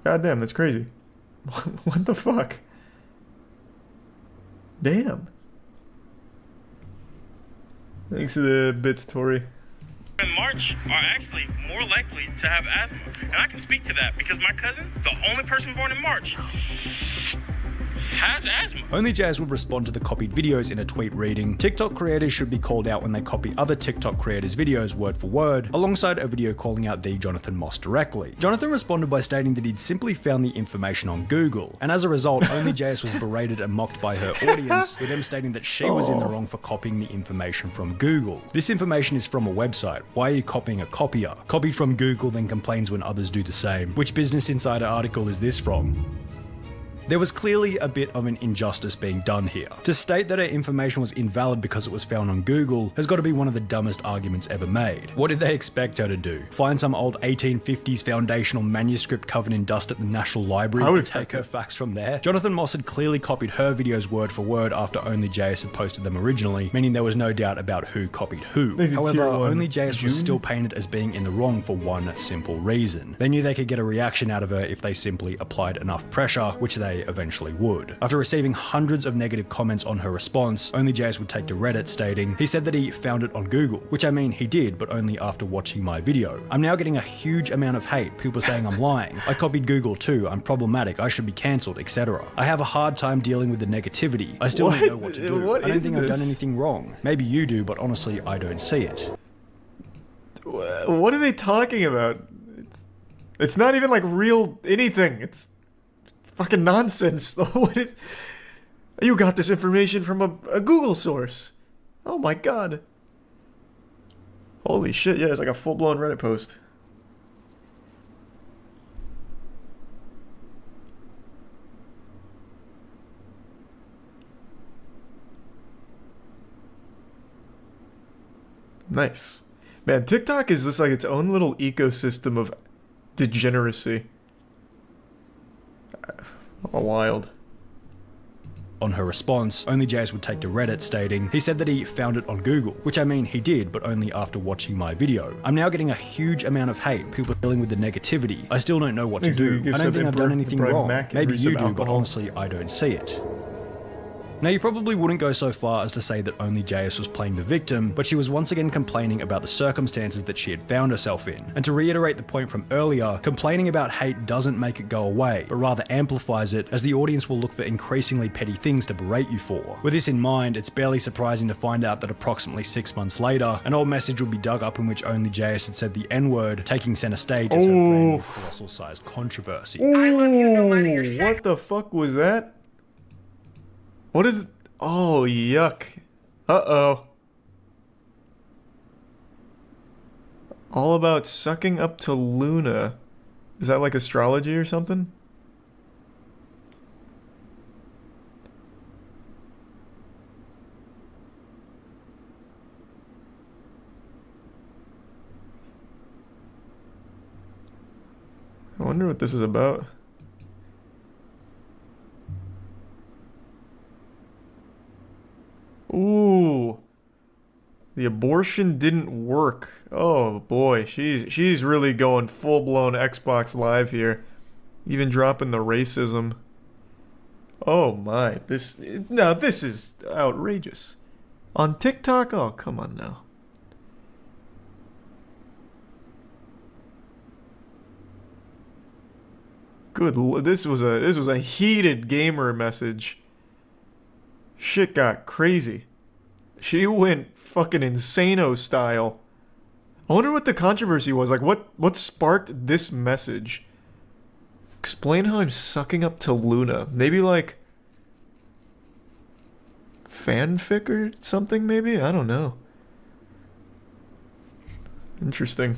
God damn, that's crazy. What the fuck? Damn. Thanks to the bits, Tori. In March are actually more likely to have asthma. And I can speak to that because my cousin, the only person born in March, has asthma. OnlyJS would respond to the copied videos in a tweet reading, TikTok creators should be called out when they copy other TikTok creators' videos word for word, alongside a video calling out the Jonathan Moss directly. Jonathan responded by stating that he'd simply found the information on Google, and as a result, OnlyJS was berated and mocked by her audience, with them stating that she was in the wrong for copying the information from Google. This information is from a website. Why are you copying a copier? Copied from Google, then complains when others do the same. Which Business Insider article is this from? There was clearly a bit of an injustice being done here. To state that her information was invalid because it was found on Google has got to be one of the dumbest arguments ever made. What did they expect her to do? Find some old 1850s foundational manuscript covered in dust at the National Library and take her facts from there? Jonathan Moss had clearly copied her videos word for word after OnlyJS had posted them originally, meaning there was no doubt about who copied who. However, OnlyJS was still painted as being in the wrong for one simple reason. They knew they could get a reaction out of her if they simply applied enough pressure, which they eventually would. After receiving hundreds of negative comments on her response, OnlyJS would take to Reddit stating, he said that he found it on Google, which I mean he did, but only after watching my video. I'm now getting a huge amount of hate, people saying I'm lying. I copied Google too, I'm problematic, I should be cancelled, etc. I have a hard time dealing with the negativity. I still don't know what to do. I don't think I've done anything wrong. Maybe you do, but honestly, I don't see it. What are they talking about? It's not even like real anything. It's fucking nonsense. What is? You got this information from a Google source. Oh my god. Holy shit, yeah, it's like a full-blown Reddit post. Nice. Man, TikTok is just like its own little ecosystem of degeneracy. Wild. On her response, Only JS would take to Reddit stating, he said that he found it on Google, which I mean he did, but only after watching my video. I'm now getting a huge amount of hate, people dealing with the negativity. I still don't know what to do. I don't think I've done anything wrong. Maybe you do, but honestly, I don't see it. Now, you probably wouldn't go so far as to say that Only JS was playing the victim, but she was once again complaining about the circumstances that she had found herself in. And to reiterate the point from earlier, complaining about hate doesn't make it go away, but rather amplifies it, as the audience will look for increasingly petty things to berate you for. With this in mind, it's barely surprising to find out that approximately 6 months later, an old message would be dug up in which Only JS had said the N-word, taking center stage as her brand new colossal-sized controversy. What the fuck was that? What is... Oh, yuck. Uh-oh. All about sucking up to Luna. Is that like astrology or something? I wonder what this is about. Ooh. The abortion didn't work. Oh boy, she's really going full-blown Xbox Live here. Even dropping the racism. Oh my, this is outrageous. On TikTok? Oh, come on now. This was a heated gamer message. Shit got crazy. She went fucking insano style. I wonder what the controversy was. Like, what sparked this message? Explain how I'm sucking up to Luna. Maybe like fanfic or something, maybe? I don't know. Interesting.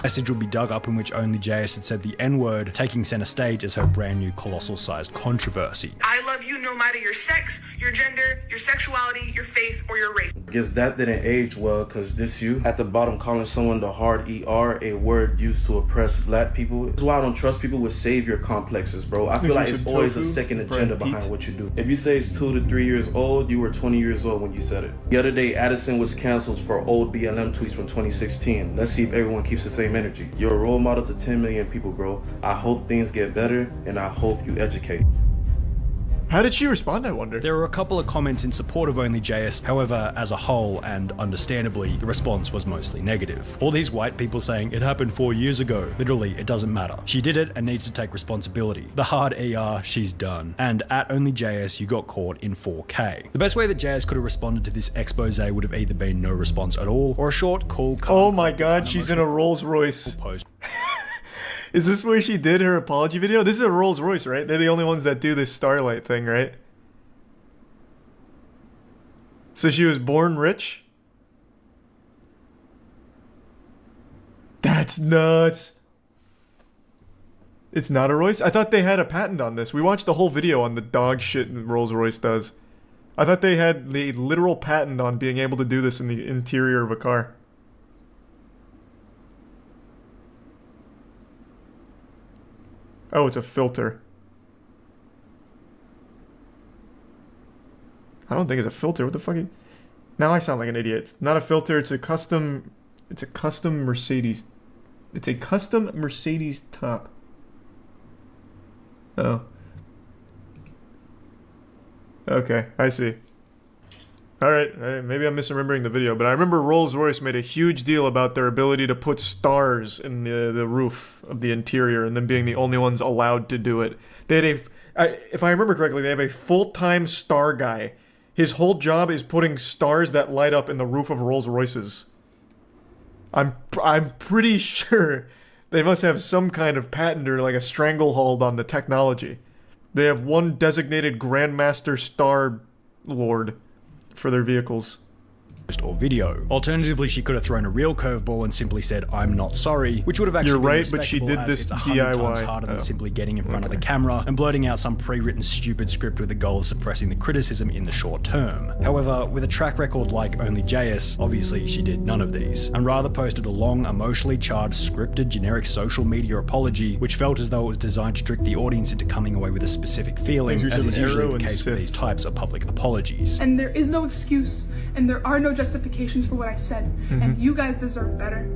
Message would be dug up in which Only JS had said the N-word, taking center stage as her brand new colossal-sized controversy. I love you no matter your sex, your gender, your sexuality, your faith, or your race. I guess that didn't age well, because this you at the bottom calling someone the hard ER, a word used to oppress black people. That's why I don't trust people with savior complexes, bro. I feel like it's always a second agenda behind what you do. If you say it's 2 to 3 years old, you were 20 years old when you said it. The other day, Addison was canceled for old BLM tweets from 2016. Let's see if everyone keeps the same energy. You're a role model to 10 million people, bro. I hope things get better, and I hope you educate. How did she respond, I wonder? There were a couple of comments in support of Only JS, however, as a whole, and understandably, the response was mostly negative. All these white people saying, it happened 4 years ago. Literally, it doesn't matter. She did it and needs to take responsibility. The hard ER, she's done. And at Only JS, you got caught in 4K. The best way that JS could have responded to this expose would have either been no response at all, or a short, cool, oh my god, she's in a Rolls Royce. Is this where she did her apology video? This is a Rolls Royce, right? They're the only ones that do this Starlight thing, right? So she was born rich? That's nuts. It's not a Royce? I thought they had a patent on this. We watched the whole video on the dog shit Rolls Royce does. I thought they had the literal patent on being able to do this in the interior of a car. Oh, it's a filter. I don't think it's a filter. What the fuck? Now I sound like an idiot. It's not a filter. It's a custom Mercedes. It's a custom Mercedes top. Oh. Okay, I see. Alright, maybe I'm misremembering the video, but I remember Rolls-Royce made a huge deal about their ability to put stars in the roof of the interior and them being the only ones allowed to do it. They had if I remember correctly, they have a full-time star guy. His whole job is putting stars that light up in the roof of Rolls-Royces. I'm pretty sure they must have some kind of patent or like a stranglehold on the technology. They have one designated Grandmaster Star Lord for their vehicles. post or video. Alternatively, she could have thrown a real curveball and simply said, "I'm not sorry," which would have actually been right, but she respectable, did as this it's 100 times DIY. harder than simply getting in front of the camera and blurting out some pre-written stupid script with the goal of suppressing the criticism in the short term. However, with a track record like Only JS, obviously she did none of these, and rather posted a long, emotionally charged, scripted, generic social media apology, which felt as though it was designed to trick the audience into coming away with a specific feeling, as is usually the case with these types of public apologies. And there is no excuse, and there are no justifications for what I said, and you guys deserve better.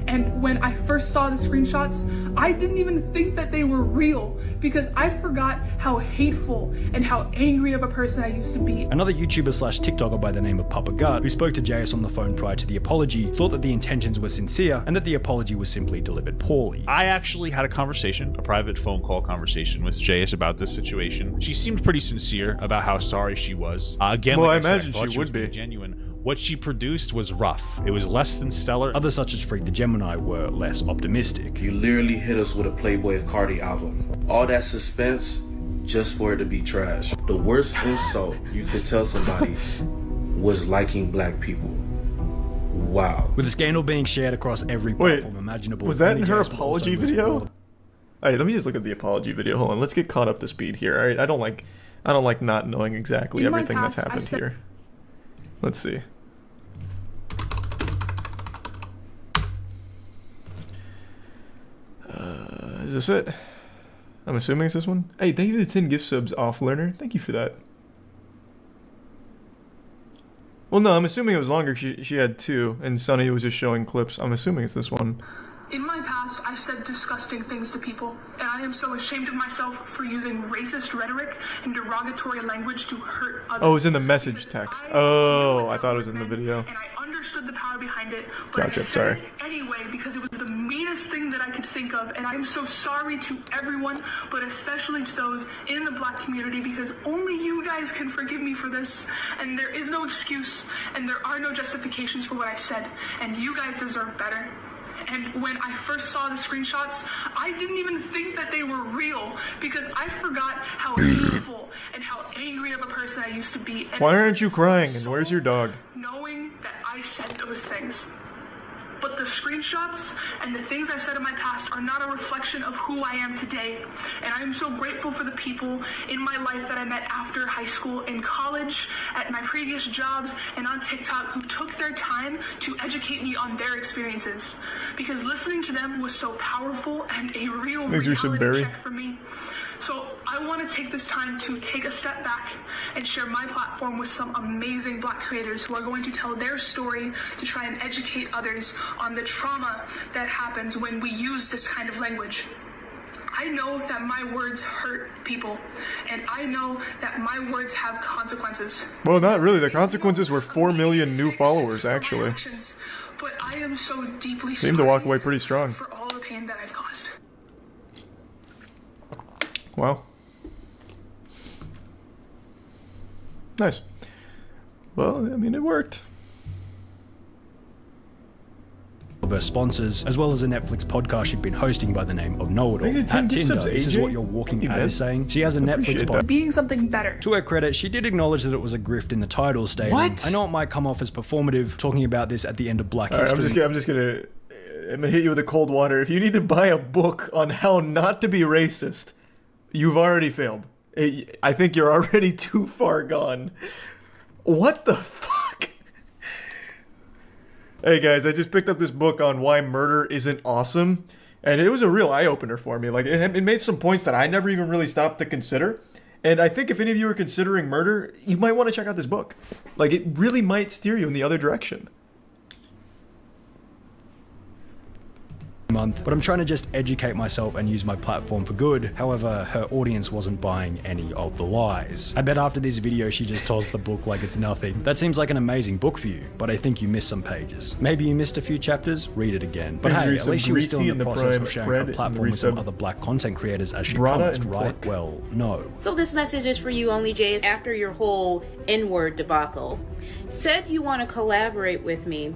And when I first saw the screenshots, I didn't even think that they were real, because I forgot how hateful and how angry of a person I used to be. Another YouTuber slash TikToker by the name of Papa Gut, who spoke to JS on the phone prior to the apology, thought that the intentions were sincere and that the apology was simply delivered poorly. I actually had a conversation, a private phone call conversation with JS about this situation. She seemed pretty sincere about how sorry she was. Again, well, like I imagine thought she would be genuine. What she produced was rough. It was less than stellar. Others such as Freak the Gemini were less optimistic. You literally hit us with a Playboy Cardi album. All that suspense just for it to be trash. The worst insult you could tell somebody was liking black people. Wow. With the scandal being shared across every platform imaginable. Was that in her apology video? Alright, let me just look at the apology video. Hold on, let's get caught up to speed here. Alright, I don't like not knowing exactly everything that's happened here. Let's see. Is this it? I'm assuming it's this one. Hey, thank you for the 10 gift subs, Off Learner. Thank you for that. Well, no, I'm assuming it was longer. She had 2, and Sunny was just showing clips. I'm assuming it's this one. In my past, I said disgusting things to people, and I am so ashamed of myself for using racist rhetoric and derogatory language to hurt others. Oh, it was in the message text. Oh, I thought it was in the video. And I understood the power behind it, but Gotcha, I said sorry. it anyway because it was the meanest thing that I could think of, and I am so sorry to everyone, but especially to those in the black community, because only you guys can forgive me for this, and there is no excuse, and there are no justifications for what I said, and you guys deserve better. And when I first saw the screenshots, I didn't even think that they were real, because I forgot how hateful and how angry of a person I used to be. And Why aren't you crying? And where's your dog? knowing that I said those things. But the screenshots and the things I've said in my past are not a reflection of who I am today. And I am so grateful for the people in my life that I met after high school, in college, at my previous jobs, and on TikTok, who took their time to educate me on their experiences. Because listening to them was so powerful and a real reality check for me. So I want to take this time to take a step back and share my platform with some amazing black creators who are going to tell their story to try and educate others on the trauma that happens when we use this kind of language. I know that my words hurt people, and I know that my words have consequences. Well, not really. The consequences were 4 million new followers, actually. But I am so deeply Seemed to walk away pretty strong. for all the pain that I've caused. Wow. Nice. Well, I mean, it worked. Of her sponsors, as well as a Netflix podcast she'd been hosting by the name of Know It All. At Tinder, this is what your walking ad is saying. She has a Netflix podcast. Being something better. To her credit, she did acknowledge that it was a grift in the title stating, What? I know it might come off as performative, talking about this at the end of Black All right, History. I'm gonna hit you with the cold water. If you need to buy a book on how not to be racist, you've already failed. I think you're already too far gone. What the fuck? Hey guys, I just picked up this book on why murder isn't awesome, and it was a real eye-opener for me. Like, it made some points that I never even really stopped to consider, and I think if any of you are considering murder, you might want to check out this book. Like, it really might steer you in the other direction. Month, but I'm trying to just educate myself and use my platform for good. However, her audience wasn't buying any of the lies. I bet after this video she just tossed the book like it's nothing. That seems like an amazing book for you, but I think you missed some pages. Maybe you missed a few chapters, read it again. But hey, at least she was still in the process of sharing her platform with some other black content creators as she promised, right? Well, no. So this message is for you, Only Jay, after your whole N-word debacle. Said you want to collaborate with me.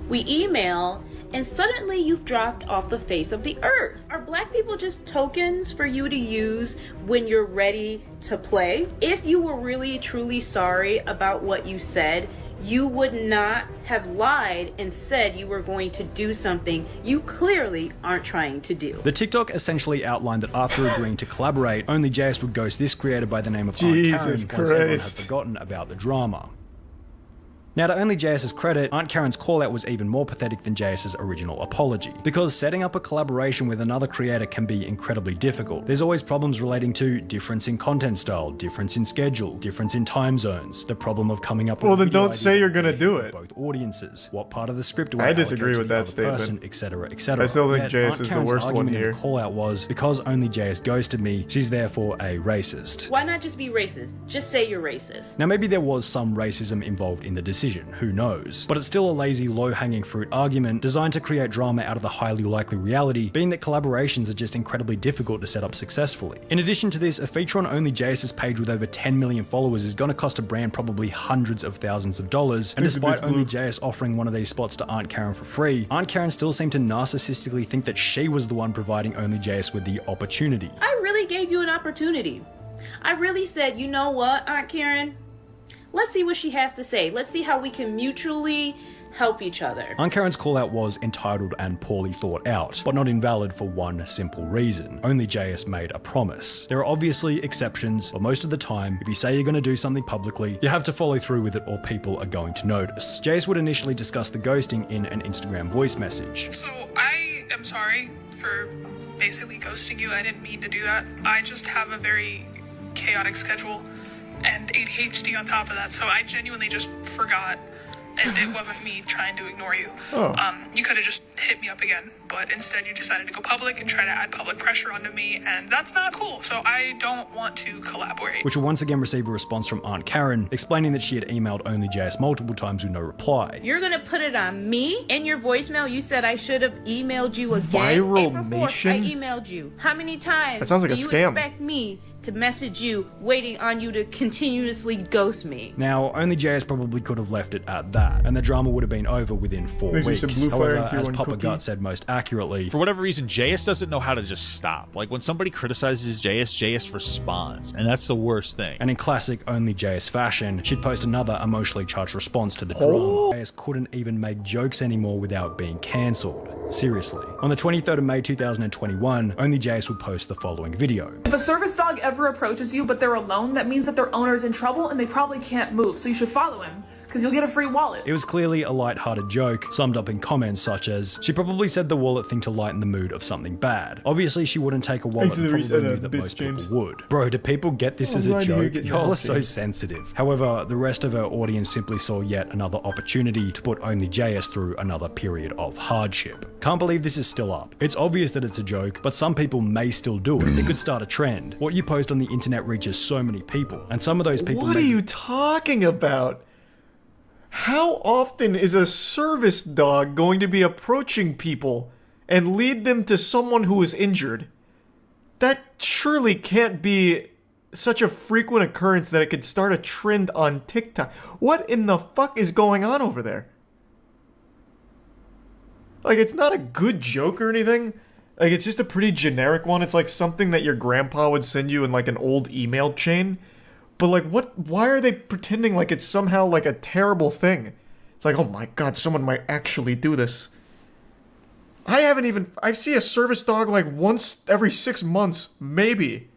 We email, and suddenly you've dropped off the face of the earth. Are black people just tokens for you to use when you're ready to play? If you were really truly sorry about what you said, You would not have lied and said you were going to do something you clearly aren't trying to do. The TikTok essentially outlined that after agreeing to collaborate, only JS would ghost this creator by the name of Aunt Karen once everyone had forgotten about the drama. Now, to only JS's credit, Aunt Karen's callout was even more pathetic than JS's original apology, because setting up a collaboration with another creator can be incredibly difficult. There's always problems relating to difference in content style, difference in schedule, difference in time zones, the problem of coming up with well, then don't say you're gonna do it. Both audiences, what part of the script do I disagree with that statement, etc., etc. I still think JS is the worst one here. The callout was, because only JS ghosted me, she's therefore a racist. Why not just be racist? Just say you're racist. Now, maybe there was some racism involved in the decision, who knows? But it's still a lazy, low-hanging fruit argument designed to create drama out of the highly likely reality, being that collaborations are just incredibly difficult to set up successfully. In addition to this, a feature on only JS's page with over 10 million followers is going to cost a brand probably hundreds of thousands of dollars, and despite only JS offering one of these spots to Aunt Karen for free, Aunt Karen still seemed to narcissistically think that she was the one providing only JS with the opportunity. I really gave you an opportunity. I really said, you know what, Aunt Karen? Let's see what she has to say. Let's see how we can mutually help each other. Aunt Karen's callout was entitled and poorly thought out, but not invalid for one simple reason. Only JS made a promise. There are obviously exceptions, but most of the time, if you say you're going to do something publicly, you have to follow through with it or people are going to notice. JS would initially discuss the ghosting in an Instagram voice message. So I am sorry for basically ghosting you. I didn't mean to do that. I just have a very chaotic schedule and ADHD on top of that, so I genuinely just forgot, and it wasn't me trying to ignore you. You could have just hit me up again, but instead you decided to go public and try to add public pressure onto me, and that's not cool, so I don't want to collaborate. Which will once again receive a response from Aunt Karen, explaining that she had emailed only JS multiple times with no reply. You're gonna put it on me? In your voicemail, you said I should have emailed you again. Viral April 4th, Nation? I emailed you. How many times That sounds like a do you scam. expect me to message you, waiting on you to continuously ghost me? Now, only JS probably could have left it at that, and the drama would have been over within 4 Makes me weeks. some blue fire However, into as one Papa cookie. Gut said most accurately, For whatever reason, JS doesn't know how to just stop. Like when somebody criticizes JS responds, and that's the worst thing. and in classic only JS fashion, she'd post another emotionally charged response to the drama. JS couldn't even make jokes anymore without being cancelled. Seriously. On the 23rd of May 2021, only JS would post the following video. If a service dog ever approaches you but they're alone, that means that their owner's in trouble and they probably can't move, so you should follow him, because you'll get a free wallet. It was clearly a light-hearted joke, summed up in comments such as, she probably said the wallet thing to lighten the mood of something bad. Obviously she wouldn't take a wallet and probably knew that most people would. Bro, do people get this as a joke? Y'all are so sensitive. However, the rest of her audience simply saw yet another opportunity to put only JS through another period of hardship. Can't believe this is still up. It's obvious that it's a joke, but some people may still do it. It could start a trend. What you post on the internet reaches so many people, and some of those people What are you talking about? How often is a service dog going to be approaching people and lead them to someone who is injured? That surely can't be such a frequent occurrence that it could start a trend on TikTok. What in the fuck is going on over there? Like, it's not a good joke or anything. Like, it's just a pretty generic one. It's like something that your grandpa would send you in like an old email chain. But like, why are they pretending like it's somehow like a terrible thing? It's like, oh my god, someone might actually do this. I see a service dog like once every 6 months, maybe.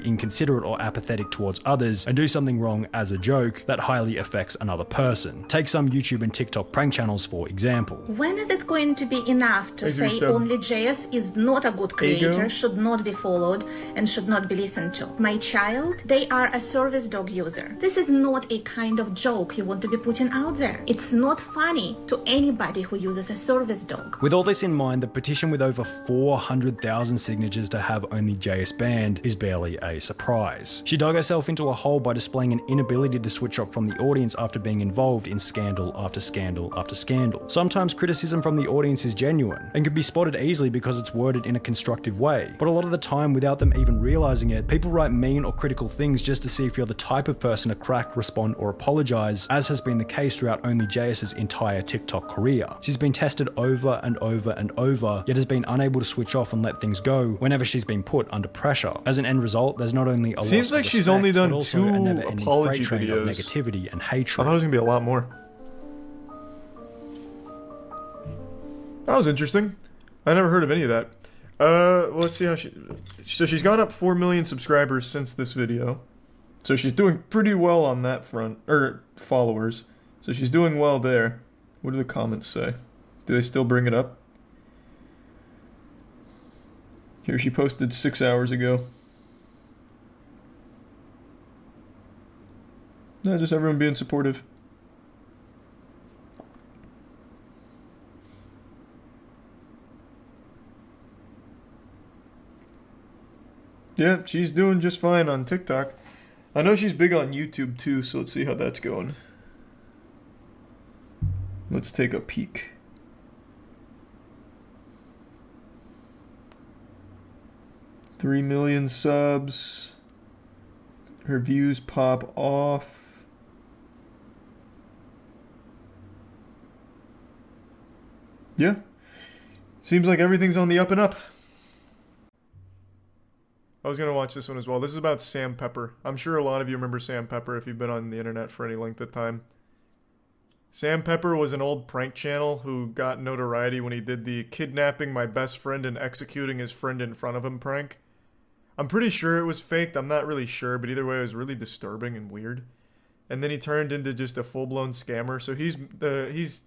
inconsiderate or apathetic towards others and do something wrong as a joke that highly affects another person. Take some YouTube and TikTok prank channels for example. When is it going to be enough to say only JS is not a good creator, should not be followed, and should not be listened to? My child, they are a service dog user. This is not a kind of joke you want to be putting out there. It's not funny to anybody who uses a service dog. With all this in mind, the petition with over 400,000 signatures to have only JS banned is barely a surprise. She dug herself into a hole by displaying an inability to switch off from the audience after being involved in scandal after scandal after scandal. Sometimes criticism from the audience is genuine and can be spotted easily because it's worded in a constructive way, but a lot of the time, without them even realizing it, people write mean or critical things just to see if you're the type of person to crack, respond, or apologize, as has been the case throughout only JS's entire TikTok career. She's been tested over and over and over, yet has been unable to switch off and let things go whenever she's been put under pressure. As an end result, well, there's not only a Seems loss like of she's respect, only done but also 2 a never-ending apology freight train of videos. negativity and I hatred. thought it was gonna be a lot more. That was interesting. I never heard of any of that. Well, let's see how so she's gone up 4 million subscribers since this video. So she's doing pretty well on that front, or followers. So she's doing well there. What do the comments say? Do they still bring it up? Here, she posted 6 hours ago. No, just everyone being supportive. Yeah, she's doing just fine on TikTok. I know she's big on YouTube too, so let's see how that's going. Let's take a peek. $3 million subs. Her views pop off. Yeah. Seems like everything's on the up and up. I was gonna watch this one as well. This is about Sam Pepper. I'm sure a lot of you remember Sam Pepper if you've been on the internet for any length of time. Sam Pepper was an old prank channel who got notoriety when he did the kidnapping my best friend and executing his friend in front of him prank. I'm pretty sure it was faked. I'm not really sure, but either way, it was really disturbing and weird. And then he turned into just a full-blown scammer. So he's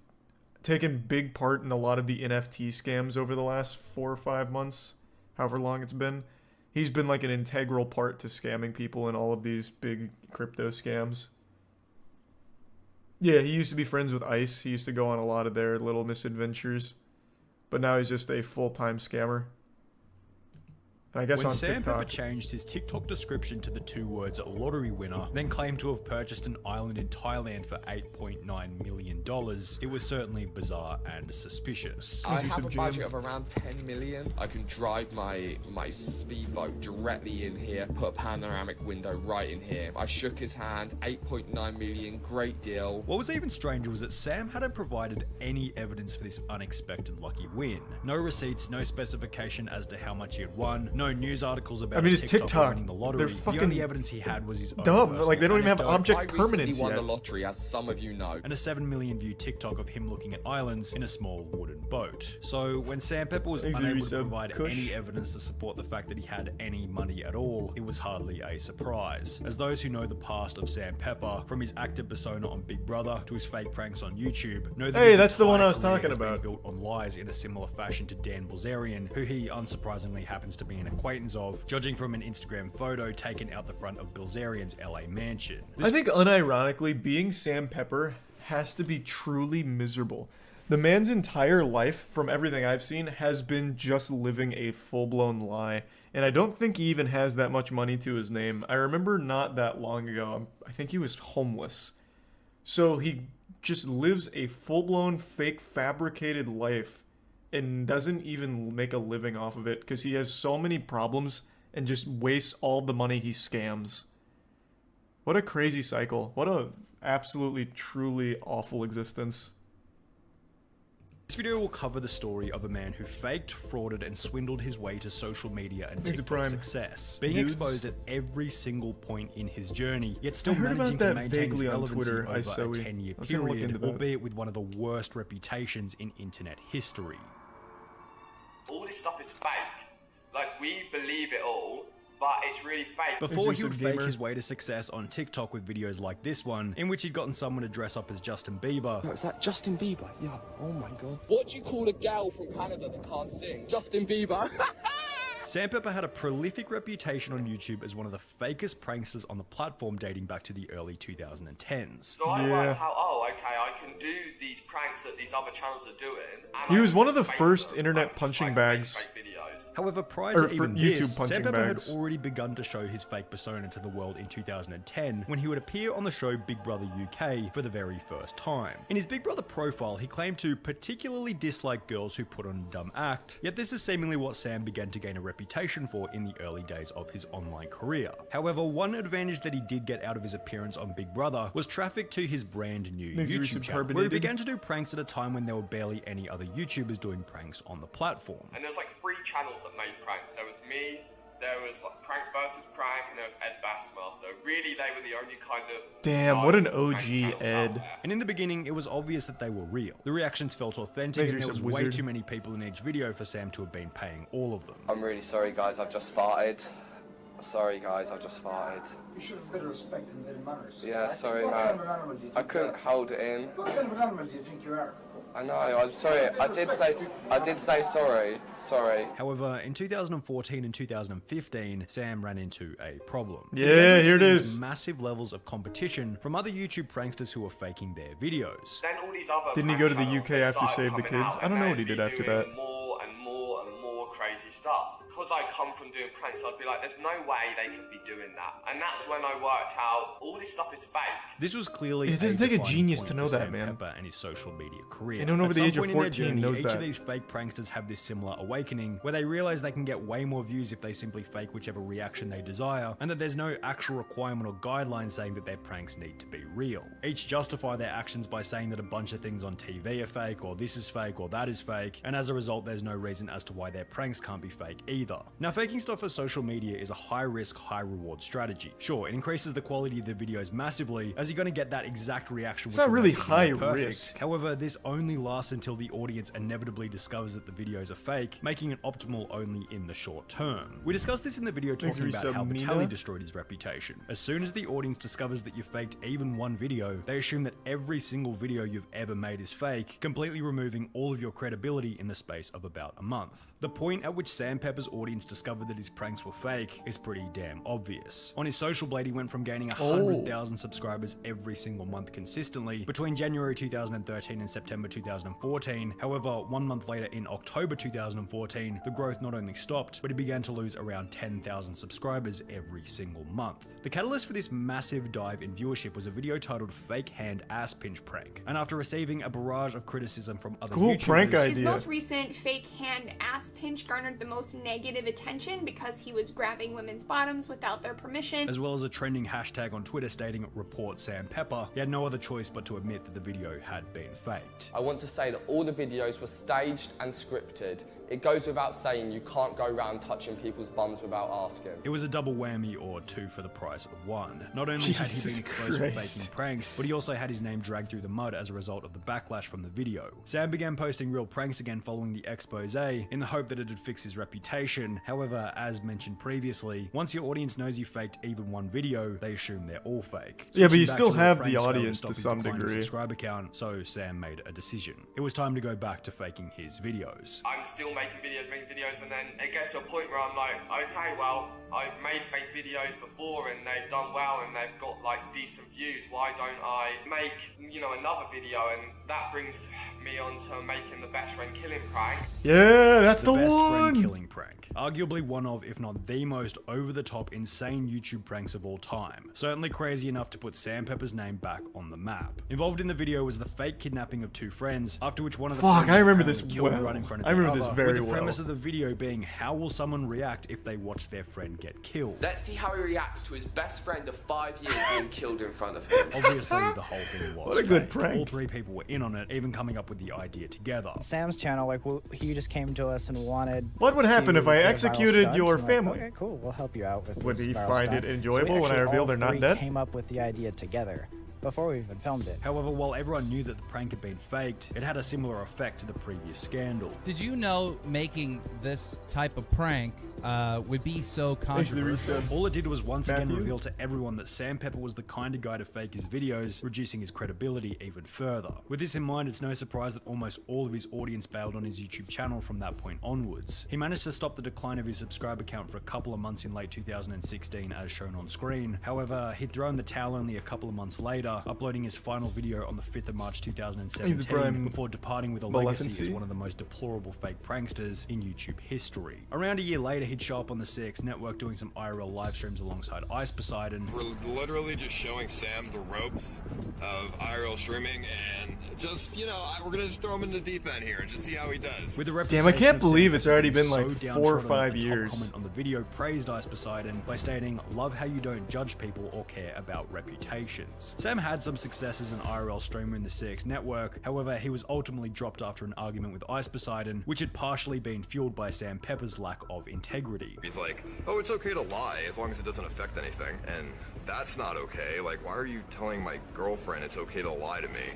taken big part in a lot of the NFT scams over the last 4 or 5 months, however long it's been. He's been like an integral part to scamming people in all of these big crypto scams. Yeah, he used to be friends with ICE. He used to go on a lot of their little misadventures. But now he's just a full-time scammer. And I guess when on Sam TikTok... Pepper changed his TikTok description to the 2 words lottery winner, then claimed to have purchased an island in Thailand for $8.9 million, it was certainly bizarre and suspicious. I have a budget of around 10 million. I can drive my speedboat directly in here, put a panoramic window right in here. I shook his hand, 8.9 million, great deal. What was even stranger was that Sam hadn't provided any evidence for this unexpected lucky win. No receipts, no specification as to how much he had won, no news articles about it's TikTok. winning the lottery. They're fucking the only evidence he had was his own dumb. Like, they don't even have anecdote. object permanence I recently won yet. the lottery, as some of you know. And a 7 million view TikTok of him looking at islands in a small wooden boat. So when Sam Pepper was unable to provide any evidence to support the fact that he had any money at all, it was hardly a surprise. As those who know the past of Sam Pepper, from his active persona on Big Brother to his fake pranks on YouTube, know that Hey, his that's the one I was entire talking career has about. been built on lies in a similar fashion to Dan Bilzerian, who he unsurprisingly happens to be an acquaintance of, judging from an Instagram photo taken out the front of Bilzerian's LA mansion. I think unironically, being Sam Pepper has to be truly miserable. The man's entire life, from everything I've seen, has been just living a full-blown lie. And I don't think he even has that much money to his name. I remember not that long ago, I think he was homeless. So he just lives a full-blown fake fabricated life and doesn't even make a living off of it because he has so many problems and just wastes all the money he scams. What a crazy cycle. What a absolutely, truly awful existence. This video will cover the story of a man who faked, frauded, and swindled his way to social media and TikTok success, being exposed at every single point in his journey, yet still managing to maintain his relevancy over a 10-year period, albeit with one of the worst reputations in internet history. All this stuff is fake. Like, we believe it all, but it's really fake. Before he would fake his way to success on TikTok with videos like this one, in which he'd gotten someone to dress up as Justin Bieber. Oh, is that Justin Bieber? Yeah. Oh my god. What do you call a gal from Canada that can't sing? Justin Bieber. Sam Pepper had a prolific reputation on YouTube as one of the fakest pranksters on the platform dating back to the early 2010s. So I worked out, oh, okay, I can do these pranks that these other channels are doing. He was one of the first internet punching bags. However, prior to even this, Sam Pepper had already begun to show his fake persona to the world in 2010 when he would appear on the show Big Brother UK for the very first time. In his Big Brother profile, he claimed to particularly dislike girls who put on a dumb act, yet this is seemingly what Sam began to gain a reputation for in the early days of his online career. However, one advantage that he did get out of his appearance on Big Brother was traffic to his brand new YouTube channel, where he began to do pranks at a time when there were barely any other YouTubers doing pranks on the platform. And there's like 3 channels that made pranks. There was me, there was like prank versus prank, and there was Ed Bassmaster. Really, they were the only kind of... Damn, what an OG Ed. And in the beginning, it was obvious that they were real. The reactions felt authentic, and there was way too many people in each video for Sam to have been paying all of them. I'm really sorry, guys, I've just farted. Sorry, guys, I've just farted. You should have a bit of respect and their manners. Yeah, sorry, what man. Kind of an animal do you think I couldn't hold it in. What kind of an animal do you think you are? I know, I'm sorry. I did say sorry. Sorry. However, in 2014 and 2015, Sam ran into a problem. Yeah, here it is. Massive levels of competition from other YouTube pranksters who were faking their videos. Then all these other Didn't he go to the prank UK channels, after they Save the started coming Kids? out, I don't know and what he they'd did be after doing that. More and more and more crazy stuff. Because I come from doing pranks, I'd be like, there's no way they could be doing that. And that's when I worked out all this stuff is fake. This was clearly It doesn't take a defining genius point to know for that, Sam man. Pepper and his social media career. Anyone over At the some age of point in their 14 journey, knows each that. of these fake pranksters have this similar awakening where they realize they can get way more views if they simply fake whichever reaction they desire, and that there's no actual requirement or guideline saying that their pranks need to be real. Each justify their actions by saying that a bunch of things on TV are fake, or this is fake, or that is fake, and as a result there's no reason as to why their pranks can't be fake either. Now, faking stuff for social media is a high risk, high reward strategy. Sure, it increases the quality of the videos massively, as you're going to get that exact reaction. It's not really high risk. However, this only lasts until the audience inevitably discovers that the videos are fake, making it optimal only in the short term. We discussed this in the video talking about how Vitaly destroyed his reputation. As soon as the audience discovers that you faked even one video, they assume that every single video you've ever made is fake, completely removing all of your credibility in the space of about a month. The point at which Sam Pepper's audience discovered that his pranks were fake is pretty damn obvious. On his social blade, he went from gaining 100,000 subscribers every single month consistently between January 2013 and September 2014. However, 1 month later in October 2014, the growth not only stopped, but he began to lose around 10,000 subscribers every single month. The catalyst for this massive dive in viewership was a video titled Fake Hand Ass Pinch Prank, and after receiving a barrage of criticism from other YouTubers, his most recent fake hand ass pinch garnered the most negative attention because he was grabbing women's bottoms without their permission, as well as a trending hashtag on Twitter stating "Report Sam Pepper." He had no other choice but to admit that the video had been faked. I want to say that all the videos were staged and scripted. It goes without saying you can't go around touching people's bums without asking. It was a double whammy, or two for the price of one. Not only had he been exposed for faking pranks, but he also had his name dragged through the mud as a result of the backlash from the video. Sam began posting real pranks again following the expose in the hope that it'd fix his reputation. However, as mentioned previously, once your audience knows you faked even one video, they assume they're all fake. Yeah, but you Switching back still to have real the pranks failed audience stop to his some declining degree. subscriber count, so Sam made a decision. It was time to go back to faking his videos. I'm still making videos, and then it gets to a point where I'm like, okay, well, I've made fake videos before and they've done well and they've got like decent views. Why don't I make, another video? And that brings me on to making the best friend killing prank. Yeah, that's the best one. friend killing prank. Arguably one of, if not the most over-the-top insane YouTube pranks of all time. Certainly crazy enough to put Sam Pepper's name back on the map. Involved in the video was the fake kidnapping of two friends, after which one of the friends I remember was this killed well. right in front of I the remember other, this very with the well. premise of the video being how will someone react if they watch their friend get killed. Let's see how he reacts to his best friend of 5 years being killed in front of him. Obviously, the whole thing was What a good fake. prank. All three people were in on it, even coming up with the idea together. Sam's channel, he just came to us and wanted. What would happen to if I do a viral executed stunt. your I'm like, family? okay, cool. We'll help you out with Would this he viral find stunt. it enjoyable when I reveal they're not dead? Came up with the idea together before we even filmed it. However, while everyone knew that the prank had been faked, it had a similar effect to the previous scandal. Did you know making this type of prank would be so controversial? All it did was once again reveal to everyone that Sam Pepper was the kind of guy to fake his videos, reducing his credibility even further. With this in mind, it's no surprise that almost all of his audience bailed on his YouTube channel from that point onwards. He managed to stop the decline of his subscriber count for a couple of months in late 2016 as shown on screen. However, he'd thrown the towel only a couple of months later, uploading his final video on the 5th of March 2017 before departing with a legacy as one of the most deplorable fake pranksters in YouTube history. Around a year later, he'd show up on the CX network doing some IRL live streams alongside Ice Poseidon. We're literally just showing Sam the ropes of IRL streaming and just, we're gonna just throw him in the deep end here and just see how he does. With the Damn, I can't reputation of believe Sam it's already been so like 4 or downtrodden, 5 a top years. comment on the video praised Ice Poseidon by stating, "Love how you don't judge people or care about reputations." Sam had some success as an IRL streamer in the CX network, however he was ultimately dropped after an argument with Ice Poseidon, which had partially been fueled by Sam Pepper's lack of integrity. integrity. He's like, oh, it's okay to lie as long as it doesn't affect anything. And that's not okay. Like, why are you telling my girlfriend it's okay to lie to me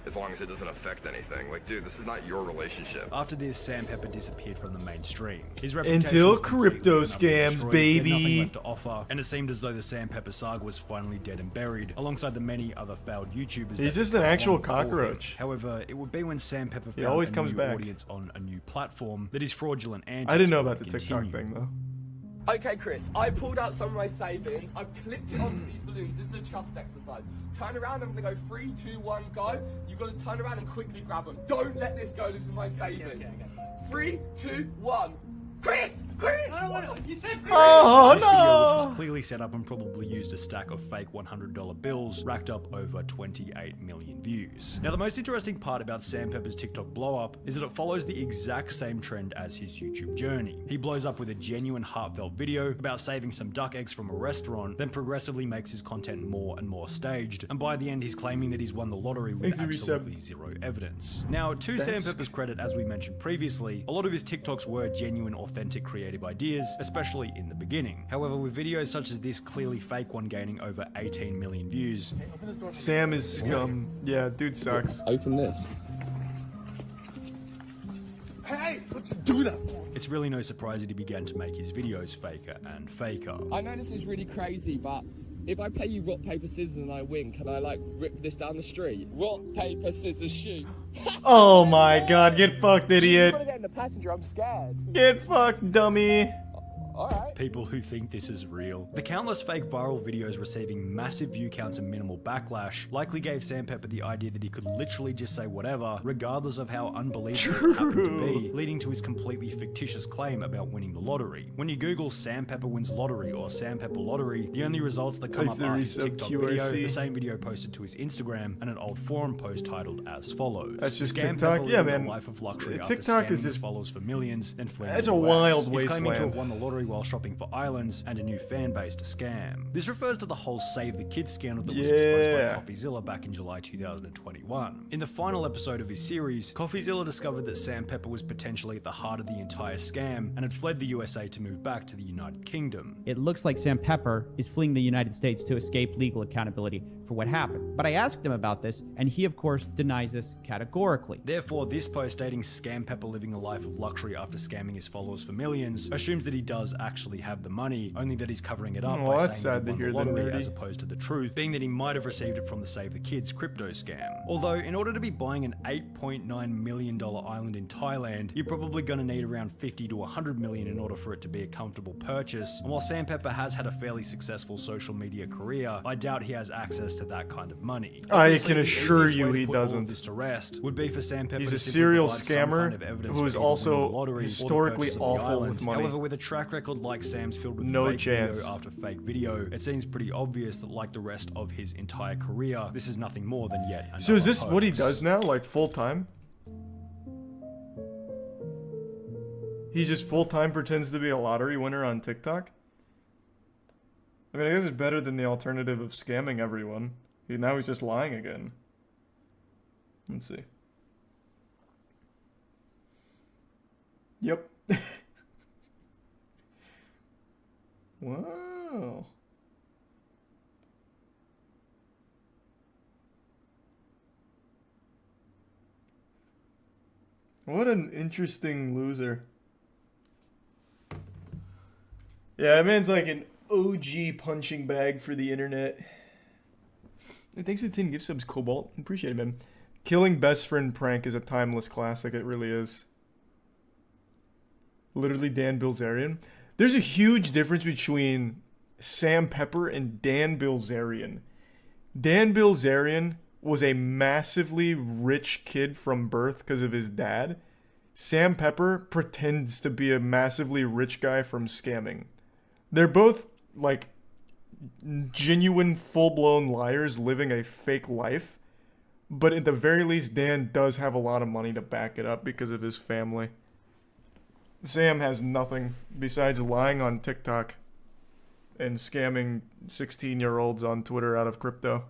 as long as it doesn't affect anything? Like, dude, this is not your relationship. After this, Sam Pepper disappeared from the mainstream. His reputation Until was completely crypto and utterly scams, destroyed. baby. He had nothing left to offer, and it seemed as though the Sam Pepper saga was finally dead and buried, alongside the many other failed YouTubers. He's that just an had actual long before him. cockroach. However, it would be when Sam Pepper He found always a comes new back. audience on a new platform that his fraudulent antics I didn't know would about the TikTok continue. thing though. Okay, Chris, I pulled out some of my savings. I've clipped it onto these balloons. This is a trust exercise. Turn around, I'm gonna go 3, 2, 1, go. You've got to turn around and quickly grab them. Don't let this go, this is my savings. 3, 2, 1. Chris! Chris! You said Chris! Oh This video, which no! was clearly set up and probably used a stack of fake $100 bills, racked up over 28 million views. Now, the most interesting part about Sam Pepper's TikTok blow-up is that it follows the exact same trend as his YouTube journey. He blows up with a genuine, heartfelt video about saving some duck eggs from a restaurant, then progressively makes his content more and more staged, and by the end he's claiming that he's won the lottery with Thanks, absolutely zero evidence. Now, to Sam That's- Pepper's credit, as we mentioned previously, a lot of his TikToks were genuine, authentic, creative ideas, especially in the beginning. However, with videos such as this clearly fake one gaining over 18 million views, Sam is scum. Yeah, dude sucks. Open this. Hey, let's do that. it's really no surprise that he began to make his videos faker and faker. I know this is really crazy, but if I play you rock, paper, scissors and I win, can I like rip this down the street? Rock, paper, scissors, shoot. Oh my god, get fucked, I'm idiot. gonna get in the passenger, I'm scared. Get fucked, dummy. Alright. People who think this is real. The countless fake viral videos receiving massive view counts and minimal backlash likely gave Sam Pepper the idea that he could literally just say whatever, regardless of how unbelievable it happened to be, leading to his completely fictitious claim about winning the lottery. When you Google Sam Pepper wins lottery or Sam Pepper lottery, the only results that come up are his TikTok video, the same video posted to his Instagram, and an old forum post titled as follows. That's just Scam TikTok? Pepper Yeah, living a man. life of luxury TikTok after scamming is his just- followers for millions and fleeing That's the a US. wild He's claiming to wasteland. have won the lottery while shopping for islands and a new fan base to scam. This refers to the whole Save the Kids scandal that was exposed by CoffeeZilla back in July 2021. In the final episode of his series, CoffeeZilla discovered that Sam Pepper was potentially at the heart of the entire scam and had fled the USA to move back to the United Kingdom. It looks like Sam Pepper is fleeing the United States to escape legal accountability for what happened. But I asked him about this, and he, of course, denies this categorically. Therefore, this post stating Scam Pepper living a life of luxury after scamming his followers for millions assumes that he does actually have the money, only that he's covering it up by that's saying that sad he to won hear the that, lottery nerdy. as opposed to the truth, being that he might have received it from the Save the Kids crypto scam. Although, in order to be buying an $8.9 million island in Thailand, you're probably going to need around 50 to 100 million in order for it to be a comfortable purchase. And while Sam Pepper has had a fairly successful social media career, I doubt he has access to that kind of money. I Obviously, can the assure easiest you way to he put all of doesn't. this to rest would be for Sam Pepper He's to a simply serial provide some scammer kind of evidence who for is either winning also the lottery or the historically purchase of the awful island. with money. However, with a track record like Sam's filled with No fake chance. video after fake video, it seems pretty obvious that like the rest of his entire career, this is nothing more than yet another So is this what he hoax. does now, like full time? He just full time pretends to be a lottery winner on TikTok? I mean, I guess it's better than the alternative of scamming everyone. Now he's just lying again. Let's see. Yep. Wow. What an interesting loser. Yeah, that man's like an OG punching bag for the internet. Hey, thanks for the 10 gift subs, Cobalt. Appreciate it, man. Killing best friend prank is a timeless classic. It really is. Literally Dan Bilzerian. There's a huge difference between Sam Pepper and Dan Bilzerian. Dan Bilzerian was a massively rich kid from birth because of his dad. Sam Pepper pretends to be a massively rich guy from scamming. They're both, like, genuine, full-blown liars living a fake life. But at the very least, Dan does have a lot of money to back it up because of his family. Sam has nothing besides lying on TikTok and scamming 16-year-olds on Twitter out of crypto.